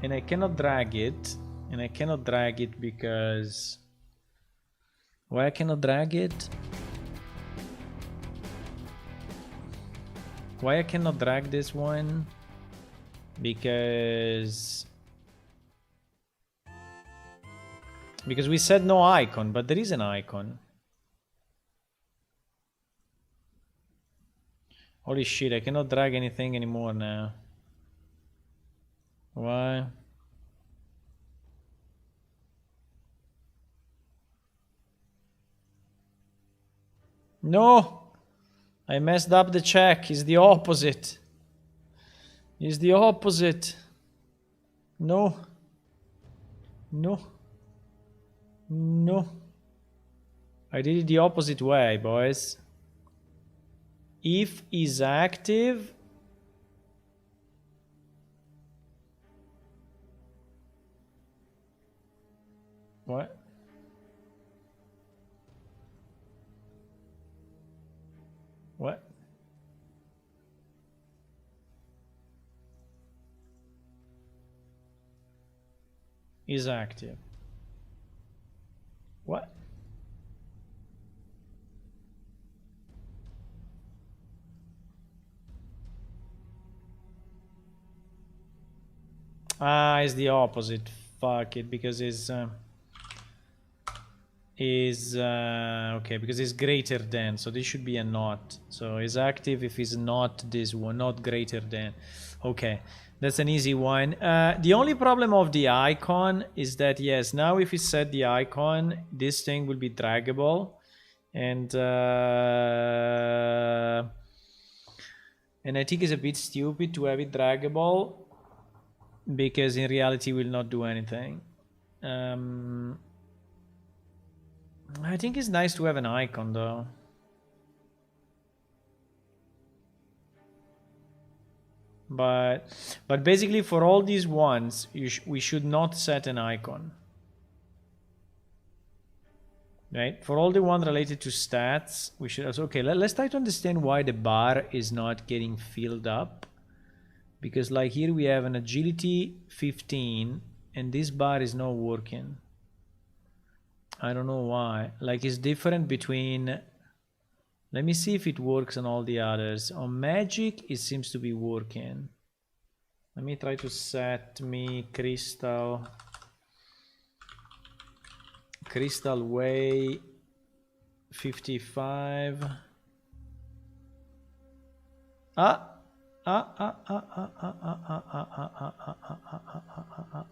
And I cannot drag it. And I cannot drag it because... Why I cannot drag it? Why I cannot drag this one? Because we said no icon, but there is an icon. Holy shit, I cannot drag anything anymore now. Why? No! I messed up the check. It's the opposite. It's the opposite. No. No. No. I did it the opposite way, boys. If is active... What? What? is active. What? Ah, it's the opposite. Fuck it, because it's okay, because it's greater than, so this should be a not. So it's active if it's not this one, not greater than. Okay, that's an easy one. The only problem of the icon is that, yes, now if we set the icon, this thing will be draggable, and I think it's a bit stupid to have it draggable, because in reality will not do anything. I think it's nice to have an icon though. But basically for all these ones, we should not set an icon. Right? For all the ones related to stats, we should also, okay, let's try to understand why the bar is not getting filled up. Because like here we have an agility 15 and this bar is not working. I don't know why. Like it's different between, let me see if it works on all the others. On magic it seems to be working. Let me try to set me crystal way 55.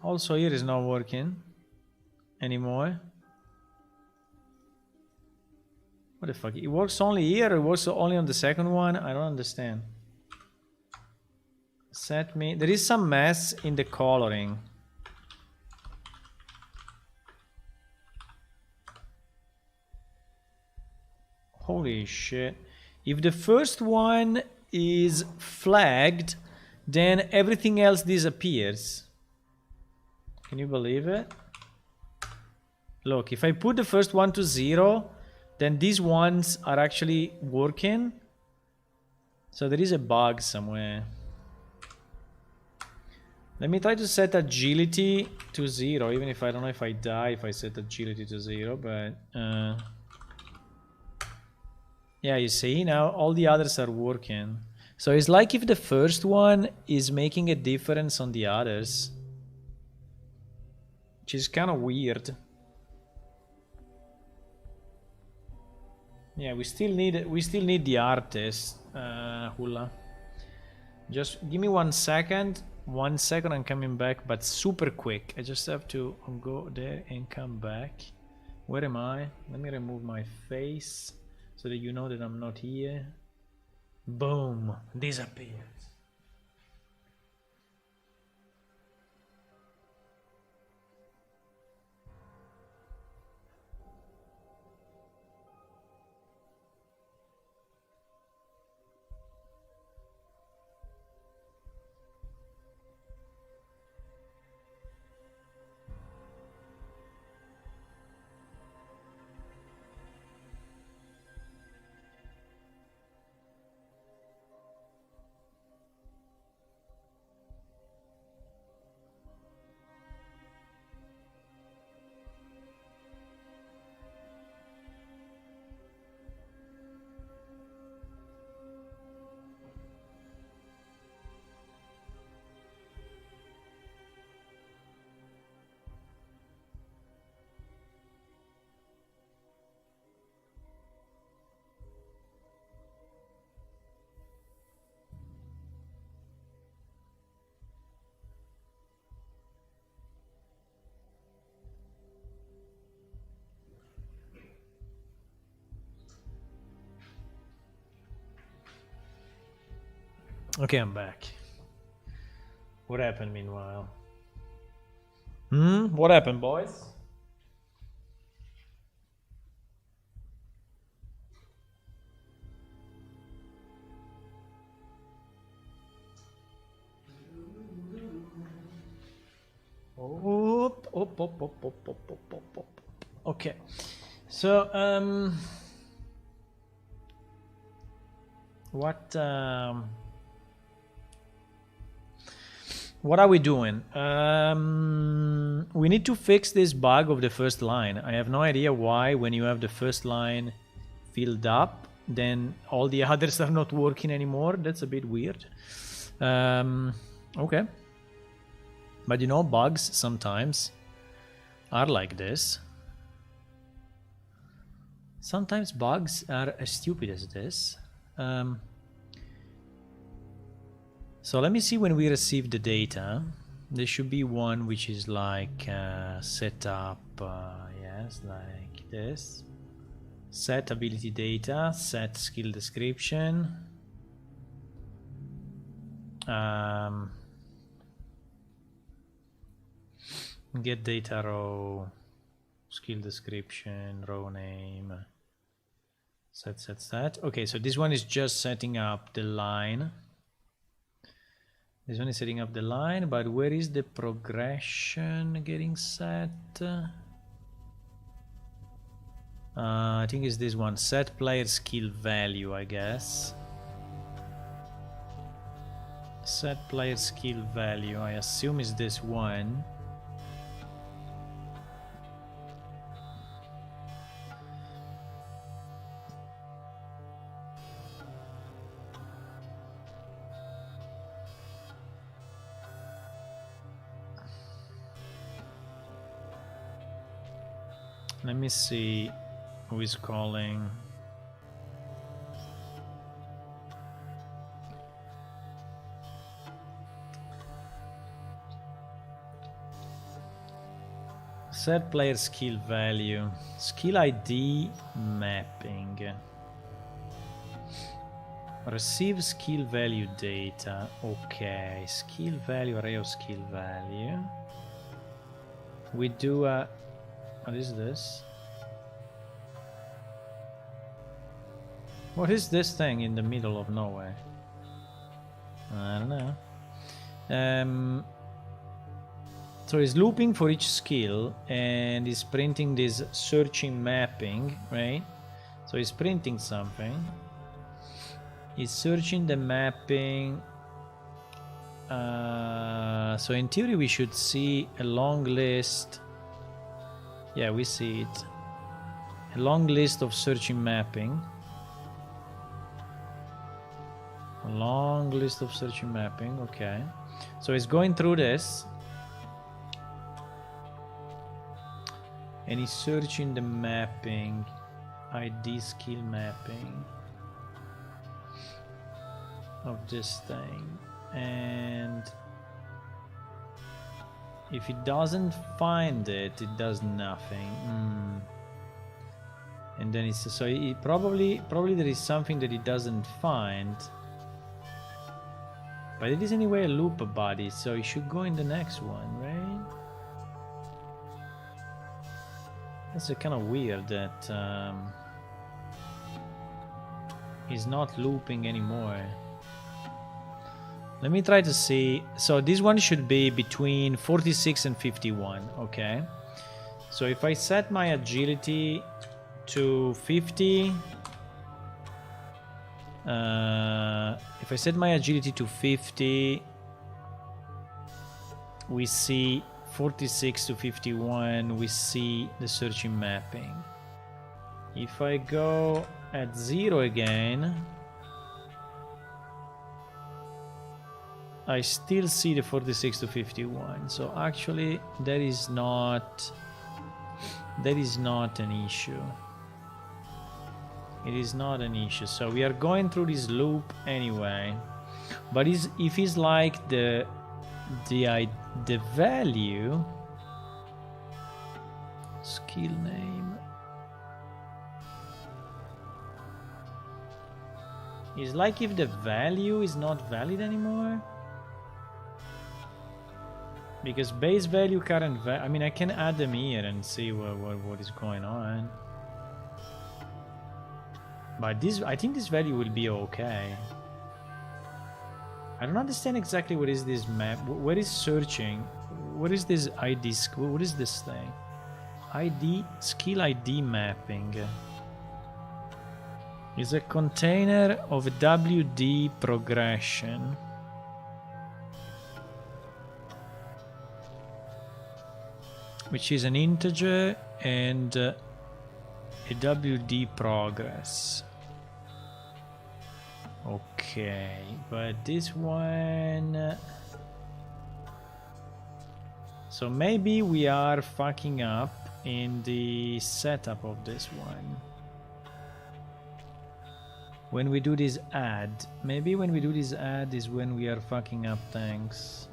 Also here is not working anymore. What the fuck? It works only here, it works only on the second one? I don't understand. Set me, there is some mess in the coloring. Holy shit. If the first one is flagged, then everything else disappears. Can you believe it? Look, if I put the first one to 0, then these ones are actually working. So there is a bug somewhere. Let me try to set agility to 0, even if I don't know if I die if I set agility to 0, but yeah, you see, now all the others are working. So it's like if the first one is making a difference on the others, which is kind of weird. Yeah, we still need the artist, Hula. Just give me 1 second. 1 second, I'm coming back, but super quick. I just have to go there and come back. Where am I? Let me remove my face so that you know that I'm not here. Boom, disappeared. Okay, I'm back. What happened meanwhile? What happened, boys? Okay, so what are we doing? We need to fix this bug of the first line. I have no idea why when you have the first line filled up, then all the others are not working anymore. That's a bit weird. Okay. But you know, bugs sometimes are like this. Sometimes bugs are as stupid as this. So let me see when we receive the data. There should be one which is like set up, yes, like this. Set ability data, set skill description. Get data row, skill description, row name. Set. Okay, so this one is just setting up the line. This one is setting up the line, but where is the progression getting set? I think it's this one. Set player skill value, I guess. Set player skill value. I assume is this one. Let me see who is calling. Set player skill value. Skill ID mapping. Receive skill value data. Okay. Skill value, array of skill value. We do a... What is this? What is this thing in the middle of nowhere? I don't know. So it's looping for each skill and is printing this searching mapping, right? So it's printing something. It's searching the mapping. So in theory we should see a long list. Yeah, we see it. A long list of searching mapping. A long list of searching mapping, okay. So it's going through this. And he's searching the mapping. ID skill mapping. Of this thing. And... if it doesn't find it, it does nothing. And then it's so it probably there is something that it doesn't find. But it is anyway a loop about it, so it should go in the next one, right? That's kind of weird that it's not looping anymore. Let me try to see. So this one should be between 46 and 51, okay? So if I set my agility to 50, if I set my agility to 50, we see 46 to 51, we see the searching mapping. If I go at 0 again, I still see the 46 to 51. So actually that is not an issue. It is not an issue. So we are going through this loop anyway. But if it's like the value skill name is like if the value is not valid anymore. Because base value, current value, I mean, I can add them here and see what is going on. But this, I think this value will be okay. I don't understand exactly what is this map. Where is searching? What is this ID? What is this thing? ID, skill ID mapping. Is a container of WD progression. which is an integer and a WD progress. Okay, but this one... So maybe we are fucking up in the setup of this one. When we do this add, maybe when we do this add is when we are fucking up things.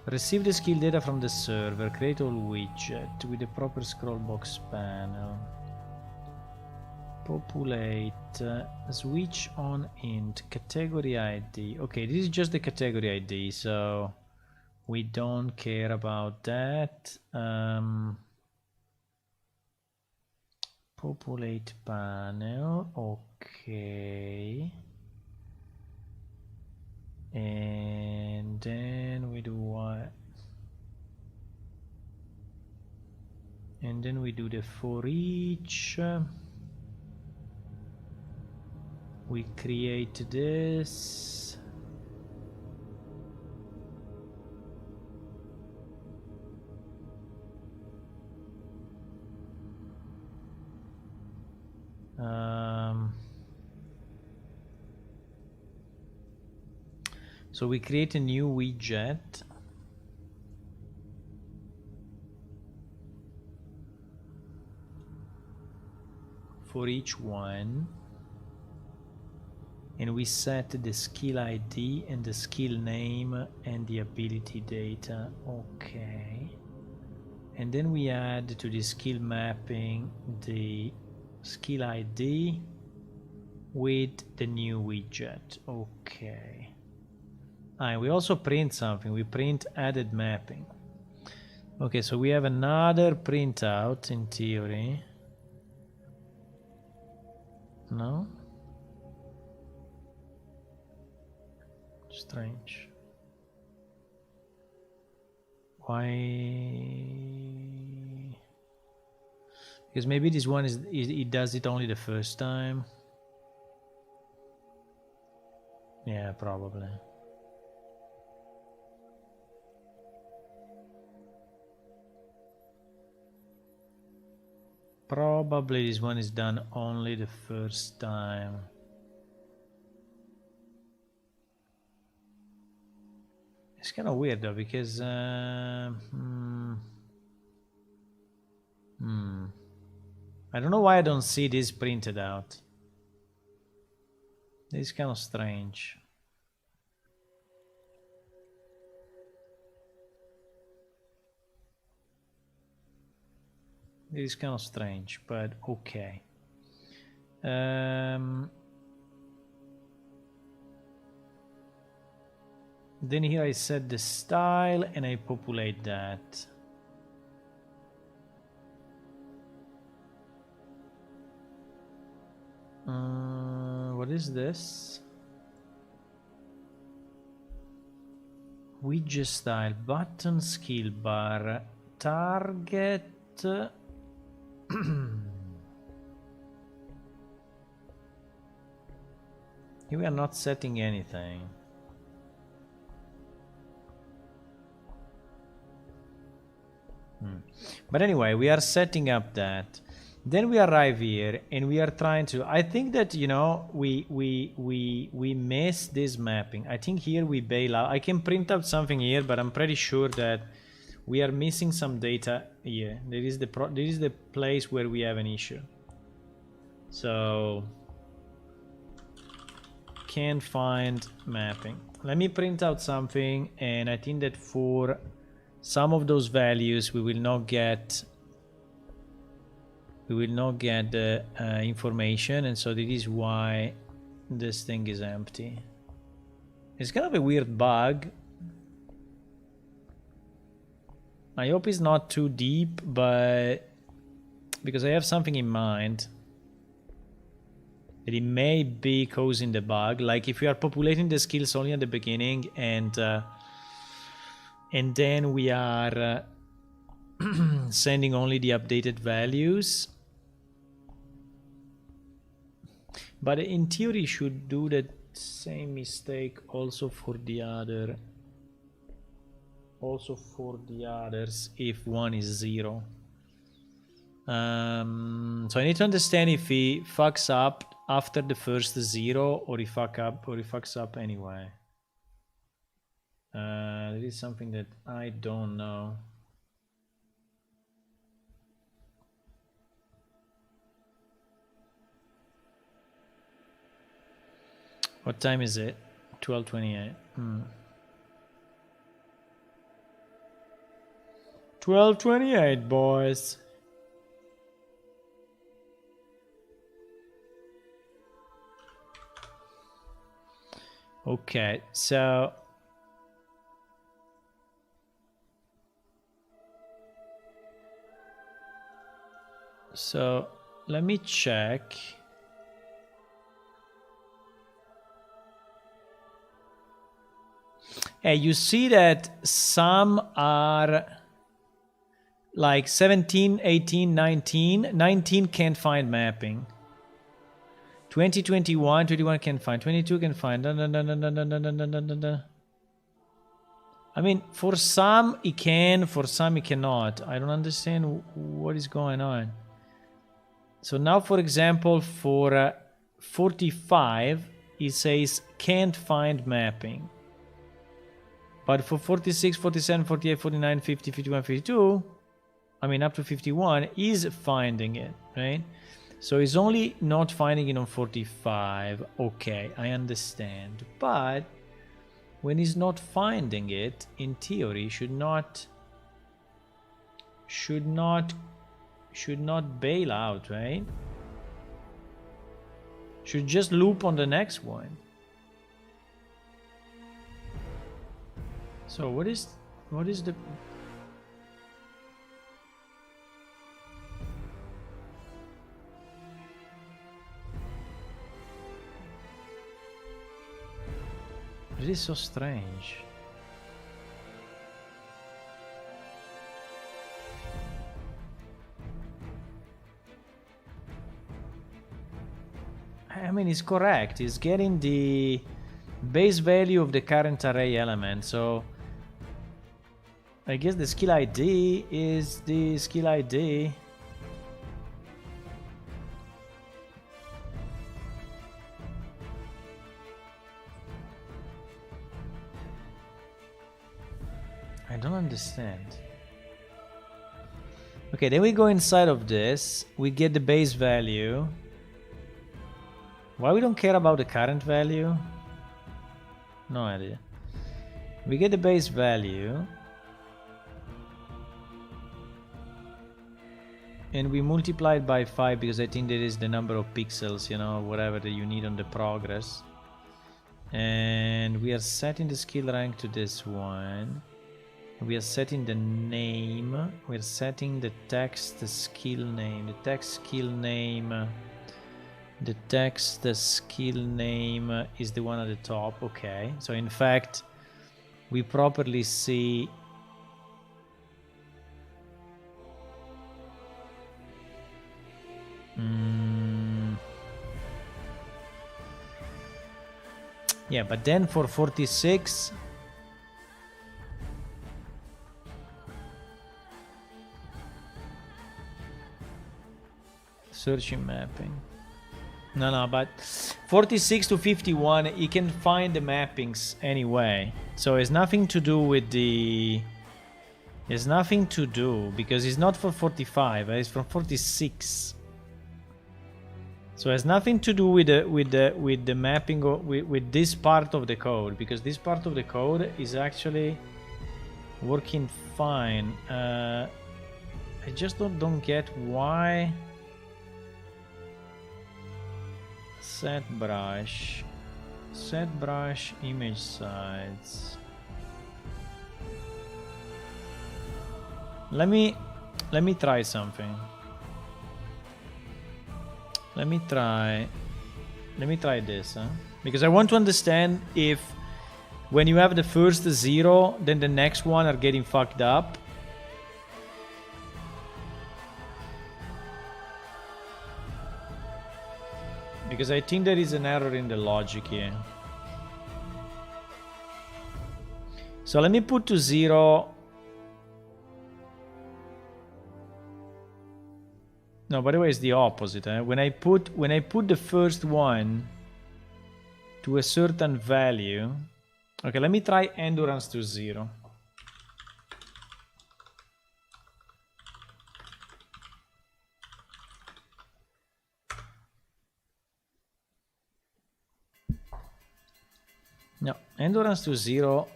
Receive the skill data from the server, create all widget with the proper scroll box panel. Populate, switch on int, category ID. Okay, this is just the category ID, so we don't care about that. Populate panel, okay. And then we do what? And then we do the for each. We create this. So we create a new widget for each one, and we set the skill ID and the skill name and the ability data. Okay, and then we add to the skill mapping the skill ID with the new widget. Okay. And we also print something. We print added mapping. Okay, so we have another printout in theory. No? Strange. Why? Because maybe this one is it does it only the first time. Yeah, probably. Probably this one is done only the first time. It's kind of weird though, because I don't know why I don't see this printed out. This is kind of strange. This is kind of strange, but okay. Then here I set the style and I populate that. What is this? Widget style, button, skill bar, target. Here we are not setting anything. But anyway, we are setting up that. Then we arrive here and we are trying to, I think that, you know, we miss this mapping. I think here we bail out. I can print out something here, but I'm pretty sure that we are missing some data here. This is the place where we have an issue. So can't find mapping. Let me print out something, and I think that for some of those values we will not get the information, and so this is why this thing is empty. It's kind of a weird bug. I hope it's not too deep, but because I have something in mind that it may be causing the bug. Like if we are populating the skills only at the beginning, and then we are sending only the updated values. But in theory, should do the same mistake also for the other. also for the others if one is 0. So I need to understand if he fucks up after the first 0 or he fucks up anyway. There is something that I don't know. What time is it? 12:28. 12:28, boys. Okay, so let me check. Hey, you see that some are like 17, 18, 19. 19 can't find mapping. 20, 21, 21 can find. 22 can find. I mean, for some he can, for some he cannot. I don't understand what is going on. So now, for example, for 45, it says can't find mapping. But for 46, 47, 48, 49, 50, 51, 52, I mean up to 51, is finding it, right? So he's only not finding it on 45. Okay, I understand. But when he's not finding it, in theory, should not bail out, right? Should just loop on the next one. So what is the It is so strange. I mean, it's correct. It's getting the base value of the current array element. So I guess the skill ID is the skill ID. I don't understand. Okay, then we go inside of this. We get the base value. Why we don't care about the current value? No idea. We get the base value. And we multiply it by 5 because I think that is the number of pixels, you know, whatever that you need on the progress. And we are setting the skill rank to this one. We are setting the name. We're setting the text, the skill name. The text skill name. The text, the skill name is the one at the top. Okay. So in fact, we properly see yeah, but then for 46 searching mapping. No, but 46 to 51, you can find the mappings anyway. So it's nothing to do with the... It's nothing to do, because it's not for 45, it's from 46. So it has nothing to do with the mapping or with this part of the code, because this part of the code is actually working fine. I just don't get why. Set brush image size. Let me try something. Let me try this, because I want to understand if when you have the first 0, then the next one are getting fucked up. Because I think there is an error in the logic here. So let me put to 0 No, by the way, it's the opposite. When I put the first one to a certain value. Okay, let me try endurance to 0. No, endurance to 0,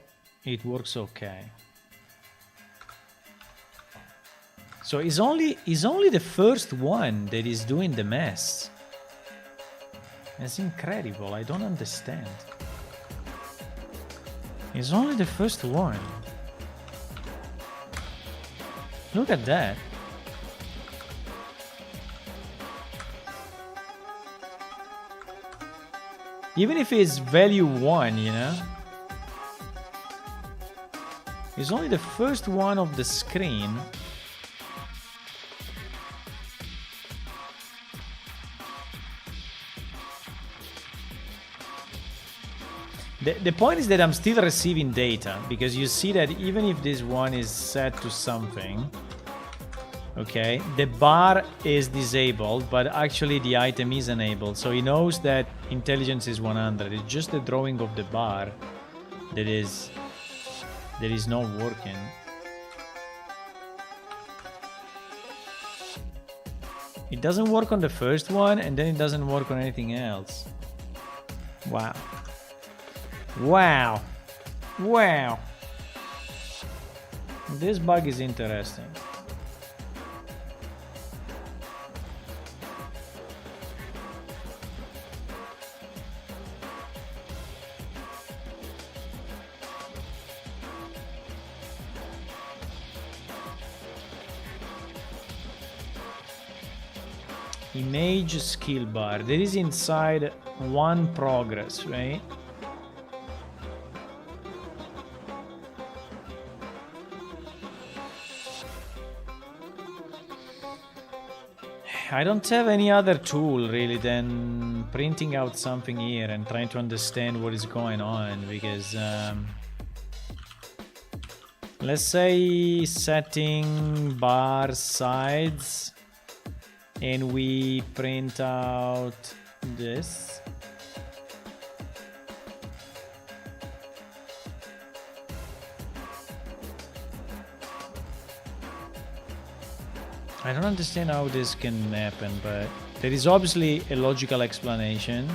it works okay. So it's only the first one that is doing the mess. It's incredible. I don't understand. It's only the first one. Look at that. Even if it's value 1, you know? It's only the first one of the screen. The point is that I'm still receiving data, because you see that even if this one is set to something, okay, the bar is disabled, but actually the item is enabled. So he knows that intelligence is 100. It's just the drawing of the bar that is not working. It doesn't work on the first one, and then it doesn't work on anything else. Wow. Wow. Wow. This bug is interesting. Image skill bar. There is inside one progress, right? I don't have any other tool really than printing out something here and trying to understand what is going on, because let's say setting bar size and we print out this. I don't understand how this can happen, but there is obviously a logical explanation.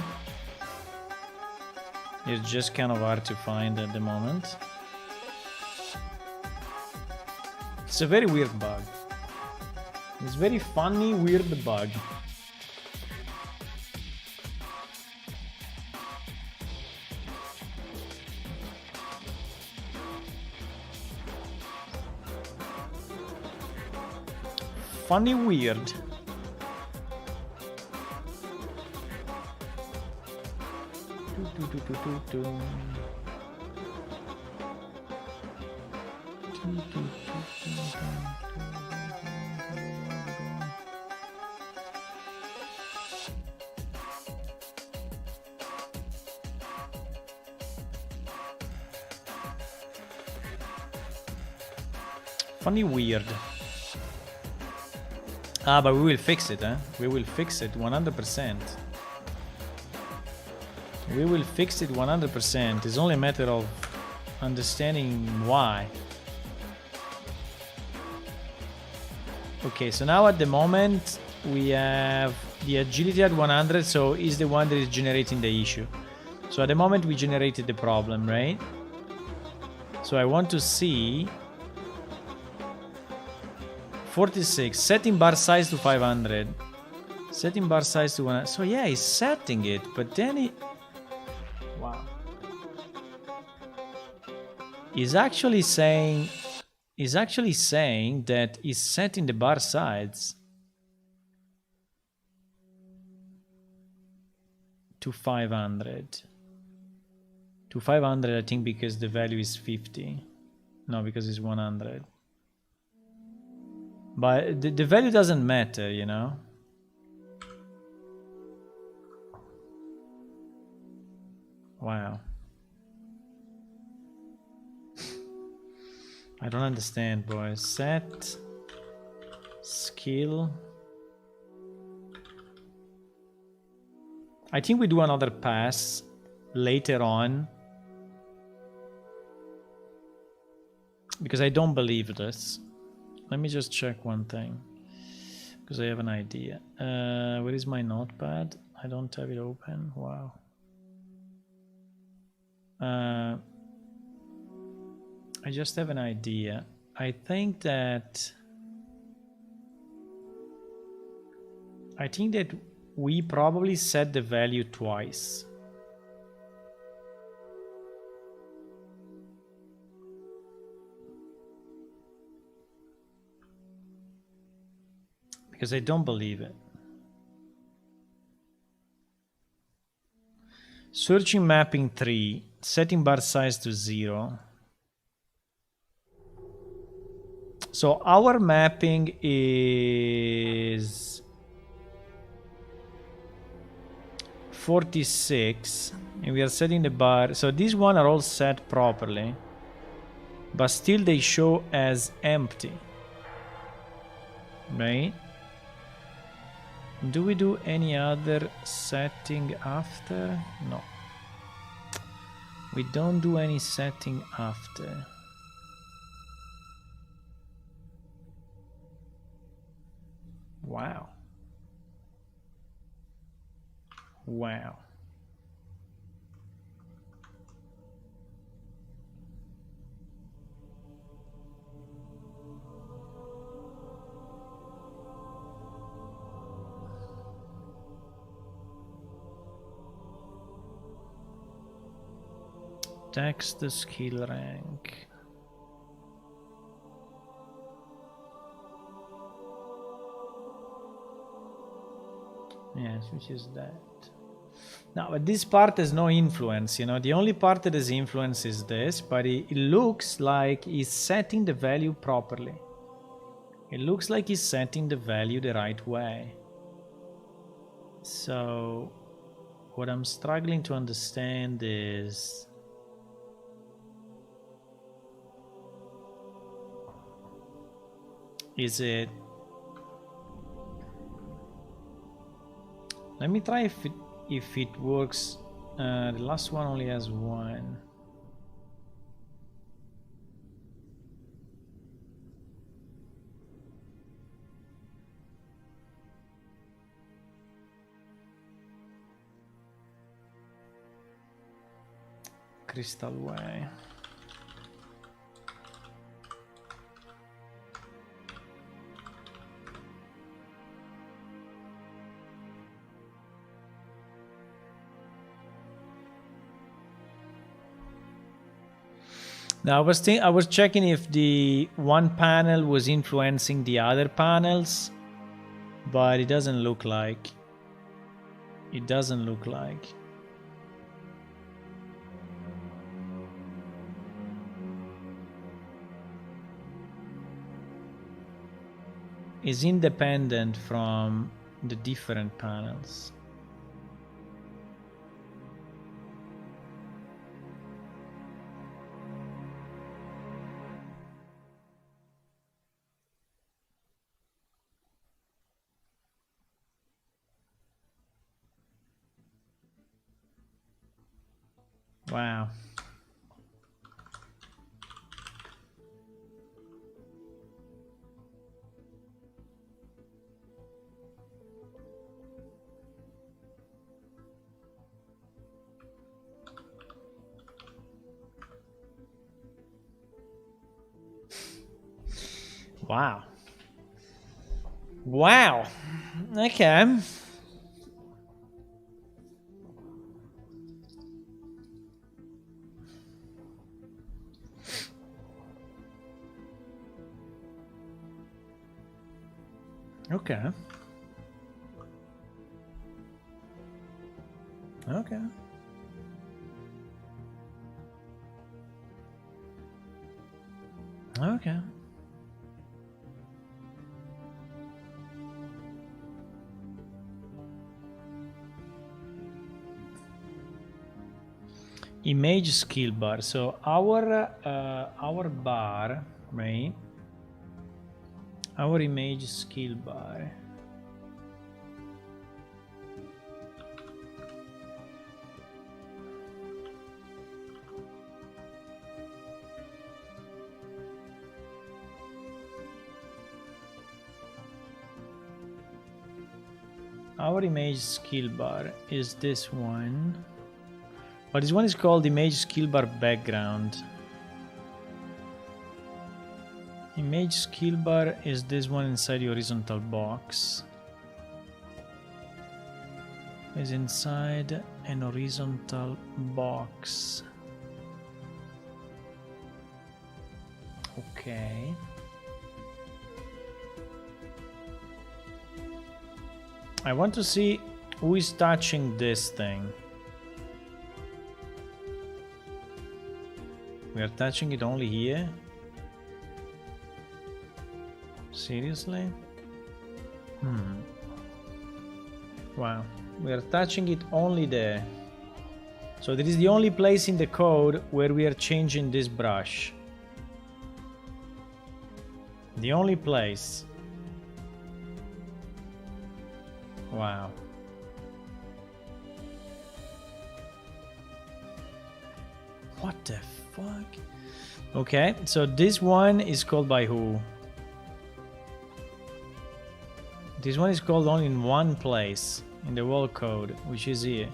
It's just kind of hard to find at the moment. It's a very weird bug. It's very funny, weird bug. Funny, weird. Funny, weird. Ah, but we will fix it, eh? We will fix it 100%. We will fix it 100%. It's only a matter of understanding why. Okay, so now at the moment we have the agility at 100, so is the one that is generating the issue. So at the moment we generated the problem, right? So I want to see 46, setting bar size to 500. Setting bar size to 100. So yeah, he's setting it, but then he... Wow. He's actually saying that he's setting the bar size to 500. To 500, I think, because the value is 50. No, because it's 100. But the value doesn't matter, you know? Wow. I don't understand, boys. Set skill I think we do another pass later on, because I don't believe this. Let me just check one thing, because I have an idea. Where is my notepad? I don't have it open. Wow. I just have an idea. I think that we probably set the value twice. Because I don't believe it. Searching mapping 3, setting bar size to 0. So our mapping is 46, and we are setting the bar. So these one are all set properly, but still they show as empty, right? Do we do any other setting after? No. We don't do any setting after. Wow. Wow. Text the skill rank. Yes, which is that. Now, but this part has no influence, you know. The only part that has influence is this, but it looks like he's setting the value properly. It looks like he's setting the value the right way. So, what I'm struggling to understand is... Is it... Let me try if it works. The last one only has one. Crystal Way. Now I was checking if the one panel was influencing the other panels, but it doesn't look like. It doesn't look like. It's independent from the different panels. Wow. Wow. Wow. Okay. Okay. Okay. Okay. Image skill bar. So our bar, right? Our image skill bar. Our image skill bar is this one. But this one is called image skill bar background. Image skill bar is this one inside the horizontal box. Is inside an horizontal box. Okay. I want to see who is touching this thing. We are touching it only here? Seriously? Wow. We are touching it only there. So this is the only place in the code where we are changing this brush. The only place. Wow. What the fuck? Okay, so this one is called by who? This one is called only in one place in the whole code, which is here.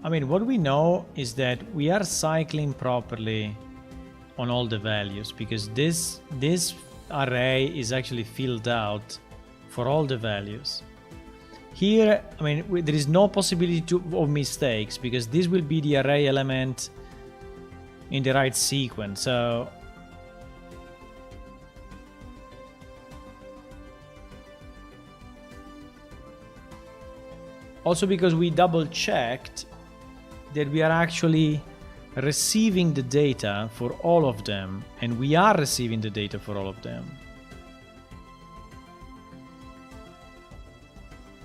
I mean, what we know is that we are cycling properly on all the values because this array is actually filled out for all the values. Here, I mean, there is no possibility of mistakes because this will be the array element in the right sequence. So also because we double checked that we are actually receiving the data for all of them, and we are receiving the data for all of them.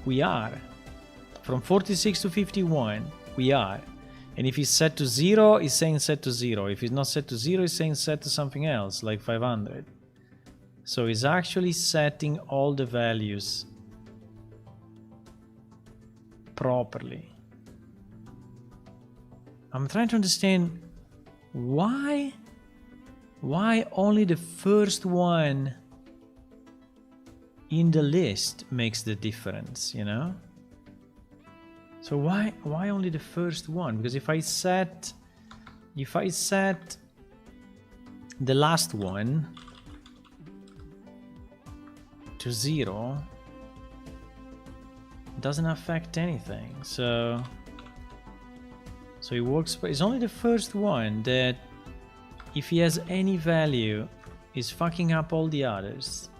We are. From 46 to 51, we are. And if it's set to 0, it's saying set to 0. If it's not set to 0, it's saying set to something else, like 500. So it's actually setting all the values properly. I'm trying to understand why only the first one in the list makes the difference, you know? So why only the first one? Because if I set the last one to 0, it doesn't affect anything. So it works, but it's only the first one that, if he has any value, is fucking up all the others.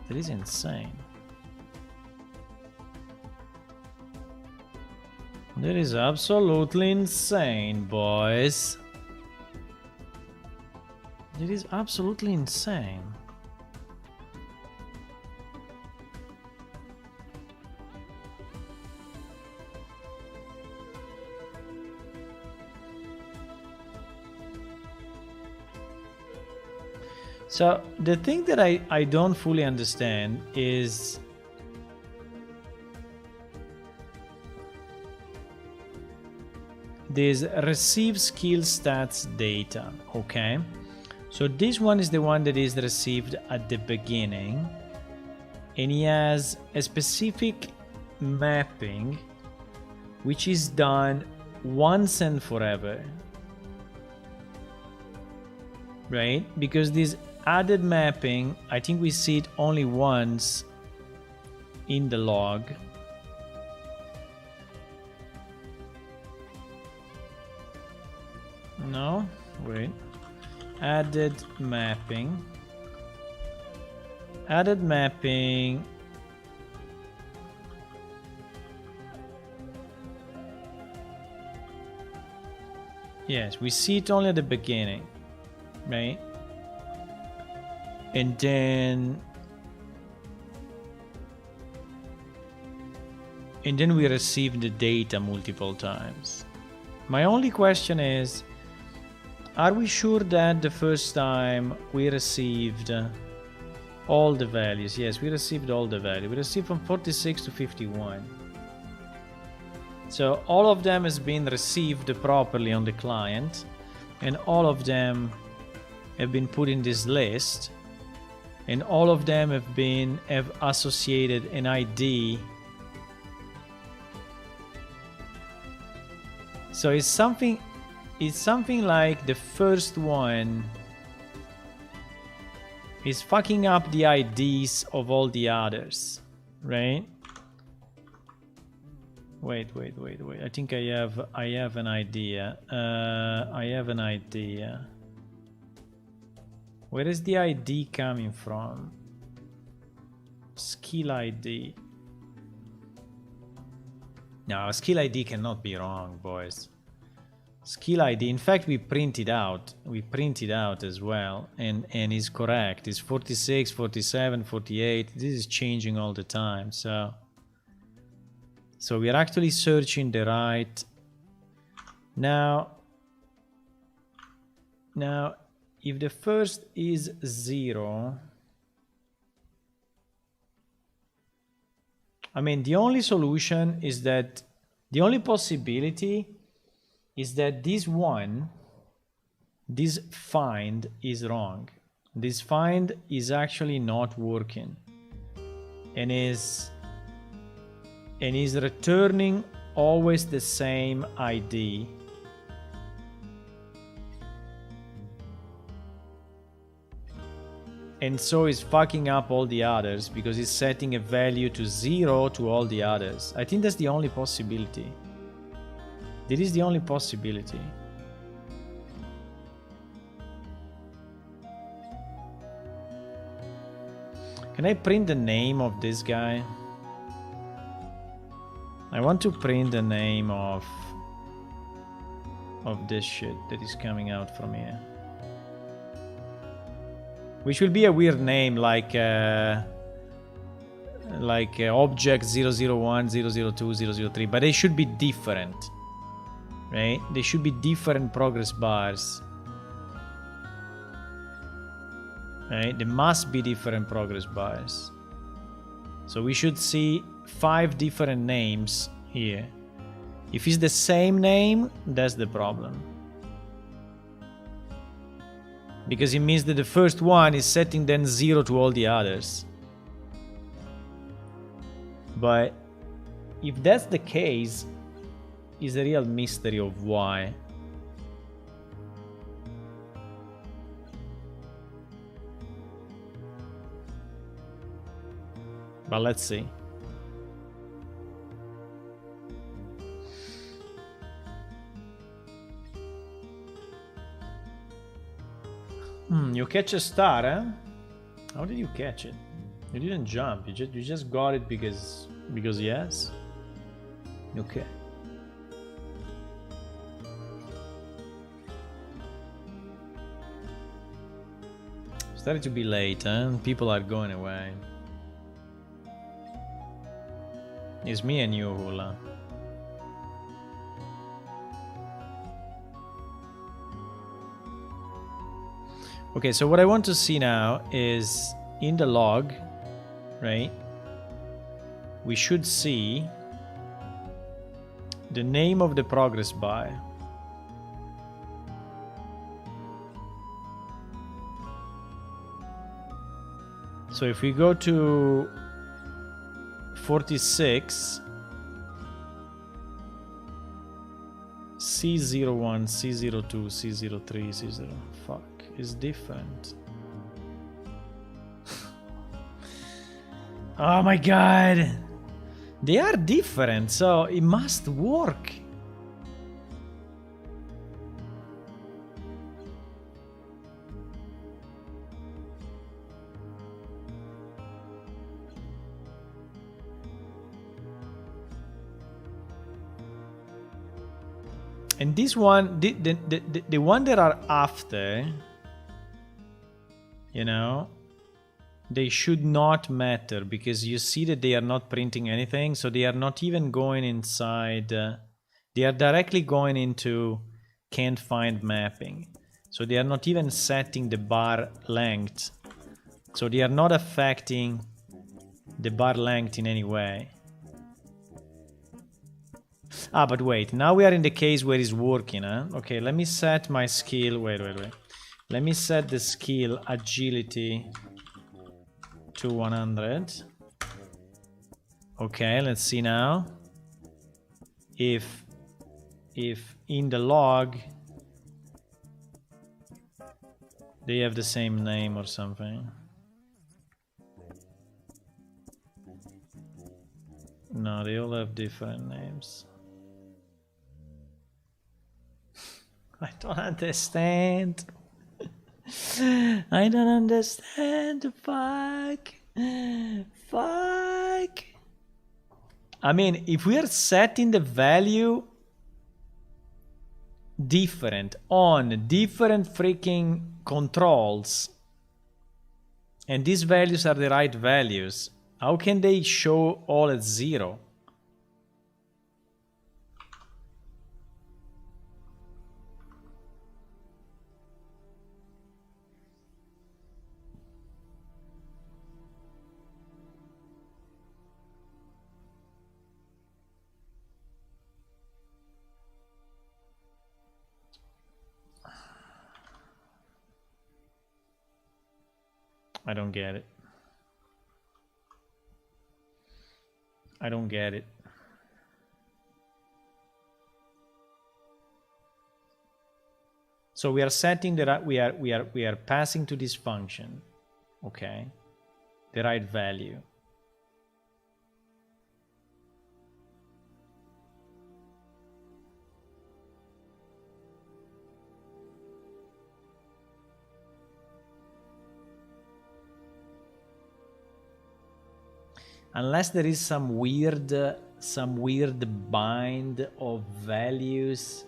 That is insane. That is absolutely insane, boys. That is absolutely insane. So the thing that I don't fully understand is this receive skill stats data, okay? So this one is the one that is received at the beginning, and he has a specific mapping which is done once and forever, right? Because this added mapping, I think we see it only once in the log. No, wait. Added mapping. Added mapping. Yes, we see it only at the beginning, right? And then we receive the data multiple times. My only question is, Are we sure that the first time we received all the values? Yes, we received all the values. We received from 46 to 51. So all of them has been received properly on the client, and all of them have been put in this list, and all of them have associated an ID. So it's something like the first one is fucking up the IDs of all the others, right? Wait. I think I have an idea. I have an idea. Where is the ID coming from? Skill ID. No, skill ID cannot be wrong, boys. Skill ID, in fact, we print it out. We print it out as well, and is correct. It's 46, 47, 48. This is changing all the time, so we're actually searching the right. Now, if the first is 0, I mean, the only solution is that, the only possibility is that this find is wrong. This find is actually not working, and is returning always the same ID. And so it's fucking up all the others because it's setting a value to 0 to all the others. I think that's the only possibility. That is the only possibility. Can I print the name of this guy? I want to print the name of this shit that is coming out from here. Which will be a weird name, like object 001, 002, 003, but they should be different, right? They should be different progress bars, right? There must be different progress bars. So we should see 5 different names here. If it's the same name, that's the problem. Because it means that the first one is setting then 0 to all the others. But if that's the case, it's a real mystery of why. But let's see. You catch a star, eh? How did you catch it? You didn't jump. You just got it because yes. Okay. Started to be late, huh? People are going away. It's me and you, Hula. Okay, so what I want to see now is in the log, right? We should see the name of the progress bar. So if we go to 46, C01, C02, C03, C0, fuck, is different. Oh my god! They are different, so it must work. And this one, the one that are after, you know, they should not matter because you see that they are not printing anything, so they are not even going inside. They are directly going into can't find mapping. So they are not even setting the bar length. So they are not affecting the bar length in any way. Ah, but wait, now we are in the case where it's working, huh? Okay, let me set my skill. Wait. Let me set the skill agility to 100. Okay, let's see now. If in the log they have the same name or something. No, they all have different names. I don't understand. I don't understand. Fuck. Fuck. I mean, if we are setting the value different on different freaking controls, and these values are the right values, how can they show all at 0? I don't get it. I don't get it. So we are setting the right, we are passing to this function, okay, the right value. Unless there is some weird bind of values.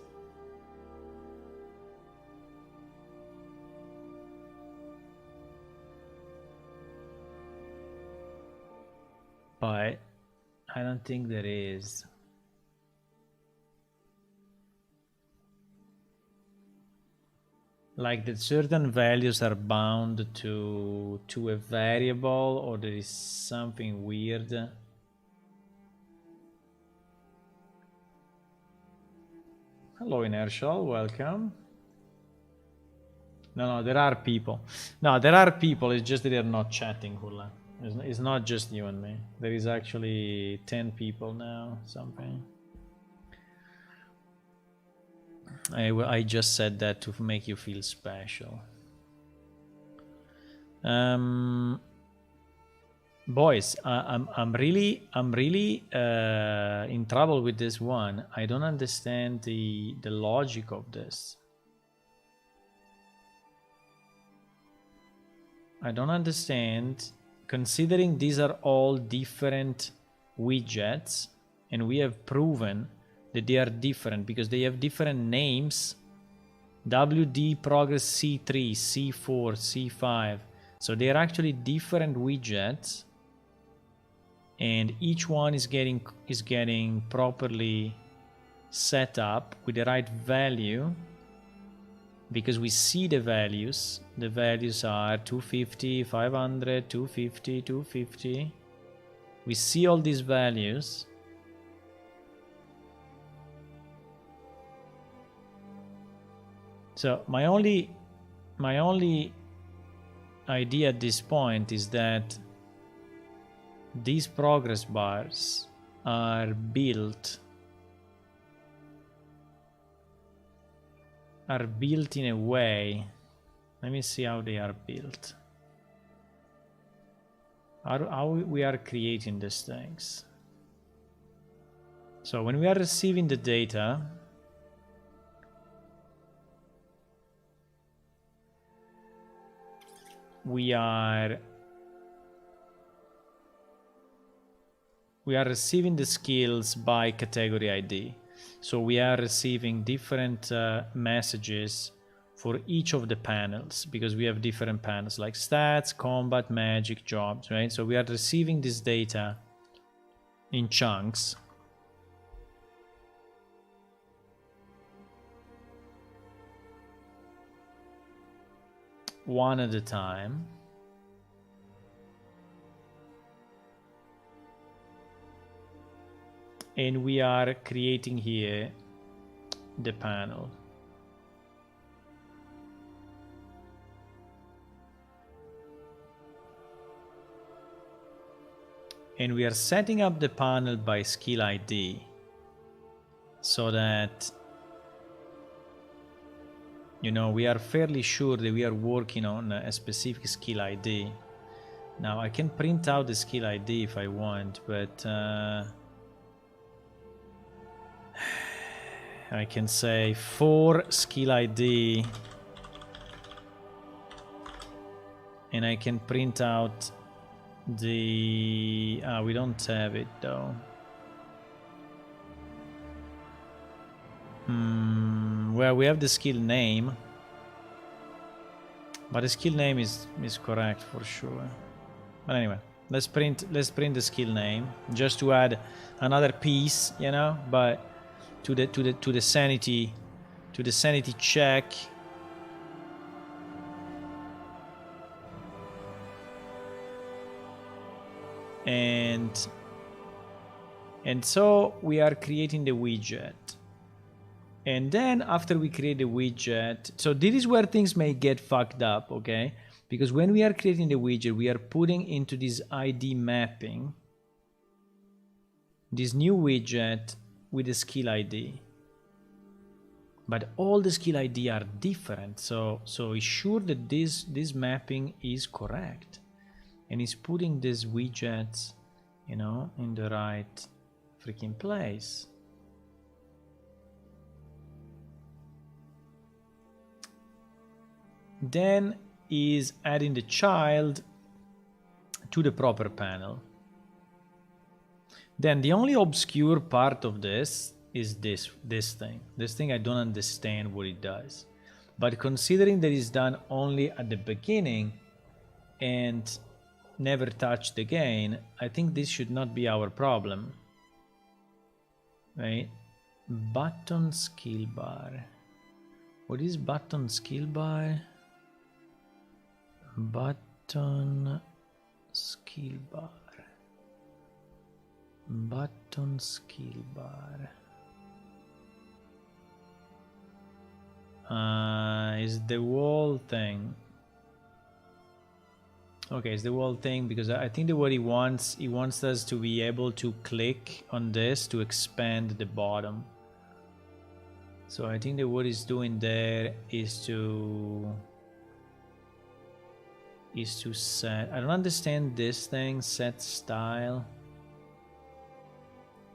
But I don't think there is. Like that certain values are bound to a variable, or there is something weird. Hello Inertial, welcome. No, there are people. No, there are people, it's just that they're not chatting, Hula. It's not just you and me. There is actually 10 people now, something. I just said that to make you feel special. Boys, I'm really in trouble with this one. I don't understand the logic of this. I don't understand, considering these are all different widgets, and we have proven that they are different because they have different names. WD Progress C3, C4, C5. So they are actually different widgets, and each one is getting properly set up with the right value, because we see the values. The values are 250, 500, 250, 250. We see all these values. So my only idea at this point is that these progress bars are built in a way. Let me see how they are built. How we are creating these things. So when we are receiving the data, we are receiving the skills by category ID. So we are receiving different messages for each of the panels, because we have different panels like stats, combat, magic, jobs, right? So we are receiving this data in chunks. one at a time. And we are creating here the panel. And we are setting up the panel by skill ID so that, you know, we are fairly sure that we are working on a specific skill ID. Now I can print out the skill ID if I want, but I can say for skill ID, and I can print out the we don't have it though. Well, we have the skill name, but the skill name is correct for sure. But anyway, let's print the skill name just to add another piece, you know, but to the sanity check. And so we are creating the widget. And then after we create the widget, so this is where things may get fucked up, okay? Because when we are creating the widget, we are putting into this ID mapping this new widget with the skill ID. But all the skill ID are different, so it's sure that this mapping is correct. And it's putting these widgets, you know, in the right freaking place. Then is adding the child to the proper panel. Then the only obscure part of this is this thing. This thing I don't understand what it does. But considering that it's done only at the beginning and never touched again, I think this should not be our problem. Right? Button skill bar. What is button skill bar? Button skill bar. Button skill bar. Is the wall thing. Okay, it's the wall thing, because I think that what he wants us to be able to click on this to expand the bottom. So I think that what he's doing there is to set, I don't understand this thing, set style,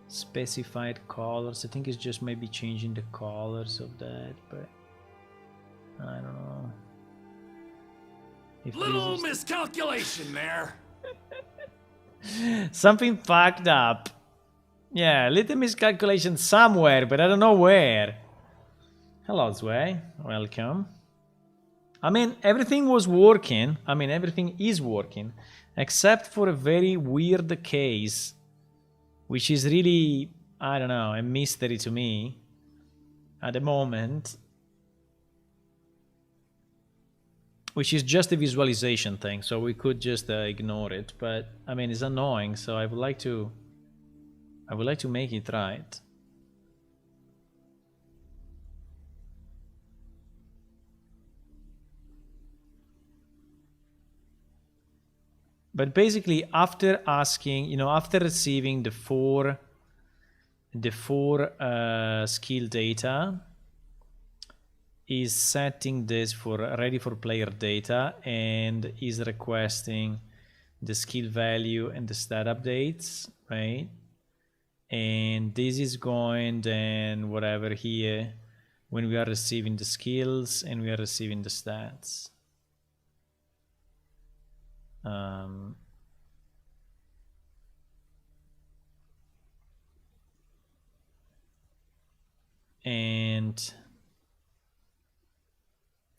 specified colors. I think it's just maybe changing the colors of that, but I don't know. Little miscalculation there. Something fucked up. Yeah, little miscalculation somewhere, but I don't know where. Hello, Zway. Welcome. I mean, everything was working. I mean, everything is working, except for a very weird case, which is really, I don't know, a mystery to me at the moment. Which is just a visualization thing, so we could just ignore it. But I mean, it's annoying, so I would like to make it right. But basically, after asking, you know, after receiving the four skill data, is setting this for ready for player data and is requesting the skill value and the stat updates, right? And this is going then whatever here when we are receiving the skills and we are receiving the stats.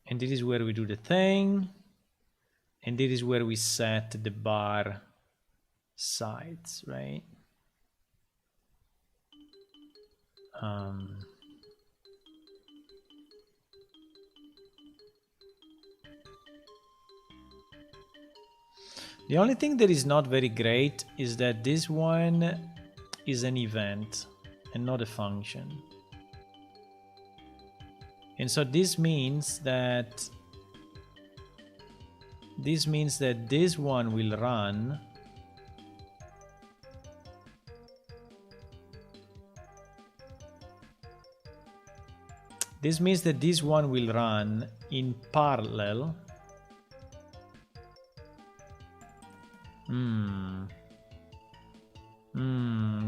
And this is where we do the thing, and this is where we set the bar size, right? The only thing that is not very great is that this one is an event and not a function. And so this means that this one will run in parallel.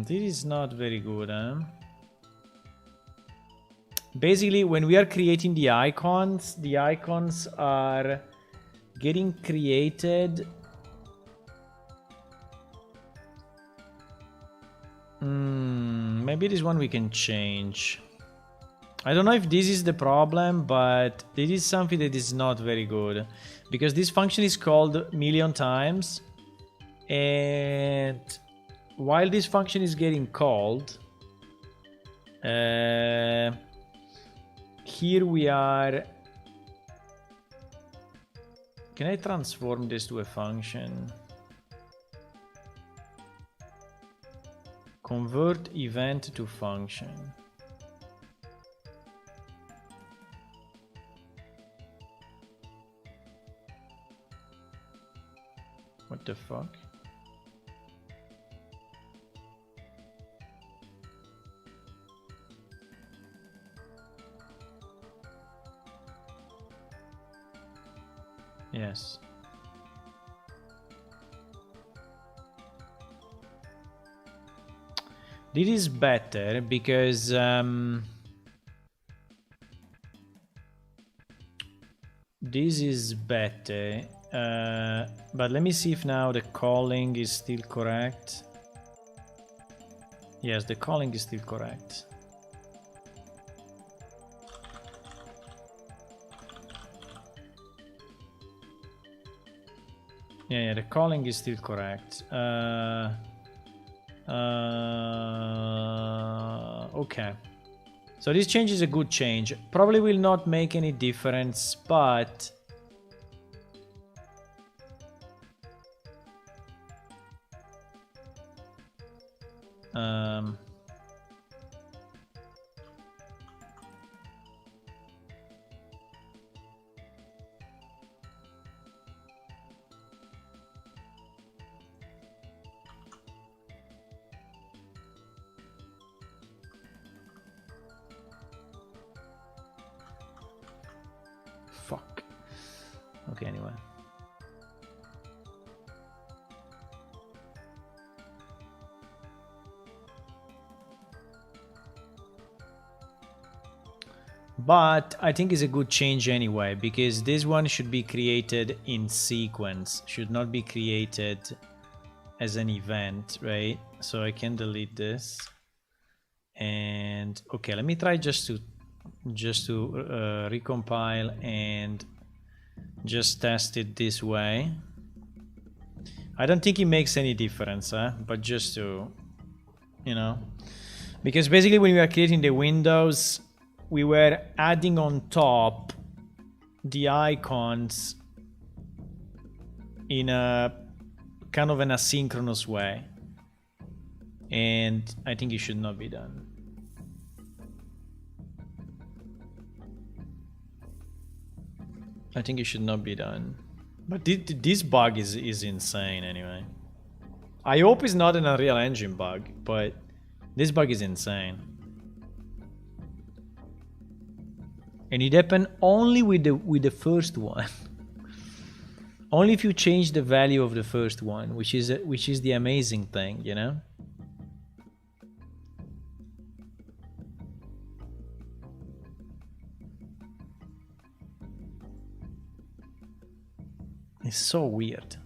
This is not very good, huh? Basically, when we are creating the icons are getting created. Maybe this one we can change. I don't know if this is the problem, but this is something that is not very good, because this function is called a million times, and while this function is getting called, here we are. Can I transform this to a function? Convert event to function. What the fuck? Yes. This is better because this is better. But let me see if now the calling is still correct. Yes, the calling is still correct. Yeah, the calling is still correct. Okay. So this change is a good change. Probably will not make any difference, but fuck. Okay, anyway. But I think it's a good change anyway, because this one should be created in sequence, should not be created as an event, right? So I can delete this. And okay, let me try just to recompile and just test it this way. I don't think it makes any difference, but just to, you know, because basically when we are creating the windows, we were adding on top the icons in a kind of an asynchronous way, and I think it should not be done. I think it should not be done. But this bug is insane anyway. I hope it's not an Unreal Engine bug, but this bug is insane. And it happened only with the first one. Only if you change the value of the first one, which is the amazing thing, you know? It's so weird.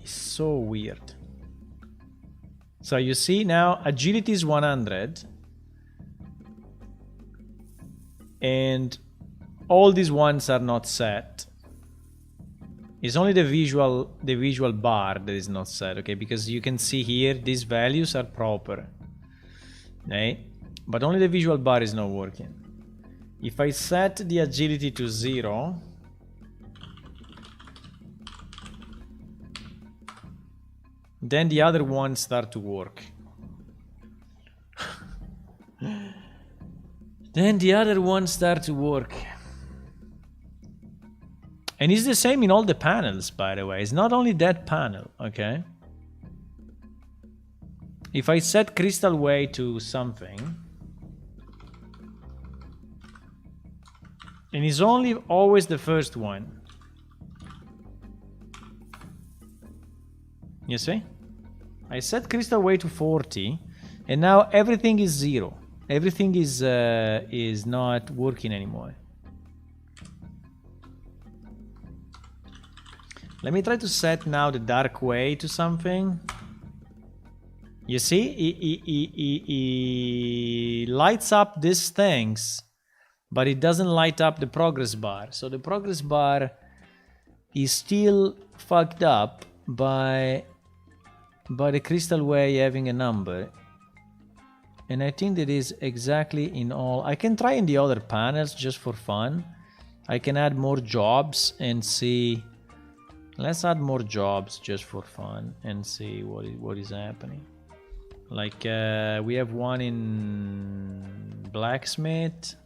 It's so weird. So you see now agility is 100 and all these ones are not set. It's only the visual bar that is not set, okay? Because you can see here these values are proper, right? But only the visual bar is not working. If I set the agility to 0, then the other ones start to work. Then the other ones start to work. And it's the same in all the panels, by the way. It's not only that panel, okay? If I set crystal way to something, and it's only always the first one. You see? I set crystal way to 40, and now everything is 0. Everything is not working anymore. Let me try to set now the dark way to something. You see, it lights up these things, but it doesn't light up the progress bar. So the progress bar is still fucked up by the crystal way having a number. And I think that is exactly in all. I can try in the other panels just for fun. I can add more jobs and see. Let's add more jobs just for fun and see what is happening. Like we have one in blacksmith,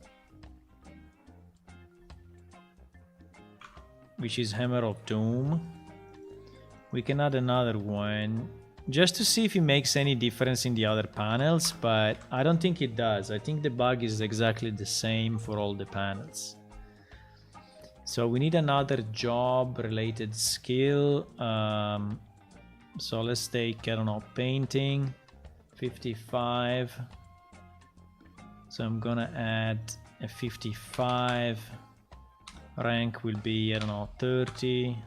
which is Hammer of Doom. We can add another one just to see if it makes any difference in the other panels, but I don't think it does. I think the bug is exactly the same for all the panels. So we need another job related skill. So let's take, I don't know, painting, 55. So I'm gonna add a 55. Rank will be, I don't know, 30.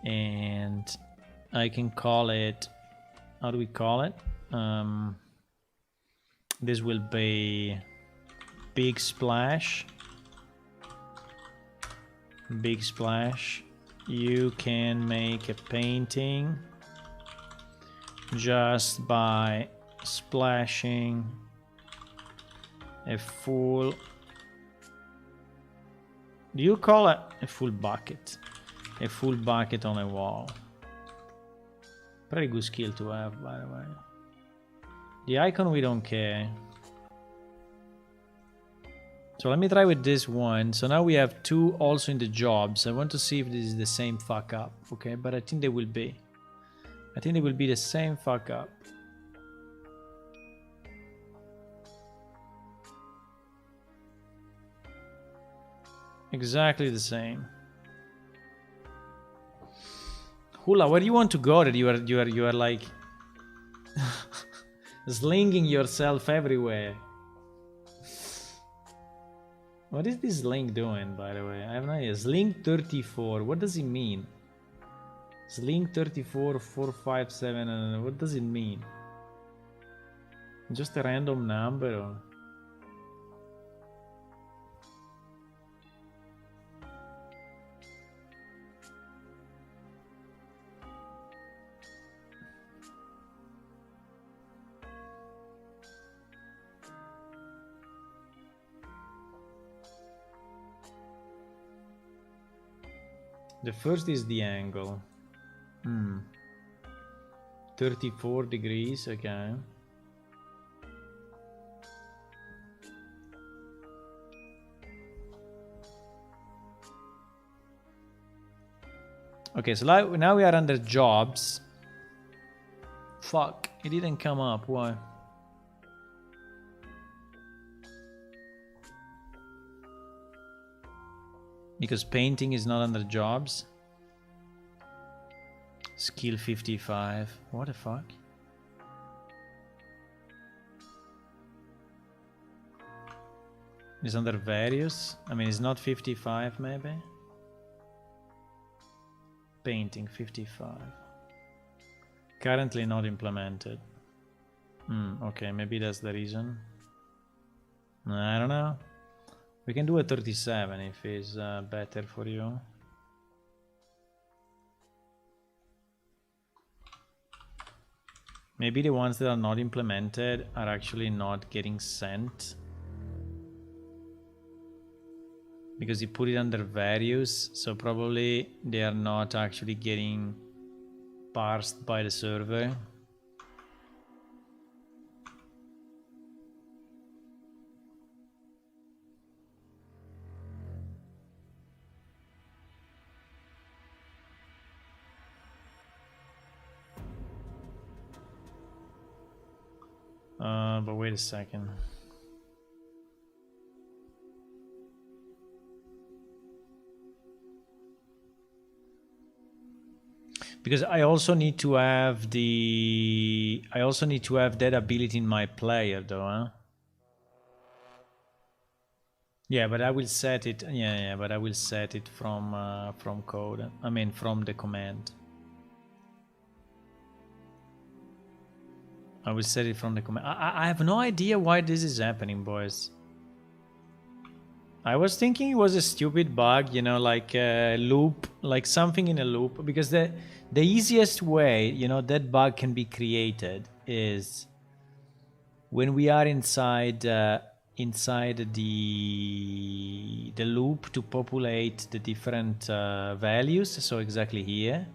And I can call it, how do we call it? This will be Big Splash. Big Splash. You can make a painting just by splashing a full, do you call it a full bucket? A full bucket on a wall. Pretty good skill to have, by the way. The icon we don't care. So let me try with this one. So now we have 2 also in the jobs. I want to see if this is the same fuck up, okay? But I think they will be. I think they will be the same fuck up. Exactly the same. Hula, where do you want to go? That you are like slinging yourself everywhere. What is this link doing, by the way? I have no idea. Slink 34. What does it mean? Slink 34 457. What does it mean? Just a random number? Or? The first is the angle. 34 degrees, okay. Okay, so now we are under jobs. Fuck, it didn't come up, why? Because painting is not under jobs. Skill 55. What the fuck? It's under various. I mean, it's not 55 maybe. Painting 55. Currently not implemented. Okay, maybe that's the reason. I don't know. We can do a 37 if it's better for you. Maybe the ones that are not implemented are actually not getting sent. because he put it under values, so probably they are not actually getting parsed by the server. But wait a second. Because I also need to have that ability in my player though, huh? Yeah, but I will set it. Yeah, but I will set it from code. I mean, from the command. I will set it from the command. I have no idea why this is happening, boys. I was thinking it was a stupid bug, you know, like a loop, like something in a loop. Because the easiest way, you know, that bug can be created is when we are inside the loop to populate the different values. So exactly here,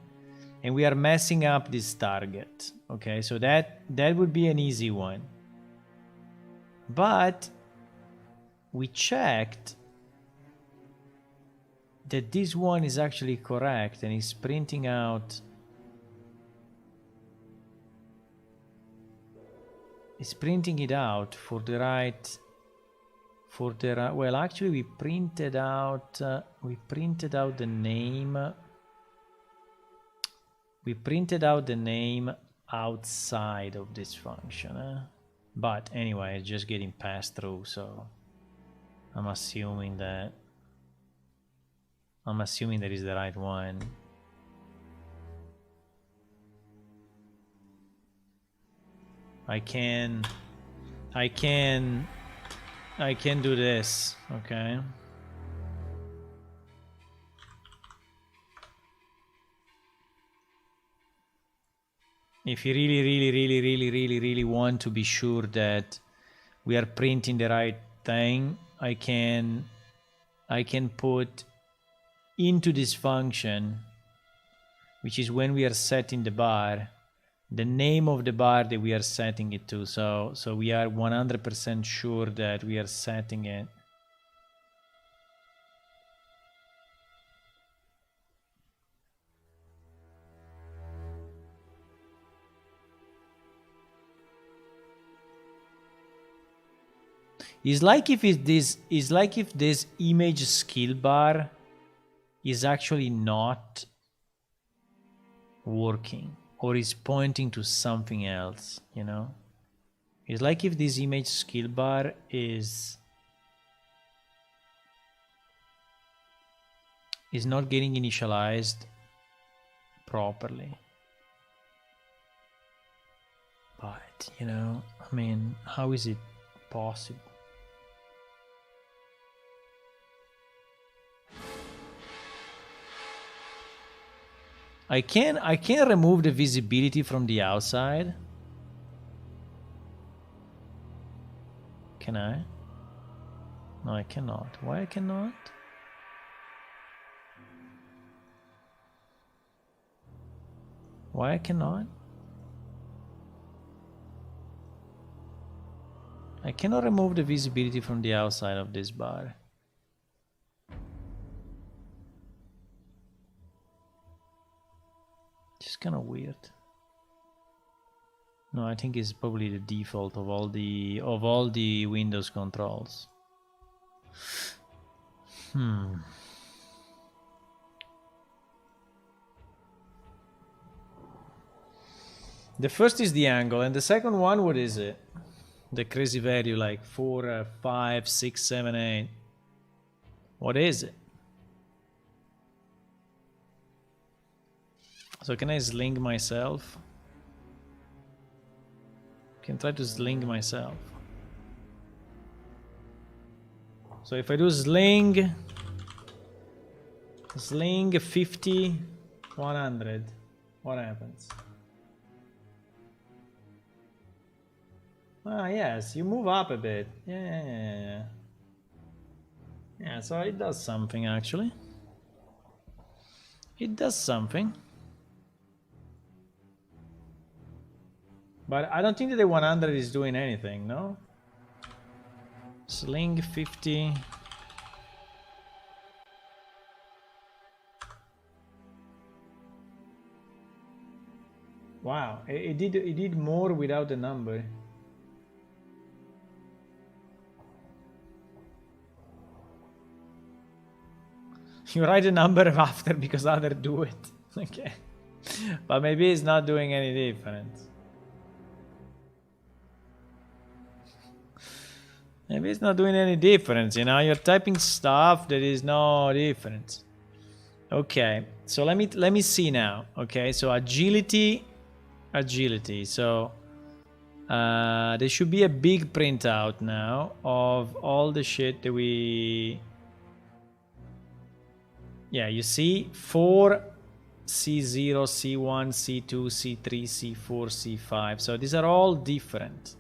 and we are messing up this target. Okay, so that would be an easy one. But we checked that this one is actually correct and is printing out. It's printing it out for the right. Well, actually, we printed out the name. We printed out the name outside of this function, but anyway, it's just getting passed through. So I'm assuming that is the right one. I can do this, okay? If you really want to be sure that we are printing the right thing, I can put into this function, which is when we are setting the bar, the name of the bar that we are setting it to. So we are 100% sure that we are setting it. It's like if this image skill bar is actually not working or is pointing to something else, you know? It's like if this image skill bar is not getting initialized properly. But, you know, I mean, how is it possible? I can remove the visibility from the outside. Can I? No, I cannot. Why I cannot? Why I cannot? I cannot remove the visibility from the outside of this bar. It's kind of weird. No, I think it's probably the default of all the Windows controls. The first is the angle, and the second one, what is it? The crazy value, like 4, 5, 6, 7, 8. What is it? So can I sling myself? Can try to sling myself. So if I do sling 50, 100, what happens? Ah, yes, you move up a bit. Yeah. Yeah, so it does something actually. It does something. But I don't think that the 100 is doing anything, no? Sling 50. Wow, it did more without the number. You write a number after because others do it. Okay. But maybe it's not doing any difference. Maybe it's not doing any difference, you know? You're typing stuff, there is no difference. Okay, so let me see now. Okay, so agility. So there should be a big printout now of all the shit that we... Yeah, you see 4 C0, C1, C2, C3, C4, C5. So these are all different.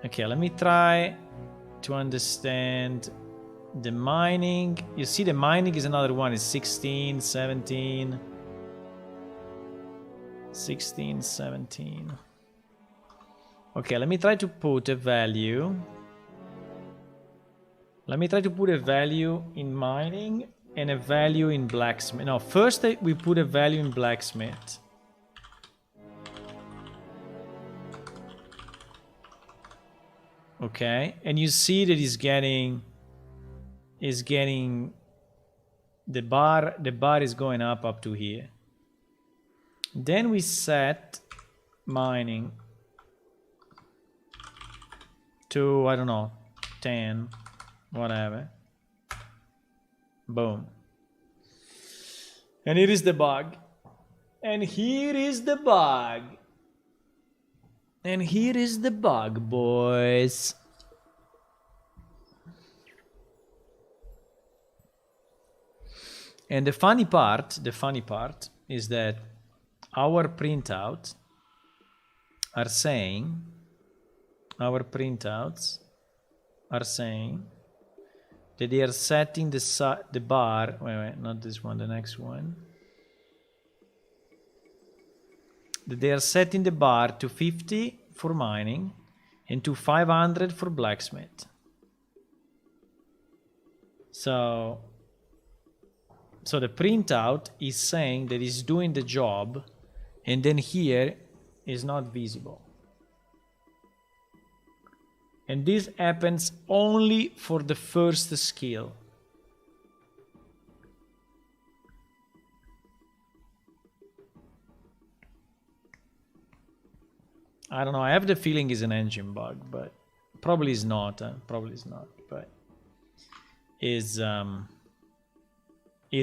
Okay, let me try to understand the mining. You see the mining is another one. It's 16, 17. 16, 17. Okay, let me try to put a value. Let me try to put a value in mining and a value in blacksmith. No, first we put a value in blacksmith. Okay, and you see that he's getting the bar is going up to here. Then we set mining to, I don't know, 10, whatever. Boom. And here is the bug. And here is the bug. And here is the bug, boys. And the funny part is that our printouts are saying that they are setting the bar. Wait, not this one, the next one. That they are setting the bar to 50 for mining and to 500 for blacksmith. So the printout is saying that it's doing the job, and then here is not visible. And this happens only for the first skill. I don't know, I have the feeling it's an engine bug, but probably is not, but is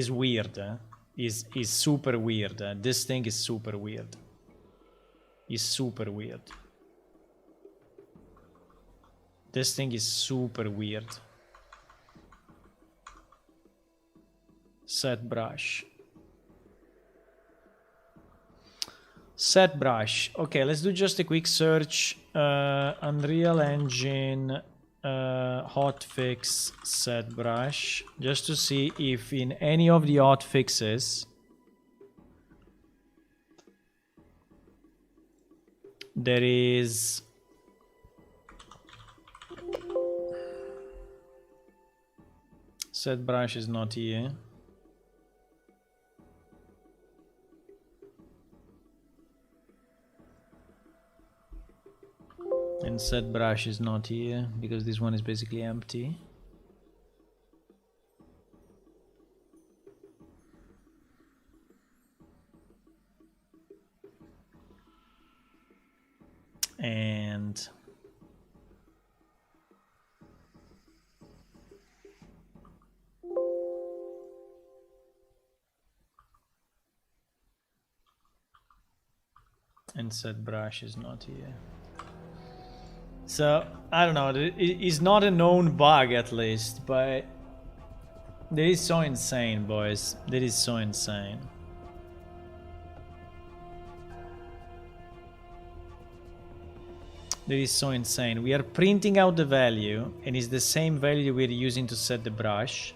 weird, is super weird. This thing is super weird. This thing is super weird. Set brush. Okay, let's do just a quick search. Unreal Engine hotfix set brush, just to see if in any of the hotfixes there is set brush is not here. And set brush is not here because this one is basically empty. And set brush is not here. So, I don't know, it's not a known bug at least, but that is so insane, boys. That is so insane. That is so insane. We are printing out the value, and it's the same value we're using to set the brush.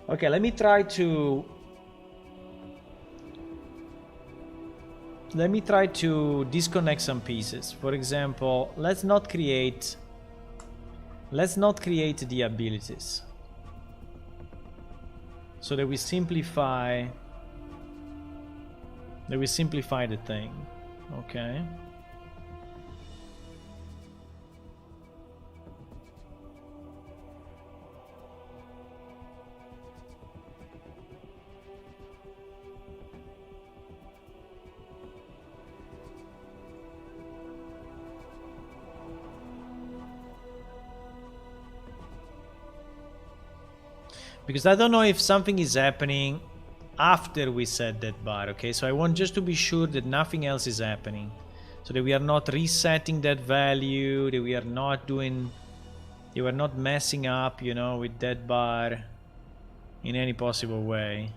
Okay, let me try to disconnect some pieces. For example, let's not create the abilities, so that we simplify the thing. Okay. Because I don't know if something is happening after we set that bar, okay? So I want just to be sure that nothing else is happening. So that we are not resetting that value, that we are not messing up, you know, with that bar in any possible way.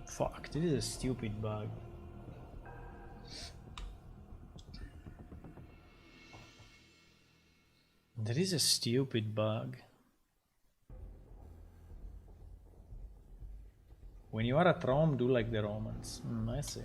Fuck, this is a stupid bug. That is a stupid bug. When you are at Rome, do like the Romans. I see.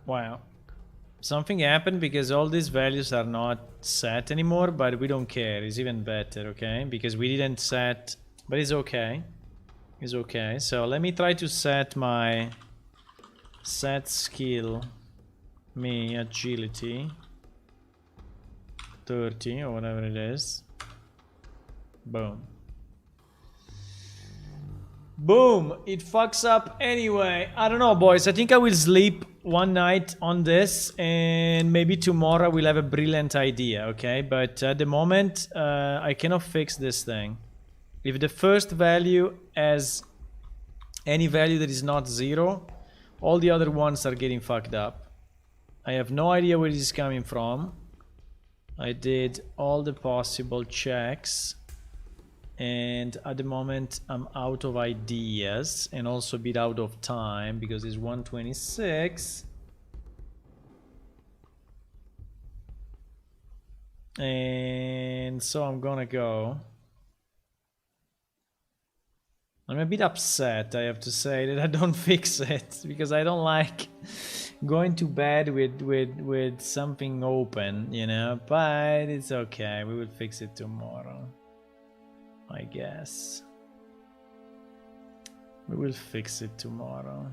Wow. Something happened because all these values are not set anymore, but we don't care. It's even better, okay? Because we didn't set, but it's okay. It's okay. So let me try to set my set skill, me agility 30 or whatever it is. Boom. Boom! It fucks up anyway. I don't know, boys. I think I will sleep one night on this, and maybe tomorrow we'll have a brilliant idea, okay? But at the moment, I cannot fix this thing. If the first value has any value that is not 0, all the other ones are getting fucked up. I have no idea where this is coming from. I did all the possible checks, and at the moment I'm out of ideas and also a bit out of time because it's 1:26, and so I'm gonna go. I'm a bit upset, I have to say, that I don't fix it, because I don't like going to bed with something open, you know, but it's okay, we will fix it tomorrow, I guess. We will fix it tomorrow.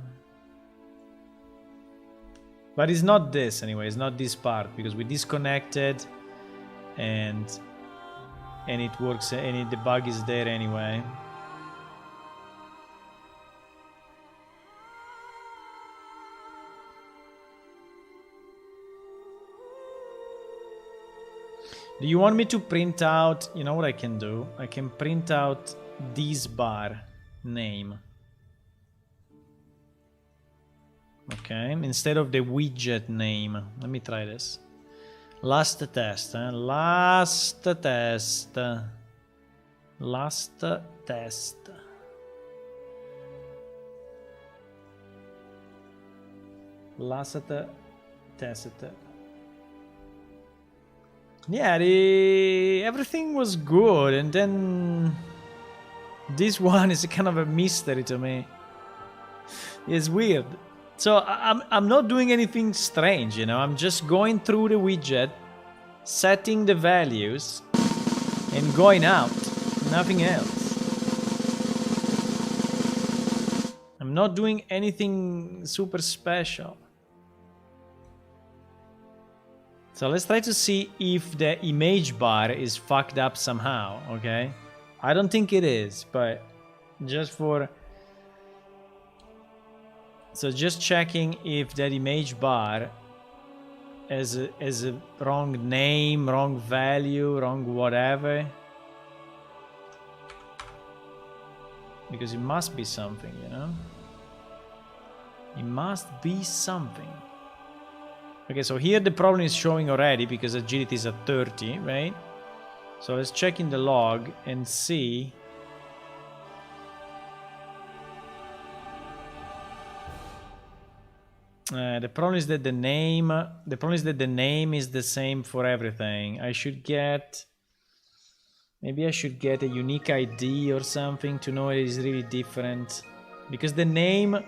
But it's not this anyway, it's not this part, because we disconnected and it works, and the bug is there anyway. Do you want me to print out? You know what I can do? I can print out this bar name. Okay, instead of the widget name. Let me try this. Last test, last test. Last test. Last test. Yeah, everything was good, and then this one is kind of a mystery to me. It's weird. So I'm not doing anything strange, you know. I'm just going through the widget, setting the values, and going out. Nothing else. I'm not doing anything super special. So let's try to see if the image bar is fucked up somehow, okay? I don't think it is, but just for... So just checking if that image bar has a wrong name, wrong value, wrong whatever. Because it must be something, you know? It must be something. Okay, so here the problem is showing already because agility is at 30, right? So let's check in the log and see. The problem is that the name is the same for everything. I should get... Maybe I should get a unique ID or something to know it is really different. Because the name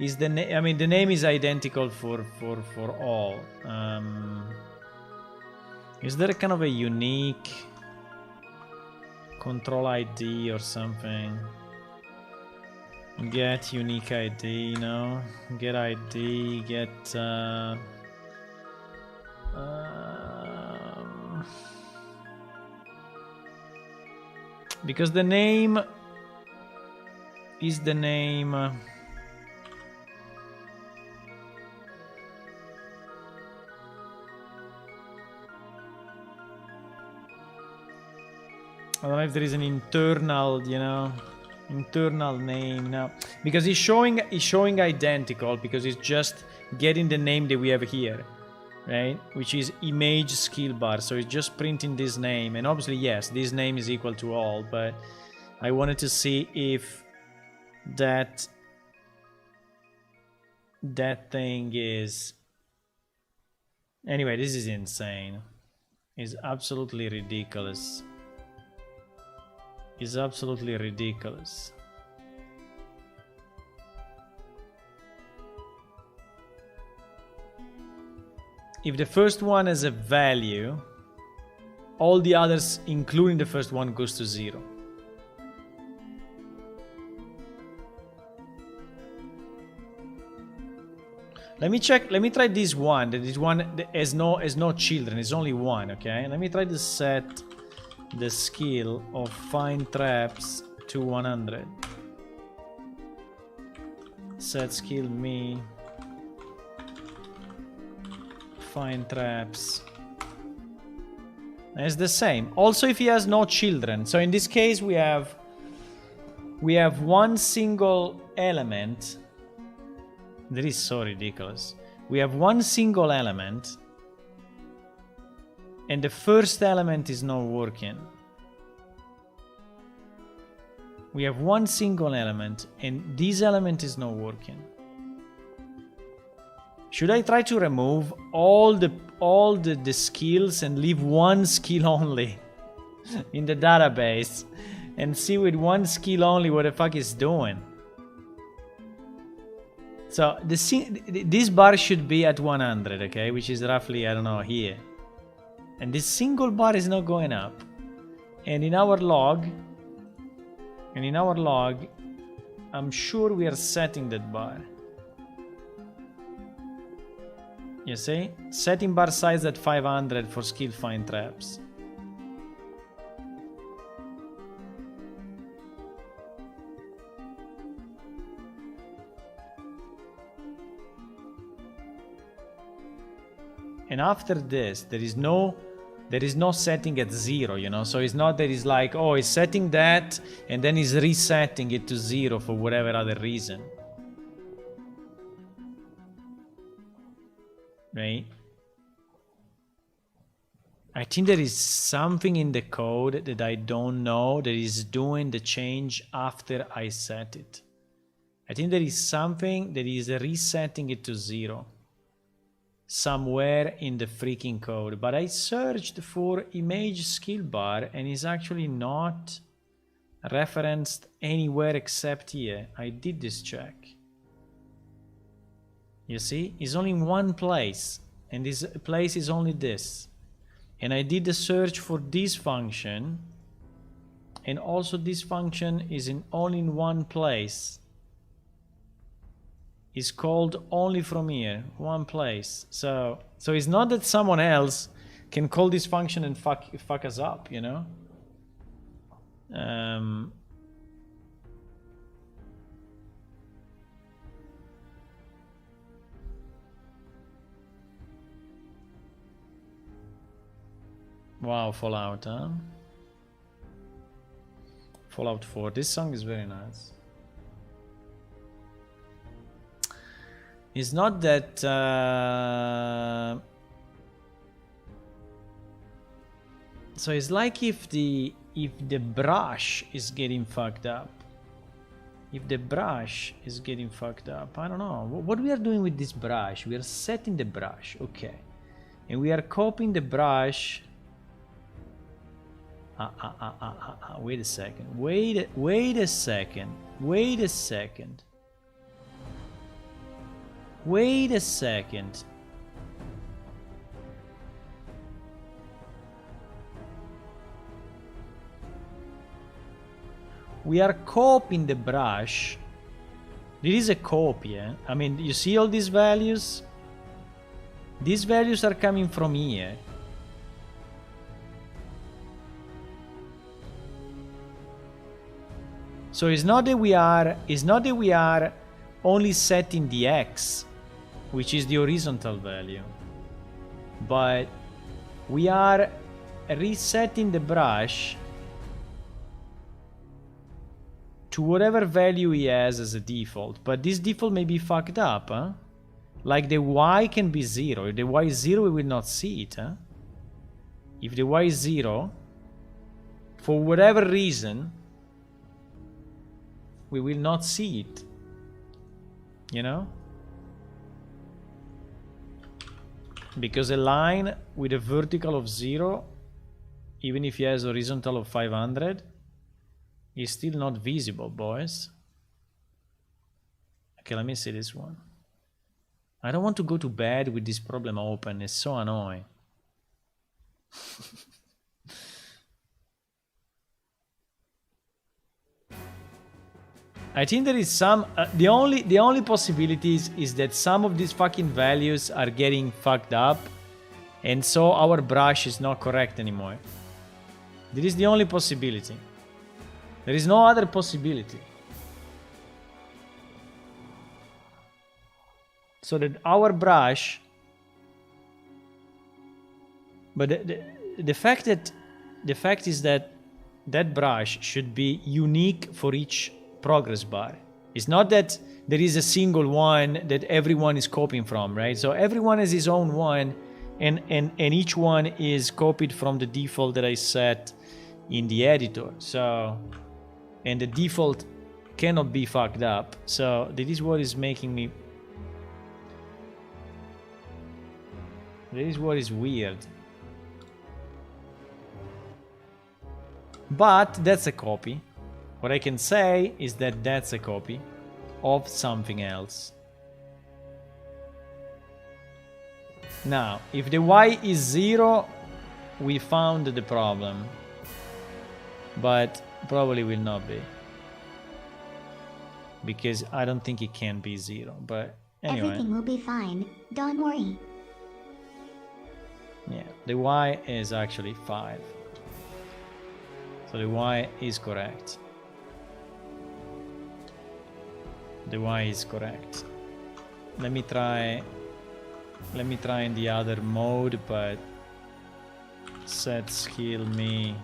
is the name. I mean, the name is identical for all. Is there a kind of a unique control ID or something? Get unique ID, no? Get ID, get... because the name is the name. I don't know if there is an internal, you know, internal name now, because it's showing identical because it's just getting the name that we have here, right? Which is image skill bar. So it's just printing this name, and obviously yes, this name is equal to all, but I wanted to see if that thing is... Anyway, this is insane. It's absolutely ridiculous. Is absolutely ridiculous. If the first one has a value, all the others, including the first one, goes to 0. Let me check. Let me try this one. This one has no children. It's only one. Okay. Let me try to set the skill of find traps to 100. Set skill me find traps. It's the same. Also, if he has no children. So in this case, we have one single element. That is so ridiculous. We have one single element, and the first element is not working. We have one single element, and this element is not working. Should I try to remove all the skills and leave one skill only in the database and see with one skill only what the fuck it's doing? So this bar should be at 100, okay, which is roughly, I don't know, here. And this single bar is not going up. And in our log, I'm sure we are setting that bar. You see? Setting bar size at 500 for skill find traps. And after this, there is no setting at 0, you know. So it's not that it's like, oh, it's setting that and then it's resetting it to 0 for whatever other reason. Right? I think there is something in the code that I don't know that is doing the change after I set it. I think there is something that is resetting it to 0. Somewhere in the freaking code. But I searched for image skill bar and it's actually not referenced anywhere except here. I did this check. You see, it's only in one place, and this place is only this. And I did the search for this function, And also this function is in only in one place. It's called only from here, one place. So it's not that someone else can call this function and fuck us up, you know? Wow, Fallout, huh? Fallout 4. This song is very nice. It's not that so it's like if the brush is getting fucked up. If the brush is getting fucked up, I don't know. What we are doing with this brush? We are setting the brush, okay. And we are copying the brush. Wait a second. Wait a second. Wait a second. Wait a second. We are copying the brush. This is a copy, eh? I mean, you see all these values? These values are coming from here. So it's not that we are only setting the x, which is the horizontal value, but we are resetting the brush to whatever value he has as a default. But this default may be fucked up, huh? Like the y can be 0. If the y is 0, we will not see it, huh? If the y is 0, for whatever reason, we will not see it. You know? Because a line with a vertical of 0, even if it has horizontal of 500, is still not visible, boys. Okay, let me see this one. I don't want to go to bed with this problem open. It's so annoying. I think there is some... the only possibilities is that some of these fucking values are getting fucked up, and so our brush is not correct anymore. This is the only possibility. There is no other possibility. So that our brush... But the fact is that that brush should be unique for each progress bar. It's not that there is a single one that everyone is copying from, right? So everyone has his own one, and each one is copied from the default that I set in the editor. So, and the default cannot be fucked up. So this is what is making me... This is what is weird. But that's a copy. What I can say is that that's a copy of something else. Now, if the y is 0, we found the problem. But probably will not be. Because I don't think it can be 0. But anyway. Everything will be fine. Don't worry. Yeah, the y is actually 5. So the y is correct. The y is correct. Let me try in the other mode, but set skill me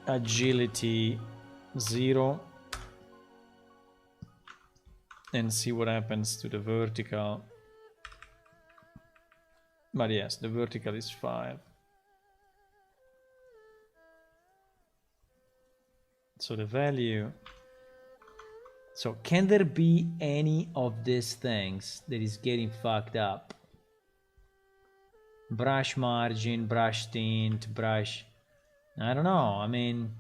agility 0 and see what happens to the vertical. But yes, the vertical is 5. So the value... So can there be any of these things that is getting fucked up? Brush margin, brush tint, brush... I don't know, I mean...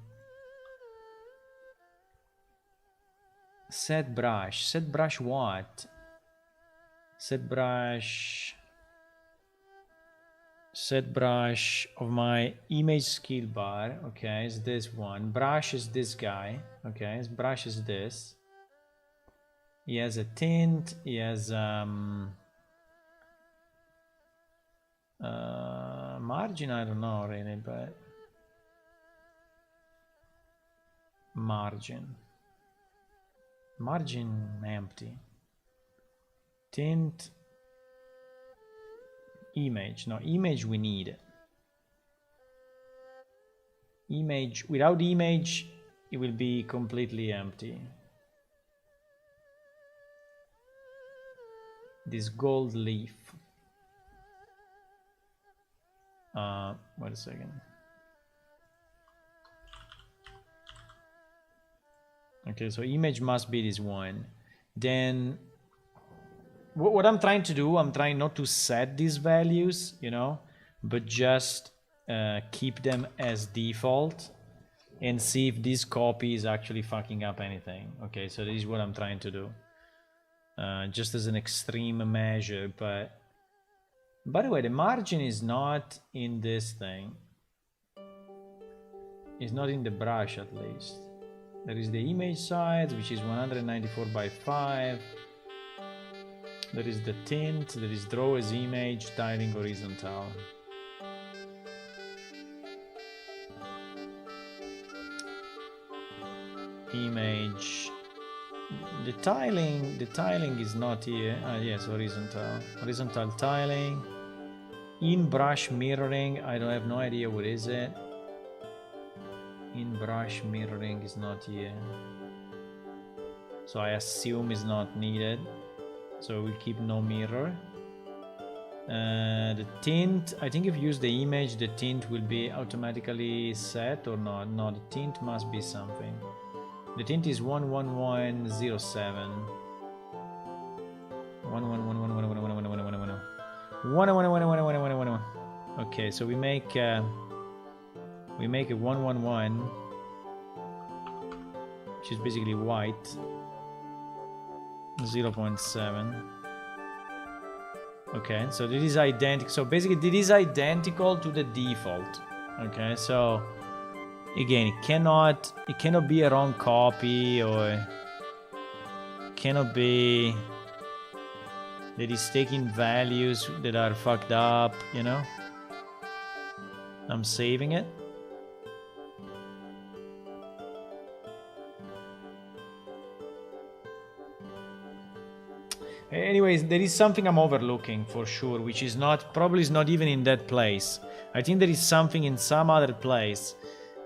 Set brush what? Set brush... Set brush of my image skill bar. Okay, it's this one. Brush is this guy. Okay, his brush is this. He has a tint. He has margin. I don't know really, but margin empty. Tint. Image. No, image we need. Image. Without image, it will be completely empty. This gold leaf. Wait a second. Okay, so image must be this one. Then what I'm trying to do, I'm trying not to set these values, you know, but just keep them as default and see if this copy is actually fucking up anything. Okay, so this is what I'm trying to do. Just as an extreme measure, but by the way, the margin is not in this thing. It's not in the brush at least. There is the image size, which is 194 by 5. There is the tint, there is draw as image, tiling horizontal. Image. The tiling is not here. Yes, horizontal tiling. In brush mirroring, I don't have no idea what is it. In brush mirroring is not here. So I assume it's not needed. So we'll keep no mirror. The tint, I think if you use the image, the tint will be automatically set or not. No, the tint must be something. The tint is 11107. 11111111111111111. Okay, so we make a 111, which is basically white. 0.7. Okay, so this is identical. So basically, this is identical to the default. Okay, so again, it cannot be a wrong copy, or cannot be that is taking values that are fucked up. You know, I'm saving it. Anyways, there is something I'm overlooking for sure, which is probably not even in that place. I think there is something in some other place,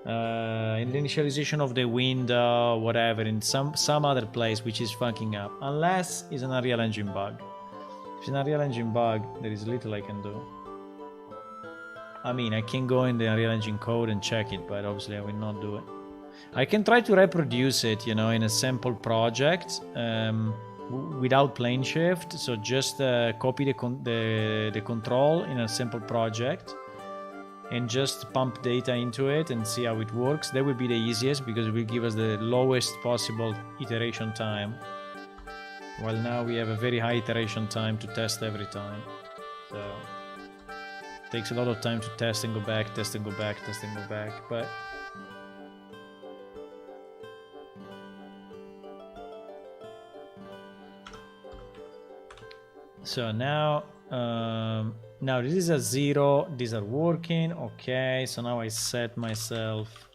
in the initialization of the window, whatever, in some other place, which is fucking up. Unless it's an Unreal Engine bug. If it's an Unreal Engine bug, there is little I can do. I mean, I can go in the Unreal Engine code and check it, but obviously I will not do it. I can try to reproduce it, you know, in a sample project. Without plane shift, so just copy the control in a simple project and just pump data into it and see how it works. That will be the easiest because it will give us the lowest possible iteration time. Well, now we have a very high iteration time to test every time, so it takes a lot of time to test and go back, test and go back, test and go back, but so now this is a 0, these are working. Okay, so now I set myself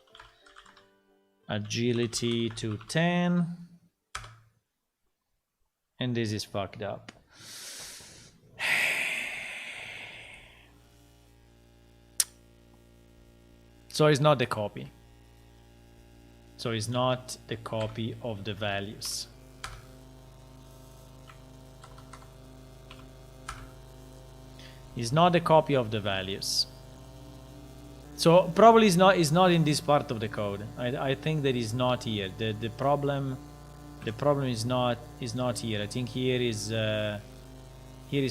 agility to 10 and this is fucked up. So it's not the copy. So it's not the copy of the values. Is not a copy of the values. So probably is not in this part of the code. I think that is not here. The problem is not here. I think here is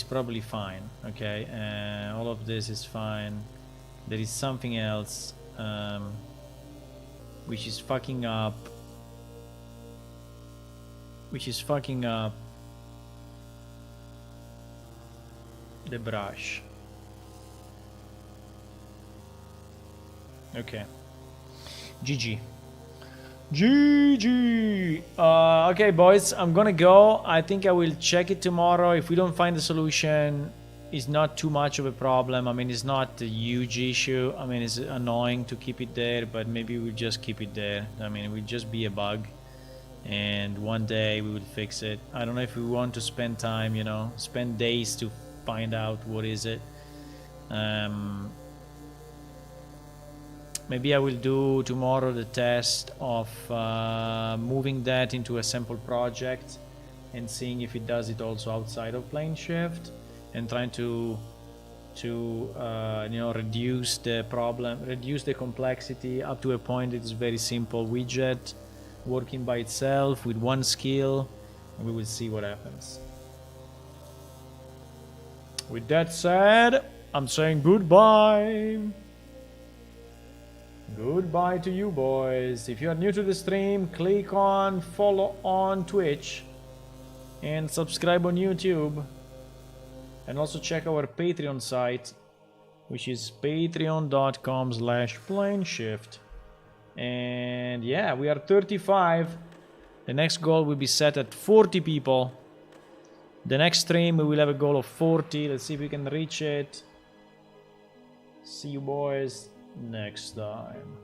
probably fine. Okay, all of this is fine. There is something else which is fucking up. The brush. Okay. GG. GG. Okay, boys, I'm gonna go. I think I will check it tomorrow. If we don't find the solution, it's not too much of a problem. I mean, it's not a huge issue. I mean, it's annoying to keep it there, but maybe we'll just keep it there. I mean, it will just be a bug, and one day we will fix it. I don't know if we want to spend time, you know, spend days to find out what is it. Maybe I will do tomorrow the test of moving that into a sample project and seeing if it does it also outside of plane shift, and trying to you know, reduce the complexity up to a point. It's very simple widget working by itself with one skill, and we will see what happens. With that said, I'm saying goodbye. Goodbye to you, boys. If you are new to the stream, click on follow on Twitch and subscribe on YouTube, and also check our Patreon site, which is patreon.com/planeshift. And yeah, we are 35. The next goal will be set at 40 people. The next stream we will have a goal of 40. Let's see if we can reach it. See you boys next time.